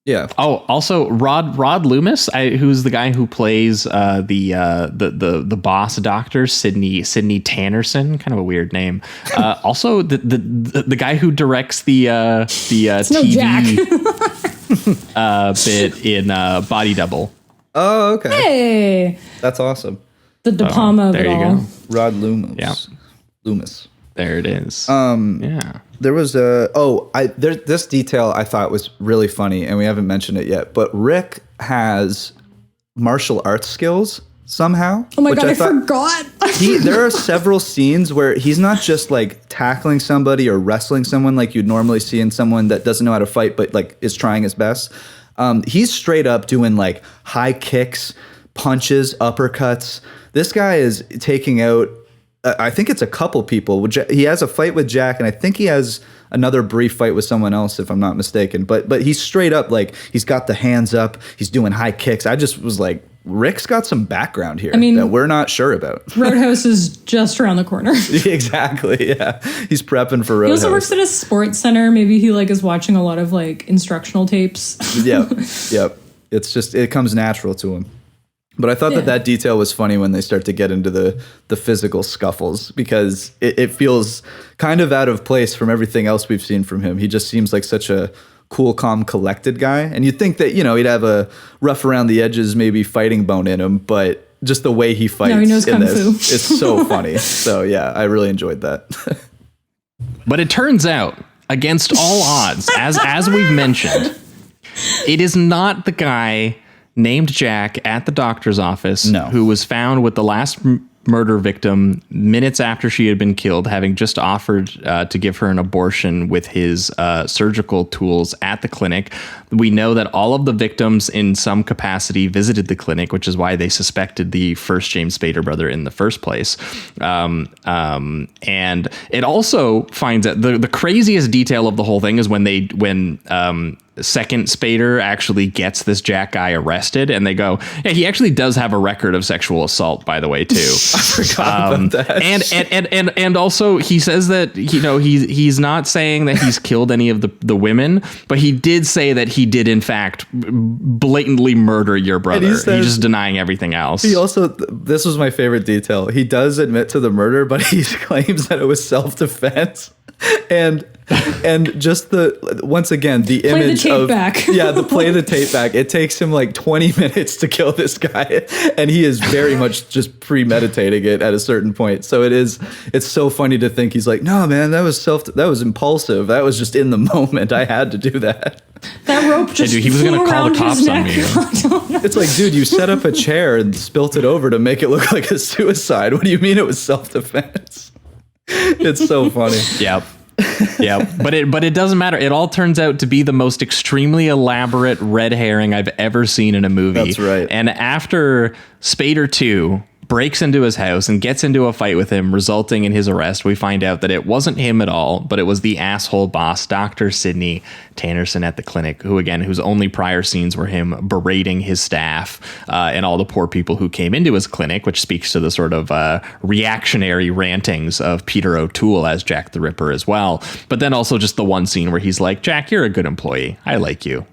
Yeah. Oh, also Rod Loomis, who's the guy who plays the boss doctor, Sidney Tannerson, kind of a weird name. Also the guy who directs the TV bit in Body Double. Oh, okay. Hey, that's awesome. The De Palma of it all. Go. Rod Loomis. Yeah. Loomis. There it is. Yeah. There was this detail I thought was really funny, and we haven't mentioned it yet, but Rick has martial arts skills somehow. Oh my God, I forgot. There are several scenes where he's not just like tackling somebody or wrestling someone like you'd normally see in someone that doesn't know how to fight, but like is trying his best. He's straight up doing like high kicks, punches, uppercuts. This guy is taking out, I think it's a couple people. He has a fight with Jack, and I think he has another brief fight with someone else, if I'm not mistaken. But he's straight up like, he's got the hands up. He's doing high kicks. I just was like, Rick's got some background here that we're not sure about. Roadhouse is just around the corner. Exactly. Yeah, he's prepping for Roadhouse. He also works at a sports center. Maybe he like is watching a lot of like instructional tapes. Yep. It's just, it comes natural to him. But I thought that detail was funny when they start to get into the physical scuffles, because it feels kind of out of place from everything else we've seen from him. He just seems like such a cool, calm, collected guy. And you'd think that, he'd have a rough around the edges, maybe fighting bone in him, but just the way he fights he knows in Kung Fu. It's so funny. So yeah, I really enjoyed that. But it turns out, against all odds, as we've mentioned, it is not the guy named Jack at the doctor's office who was found with the last murder victim minutes after she had been killed, having just offered to give her an abortion with his surgical tools at the clinic. We know that all of the victims in some capacity visited the clinic, which is why they suspected the first James Spader brother in the first place. And it also finds that the craziest detail of the whole thing is when second Spader actually gets this Jack guy arrested, and they go, yeah, he actually does have a record of sexual assault, by the way, too. I forgot about that. And also he says that, he's not saying that he's killed any of the women, but he did say that he did in fact blatantly murder your brother. He's just denying everything else. He also, this was my favorite detail, he does admit to the murder, but he claims that it was self-defense. And And just once again, the Play image the tape of back. play the tape back. It takes him like 20 minutes to kill this guy, and he is very much just premeditating it at a certain point. So it's so funny to think he's like, no man, that was impulsive. That was just in the moment. I had to do that. That rope just dude, he was flew gonna call around the his cops on neck. me. I don't know. It's like, dude, you set up a chair and spilt it over to make it look like a suicide. What do you mean it was self-defense? It's so funny. Yep. But it doesn't matter. It all turns out to be the most extremely elaborate red herring I've ever seen in a movie. That's right. And after Spader 2 breaks into his house and gets into a fight with him, resulting in his arrest, we find out that it wasn't him at all, but it was the asshole boss, Dr. Sidney Tannerson at the clinic, whose only prior scenes were him berating his staff and all the poor people who came into his clinic, which speaks to the sort of reactionary rantings of Peter O'Toole as Jack the Ripper as well. But then also just the one scene where he's like, Jack, you're a good employee. I like you.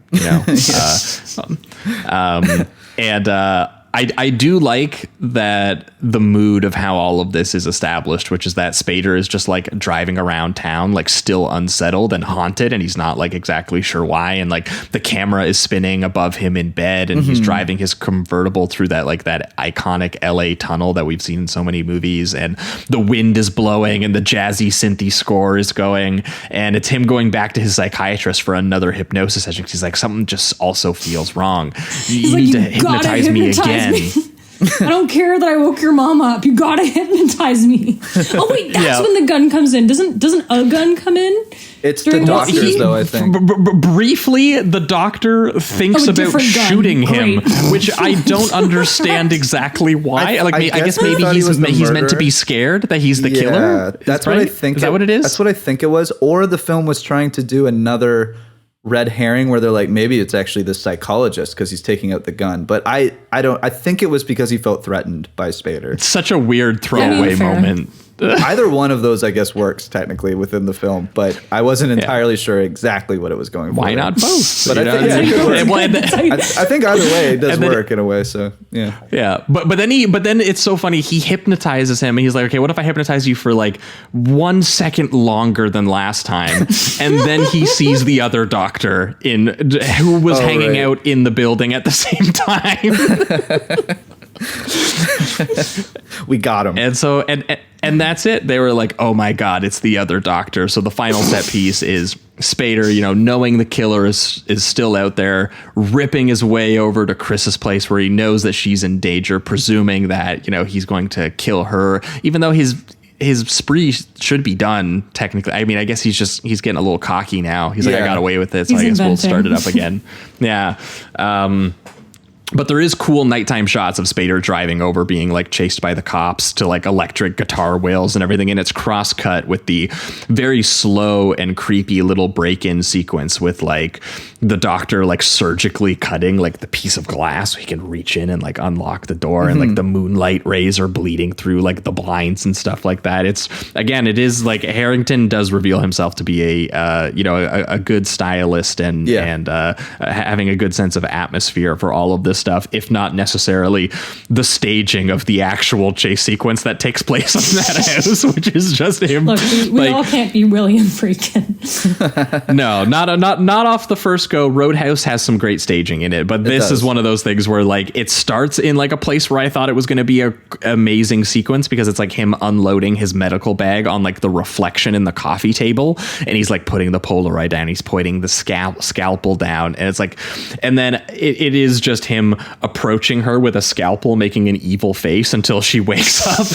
I do like that the mood of how all of this is established, which is that Spader is just like driving around town, like still unsettled and haunted, and he's not like exactly sure why. And like the camera is spinning above him in bed, and he's driving his convertible through that iconic LA tunnel that we've seen in so many movies. And the wind is blowing and the jazzy synthy score is going. And it's him going back to his psychiatrist for another hypnosis session. He's like, something just also feels wrong. You need to hypnotize me again. I don't care that I woke your mom up. You gotta hypnotize me. Oh wait, that's when the gun comes in. Doesn't a gun come in? It's the doctors, though, I think. Briefly, the doctor thinks about shooting him, which I don't understand exactly why. I guess maybe he's meant to be scared that he's the killer. That's what I think. Is that what it is? That's what I think it was. Or the film was trying to do another red herring where they're like, maybe it's actually the psychologist because he's taking out the gun. But I think it was because he felt threatened by Spader. It's such a weird throwaway moment. Either one of those, I guess, works technically within the film, but I wasn't entirely sure exactly what it was going for. Why not both? But I think either way it does work in a way. So yeah. Yeah, but then it's so funny. He hypnotizes him, and he's like, "Okay, what if I hypnotize you for like 1 second longer than last time?" And then he sees the other doctor who was hanging out in the building at the same time. We got him. And so and that's it. They were like, oh my God, it's the other doctor. So the final set piece is Spader, knowing the killer is still out there, ripping his way over to Chris's place where he knows that she's in danger, presuming that, he's going to kill her, even though his spree should be done technically. I mean, I guess he's getting a little cocky now. He's like, I got away with it, so I guess we'll start it up again. Yeah. But there is cool nighttime shots of Spader driving over, being like chased by the cops to like electric guitar wails and everything. And it's cross cut with the very slow and creepy little break-in sequence with like the doctor like surgically cutting like the piece of glass so he can reach in and like unlock the door, and like the moonlight rays are bleeding through like the blinds and stuff like that. It is like Herington does reveal himself to be a good stylist and having a good sense of atmosphere for all of this stuff, if not necessarily the staging of the actual chase sequence that takes place in that house, which is just him. Look, we all can't be William Friedkin. No, not off the first go. Roadhouse has some great staging in it, but this is one of those things where like it starts in like a place where I thought it was going to be a amazing sequence because it's like him unloading his medical bag on like the reflection in the coffee table, and he's like putting the Polaroid down, he's pointing the scalpel down, and it's like, and then it is just him approaching her with a scalpel, making an evil face until she wakes up,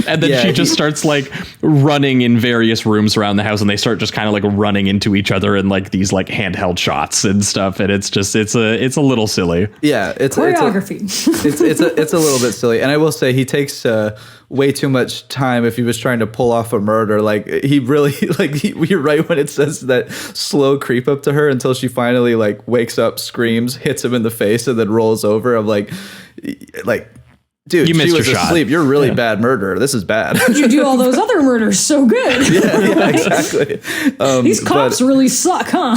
and then she just starts like running in various rooms around the house, and they start just kind of like running into each other in like these like handheld shots and stuff, and it's a little silly. Yeah, it's choreography. It's a little bit silly, and I will say he takes way too much time if he was trying to pull off a murder. Like he really you're right when it says that slow creep up to her until she finally like wakes up, screams, hits him in the face, and then rolls over. I'm like, dude, you missed she was your shot. asleep. You're a really bad murderer. This is bad. You do all those other murders so good. Yeah, exactly. These cops really suck, huh?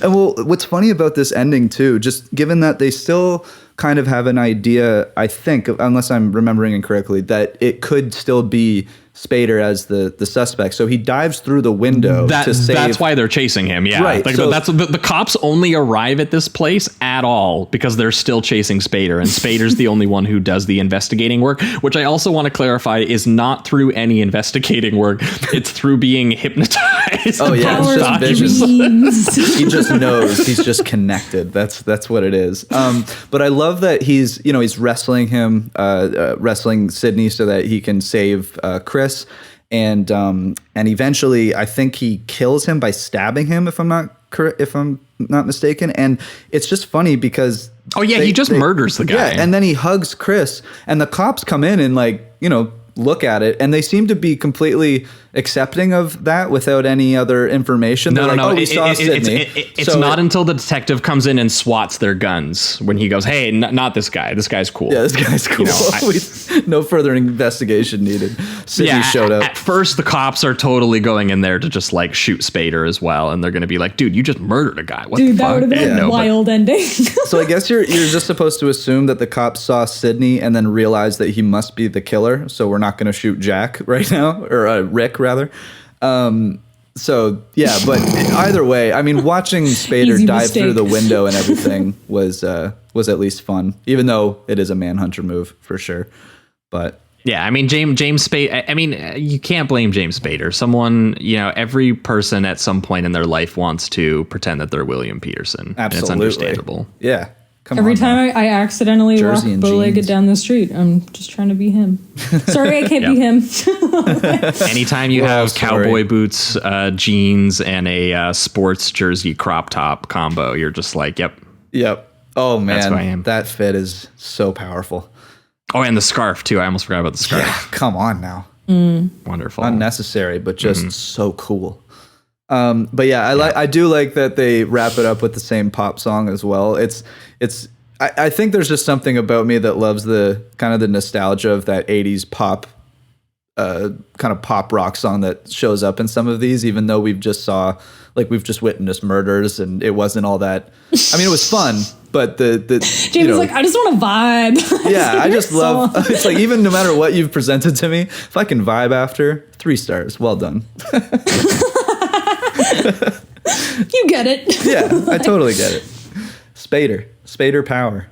And well, what's funny about this ending too, just given that they still kind of have an idea, I think, unless I'm remembering incorrectly, that it could still be Spader as the suspect. So he dives through the window to save. That's why they're chasing him. Yeah. Right. Like, So- that's the cops only arrive at this place at all because they're still chasing Spader, and Spader's the only one who does the investigating work, which I also want to clarify is not through any investigating work. It's through being hypnotized. Oh yeah, Power it's just of vision. dreams. He just knows. He's just connected. That's what it is. But I love that he's wrestling wrestling Sydney so that he can save Chris, and eventually I think he kills him by stabbing him if I'm not mistaken. And it's just funny because he just murders the guy. Yeah, and then he hugs Chris, and the cops come in and look at it, and they seem to be completely accepting of that without any other information. No. We saw Sydney. It's not until the detective comes in and swats their guns when he goes, "Hey, not this guy. This guy's cool." Yeah, this guy's cool. No further investigation needed. Sydney showed up. At first, the cops are totally going in there to just like shoot Spader as well, and they're going to be like, "Dude, you just murdered a guy. What the fuck?" That would have been a wild ending. So I guess you're just supposed to assume that the cops saw Sydney and then realized that he must be the killer. So we're not going to shoot Jack right now, or Rick rather. So yeah, but either way, I mean, watching Spader Easy dive mistake. through the window and everything was at least fun, even though it is a manhunter move for sure. But yeah, I mean, James Spader, I mean, you can't blame James Spader. Someone, every person at some point in their life wants to pretend that they're William Peterson. absolutely, And it's understandable. Yeah. Every time I accidentally Jersey walk and bow-legged jeans. down the street, I'm just trying to be him. Sorry, I can't be him. Anytime you have cowboy boots, jeans, and a sports jersey crop top combo, you're just like, yep. Oh That's who I man, am. that fit is so powerful. Oh, and the scarf too. I almost forgot about the scarf. Yeah, come on now. Wonderful. Unnecessary, but just so cool. But yeah, I do like that they wrap it up with the same pop song as well. I think there's just something about me that loves the kind of the nostalgia of that 80s pop, kind of pop rock song that shows up in some of these, even though we've just witnessed murders and it wasn't all that. I mean, it was fun, but the James is like, I just want to vibe. Yeah, I just love. It's like, even no matter what you've presented to me, if I can vibe after, 3 stars, well done. You get it. Yeah, I totally get it. Spader power.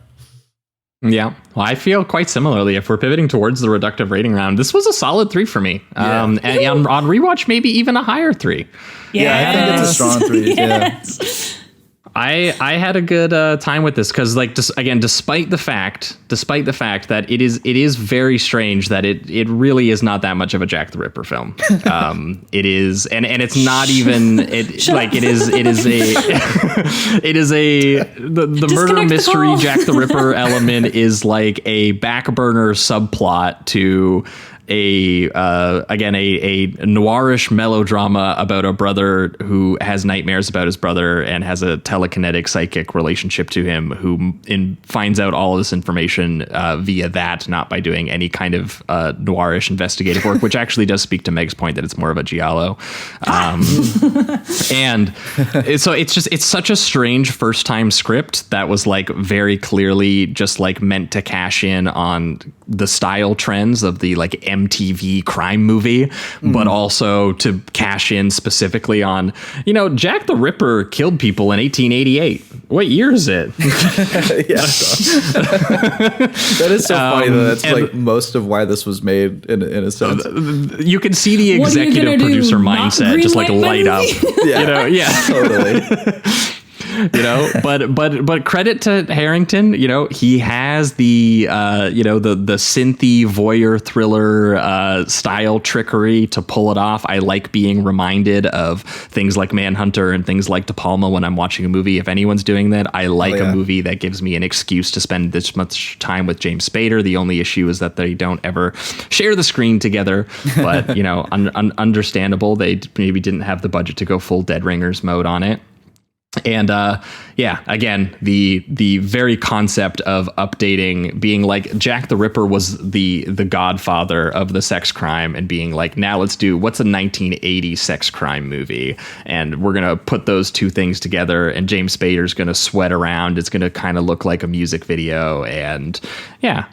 Yeah, well, I feel quite similarly. If we're pivoting towards the reductive rating round, this was a solid 3 for me. Yeah. And on rewatch, maybe even a higher 3. Yeah, I think it's a strong 3. Yes. I had a good time with this because, like, despite the fact that it is very strange that it really is not that much of a Jack the Ripper film. It is, and it's not even the murder mystery Jack the Ripper element is like a back burner subplot to a noirish melodrama about a brother who has nightmares about his brother and has a telekinetic psychic relationship to him, who finds out all of this information via that, not by doing any kind of noirish investigative work, which actually does speak to Meg's point that it's more of a giallo. And so it's such a strange first time script that was like very clearly just like meant to cash in on the style trends of the like MTV crime movie, but also to cash in specifically on, Jack the Ripper killed people in 1888. What year is it? Yeah. That is so funny though. That's like most of why this was made in a sense. You can see the executive producer mindset just like light up. Yeah. Totally. But credit to Herington, he has the the synthy voyeur thriller style trickery to pull it off. I like being reminded of things like Manhunter and things like De Palma when I'm watching a movie. If anyone's doing that, I like a movie that gives me an excuse to spend this much time with James Spader. The only issue is that they don't ever share the screen together, but understandable. They maybe didn't have the budget to go full Dead Ringers mode on it. And again, the very concept of updating, being like Jack the Ripper was the godfather of the sex crime, and being like, now let's do what's a 1980 sex crime movie, and we're gonna put those two things together, and James Spader's gonna sweat around. It's gonna kind of look like a music video, and yeah.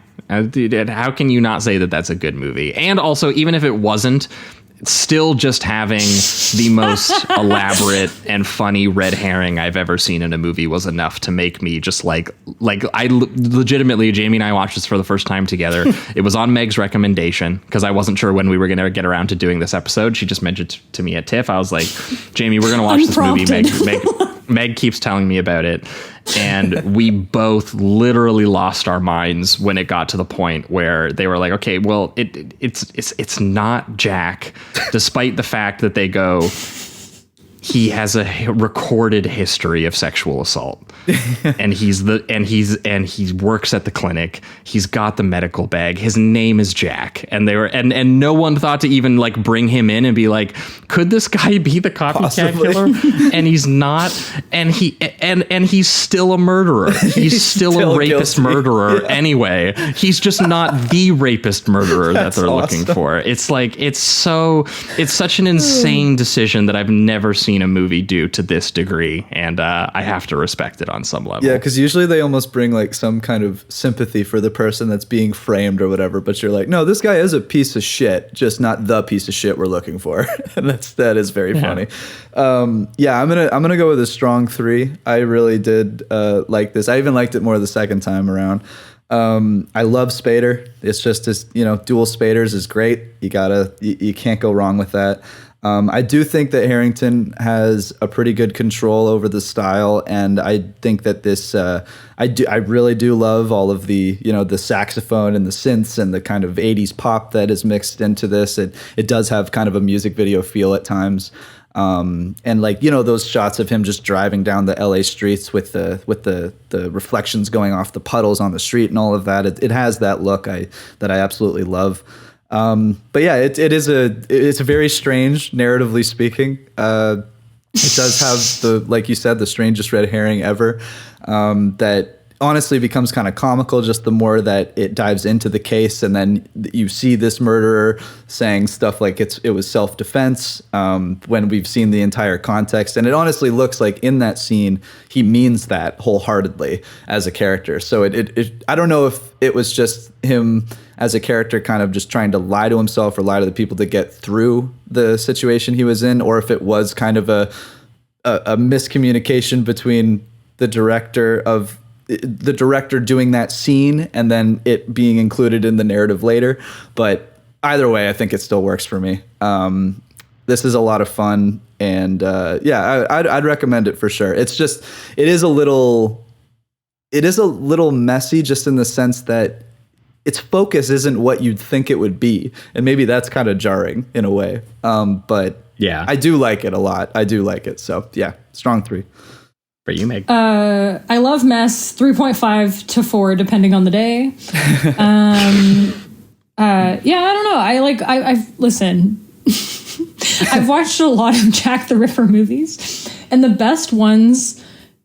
Dude, how can you not say that that's a good movie? And also, even if it wasn't, still just having the most elaborate and funny red herring I've ever seen in a movie was enough to make me just legitimately, Jamie and I watched this for the first time together. It was on Meg's recommendation because I wasn't sure when we were going to get around to doing this episode. She just mentioned to me at TIFF. I was like, Jamie, we're going to watch this movie. Meg keeps telling me about it. And we both literally lost our minds when it got to the point where they were like, okay, well, it's not Jack, despite the fact that they go, he has a recorded history of sexual assault. and he works at the clinic. He's got the medical bag. His name is Jack. And they were and no one thought to even like bring him in and be like, could this guy be the copycat killer? And he's not. And he's still a murderer. He's still a rapist murderer anyway. He's just not the rapist murderer that they're looking for. It's like it's such an insane decision that I've never seen a movie do to this degree, and I have to respect it on some level. Yeah, because usually they almost bring like some kind of sympathy for the person that's being framed or whatever, but you're like, no, this guy is a piece of shit, just not the piece of shit we're looking for. And that is very funny. I'm gonna go with a strong 3. I really did like this. I even liked it more the second time around. I love Spader. It's just his, dual Spaders is great. You can't go wrong with that. I do think that Herington has a pretty good control over the style, and I think that this I really do love all of the the saxophone and the synths and the kind of 80s pop that is mixed into this. It does have kind of a music video feel at times. And like those shots of him just driving down the LA streets with the reflections going off the puddles on the street and all of that. It has that look that I absolutely love. But yeah, it's a very strange, narratively speaking. It does have like you said, the strangest red herring ever. That honestly becomes kind of comical just the more that it dives into the case, and then you see this murderer saying stuff like it was self-defense when we've seen the entire context, and it honestly looks like in that scene he means that wholeheartedly as a character. So it I don't know if it was just him as a character kind of just trying to lie to himself or lie to the people to get through the situation he was in, or if it was kind of a miscommunication between the director doing that scene and then it being included in the narrative later. But either way, I think it still works for me. This is a lot of fun, and I'd recommend it for sure. It is a little messy, just in the sense that its focus isn't what you'd think it would be, and maybe that's kind of jarring in a way. But yeah, I do like it a lot. I do like it. So yeah, strong 3. For you, Meg. I love mess. 3.5 to 4, depending on the day. I don't know. I've listen. I've watched a lot of Jack the Ripper movies, and the best ones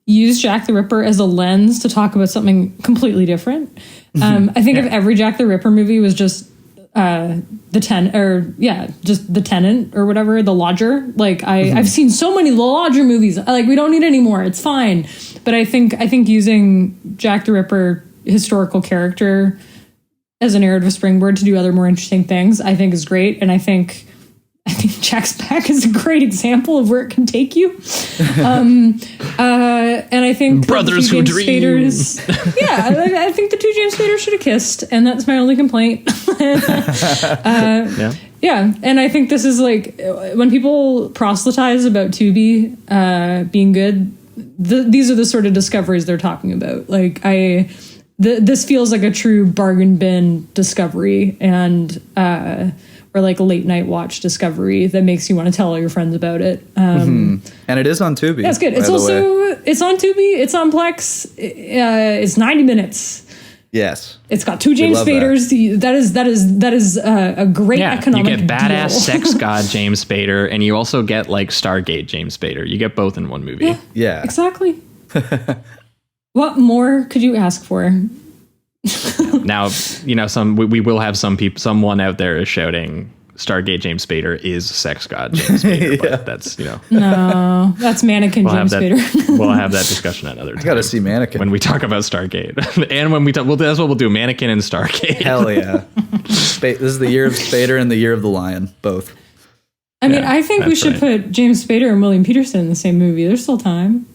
use Jack the Ripper as a lens to talk about something completely different. I think if every Jack the Ripper movie was just the tenant or whatever, the lodger. Like I've seen so many lodger movies. Like, we don't need any more. It's fine. But I think using Jack the Ripper historical character as a narrative springboard to do other more interesting things, I think is great. And I think Jack's Back is a great example of where it can take you. And I think brothers who dream. I think the 2 James Spader should have kissed, and that's my only complaint. Yeah, and I think this is like when people proselytize about Tubi being good. These are the sort of discoveries they're talking about. Like this feels like a true bargain bin discovery, and or like a late night watch discovery that makes you want to tell all your friends about it. And it is on Tubi. That's good. It's on Tubi. It's on Plex. It's 90 minutes. Yes. It's got 2 James Spaders. That is a great economic you get badass deal. sex god James Spader, and you also get like Stargate James Spader. You get both in one movie. Yeah. Exactly. What more could you ask for? Now, we will have someone out there is shouting Stargate James Spader is sex god James Spader, but that's, No, that's mannequin James Spader. We'll have that discussion another time. I gotta see Mannequin when we talk about Stargate. And when we talk, that's what we'll do, Mannequin and Stargate. Hell yeah. This is the year of Spader and the year of the Lion, both. I mean, I think we should put James Spader and William Peterson in the same movie. There's still time.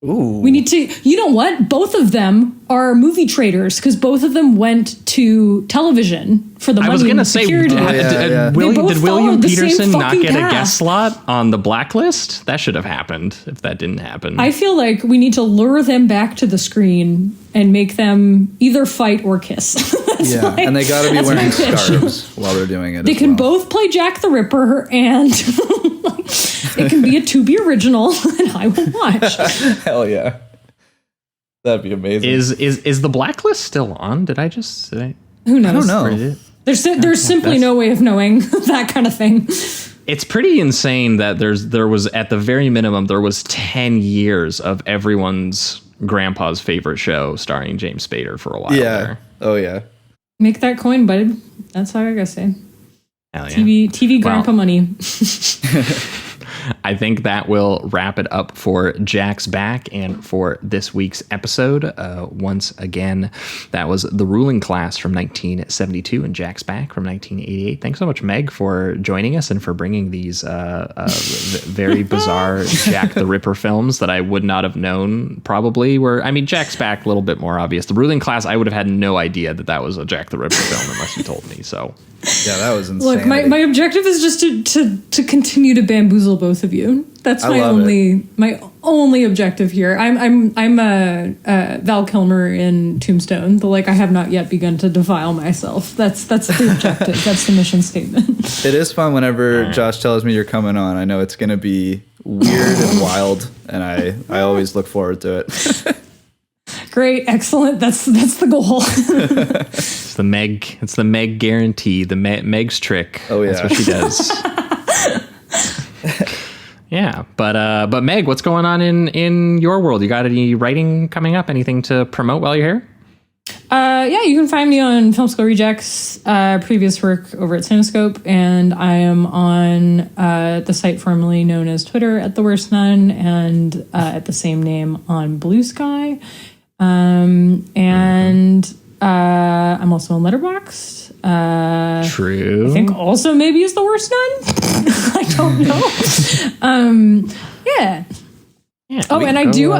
Ooh. We need to, you know what? Both of them are movie traders because both of them went to television for the money. I was going to say, did William Peterson not get a guest slot on the blacklist? That should have happened if that didn't happen. I feel like we need to lure them back to the screen and make them either fight or kiss. And they got to be wearing scarves while they're doing it. They can both play Jack the Ripper, and it can be a to be original, and I will watch. Hell yeah. That'd be amazing. Is the blacklist still on? Did I just say? Who knows? I don't know. There's simply no way of knowing that kind of thing. It's pretty insane that there was at the very minimum there was 10 years of everyone's grandpa's favorite show starring James Spader for a while. There. Oh yeah. Make that coin, bud. That's all I gotta say. Hell yeah. TV grandpa money. I think that will wrap it up for Jack's Back and for this week's episode. Once again, that was The Ruling Class from 1972 and Jack's Back from 1988. Thanks so much, Meg, for joining us and for bringing these very bizarre Jack the Ripper films that I would not have known probably were. I mean, Jack's Back, a little bit more obvious. The Ruling Class, I would have had no idea that was a Jack the Ripper film unless you told me. So yeah, that was insane. Look, my objective is just to continue to bamboozle both of you. That's my only objective here. I'm Val Kilmer in Tombstone. I have not yet begun to defile myself. That's the objective. That's the mission statement. It is fun whenever Josh tells me you're coming on. I know it's going to be weird and wild, and I always look forward to it. Great, excellent. That's the goal. It's the Meg guarantee, the Meg's trick. Oh yeah, that's what she does. Yeah, but Meg, what's going on in your world? You got any writing coming up? Anything to promote while you're here? Yeah, you can find me on Film School Rejects, previous work over at Cinescope, and I am on the site formerly known as Twitter at The Worst Nun, and at the same name on Blue Sky. And I'm also on Letterboxd. True. I think also maybe is The Worst Nun. I don't know. Yeah. And I do.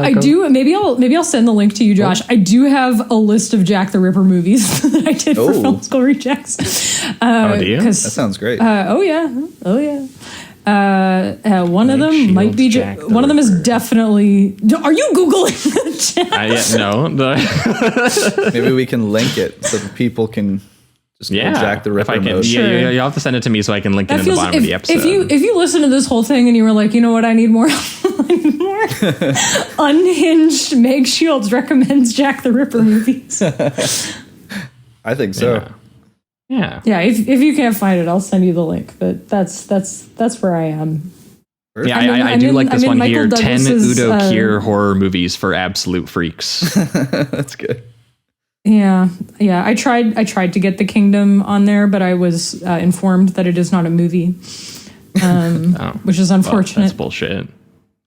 Maybe I'll send the link to you, Josh. I do have a list of Jack the Ripper movies that I did for Film School Rejects. Do you? That sounds great. Oh yeah. One of them might be. One of them is definitely. Are you Googling? No. Maybe we can link it so that people can just go Jack the Ripper mode. Yeah, you'll have to send it to me so I can link it in the bottom of the episode. If you listen to this whole thing and you were like, you know what, I need more. Unhinged Meg Shields recommends Jack the Ripper movies. I think so. Yeah. If you can't find it, I'll send you the link. But that's where I am. Yeah, I do like this one here. 10 Udo Kier horror movies for absolute freaks. That's good. Yeah. I tried to get The Kingdom on there, but I was informed that it is not a movie, which is unfortunate. Well, that's bullshit.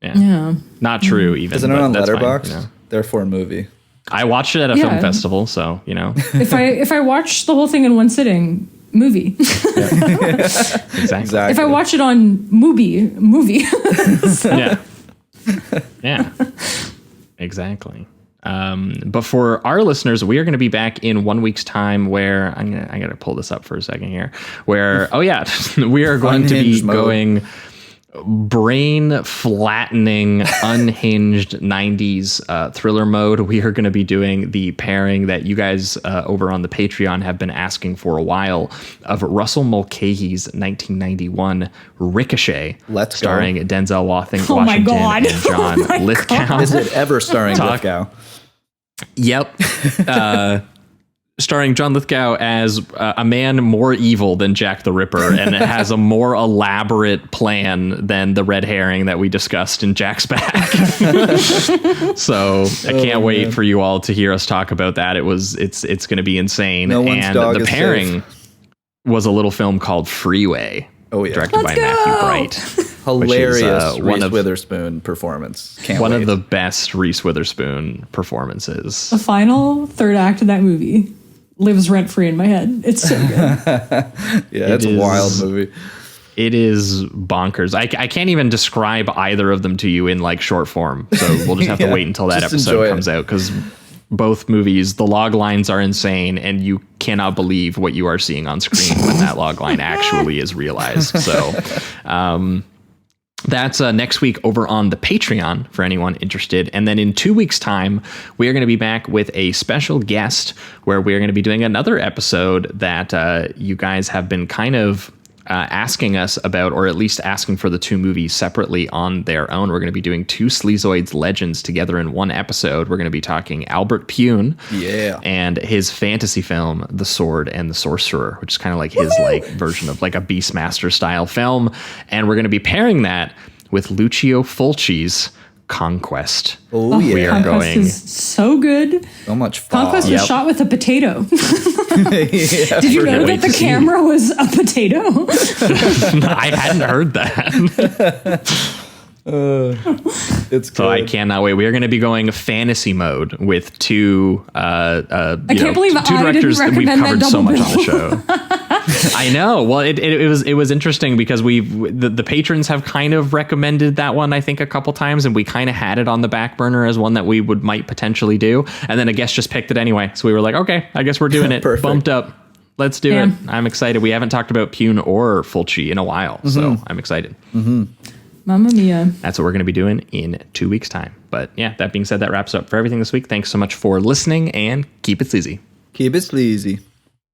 Yeah. Not true. Even isn't it on Letterboxd? Therefore, movie. I watched it at a film festival, so if I watch the whole thing in one sitting, movie. Exactly. If I watch it on movie. So. Yeah. Exactly. But for our listeners, we are going to be back in 1 week's time where I got to pull this up for a second here where, we are going to be going brain flattening, unhinged 90s thriller mode. We are going to be doing the pairing that you guys over on the Patreon have been asking for a while of Russell Mulcahy's 1991 Ricochet, starring Denzel Washington and John Lithgow. Is it ever starring Lithgow? Yep. Starring John Lithgow as a man more evil than Jack the Ripper, and it has a more elaborate plan than the red herring that we discussed in Jack's Back. So I can't wait for you all to hear us talk about that. It's going to be insane. No one's and dog the is pairing. safe. was a little film called Freeway. Oh, yeah. Directed by Matthew Bright. Hilarious Reese Witherspoon performance. Can't one wait. of the best Reese Witherspoon performances. The final third act of that movie lives rent free in my head. It's so good. Yeah, it's a wild movie. It is bonkers. I can't even describe either of them to you in like short form. So we'll just have to wait until that episode comes out, because both movies, the log lines are insane, and you cannot believe what you are seeing on screen when that log line actually is realized. So that's next week over on the Patreon for anyone interested. And then in 2 weeks' time, we are going to be back with a special guest where we are going to be doing another episode that you guys have been kind of asking us about, or at least asking for the two movies separately on their own. We're going to be doing two Sleazoids legends together in one episode. We're going to be talking Albert Pune and his fantasy film, The Sword and the Sorcerer, which is kind of like his like version of like a Beastmaster style film. And we're going to be pairing that with Lucio Fulci's Conquest. Oh, yeah. We are Conquest going is so good. So much fun. Conquest was shot with a potato. Yeah, Did you know that the camera was a potato? I hadn't heard that. It's good. So I cannot wait. We are going to be going fantasy mode with two I can't believe two I directors didn't that we've recommend covered that so much double on the show. I know. Well, it was interesting because the patrons have kind of recommended that one, I think, a couple times, and we kind of had it on the back burner as one that we might potentially do, and then a guest just picked it anyway. So we were like, okay, I guess we're doing it. Bumped up. Let's do it. I'm excited. We haven't talked about Pune or Fulci in a while, so I'm excited. Mamma mia. That's what we're going to be doing in 2 weeks' time. But yeah, that being said, that wraps up for everything this week. Thanks so much for listening, and keep it sleazy. Keep it sleazy.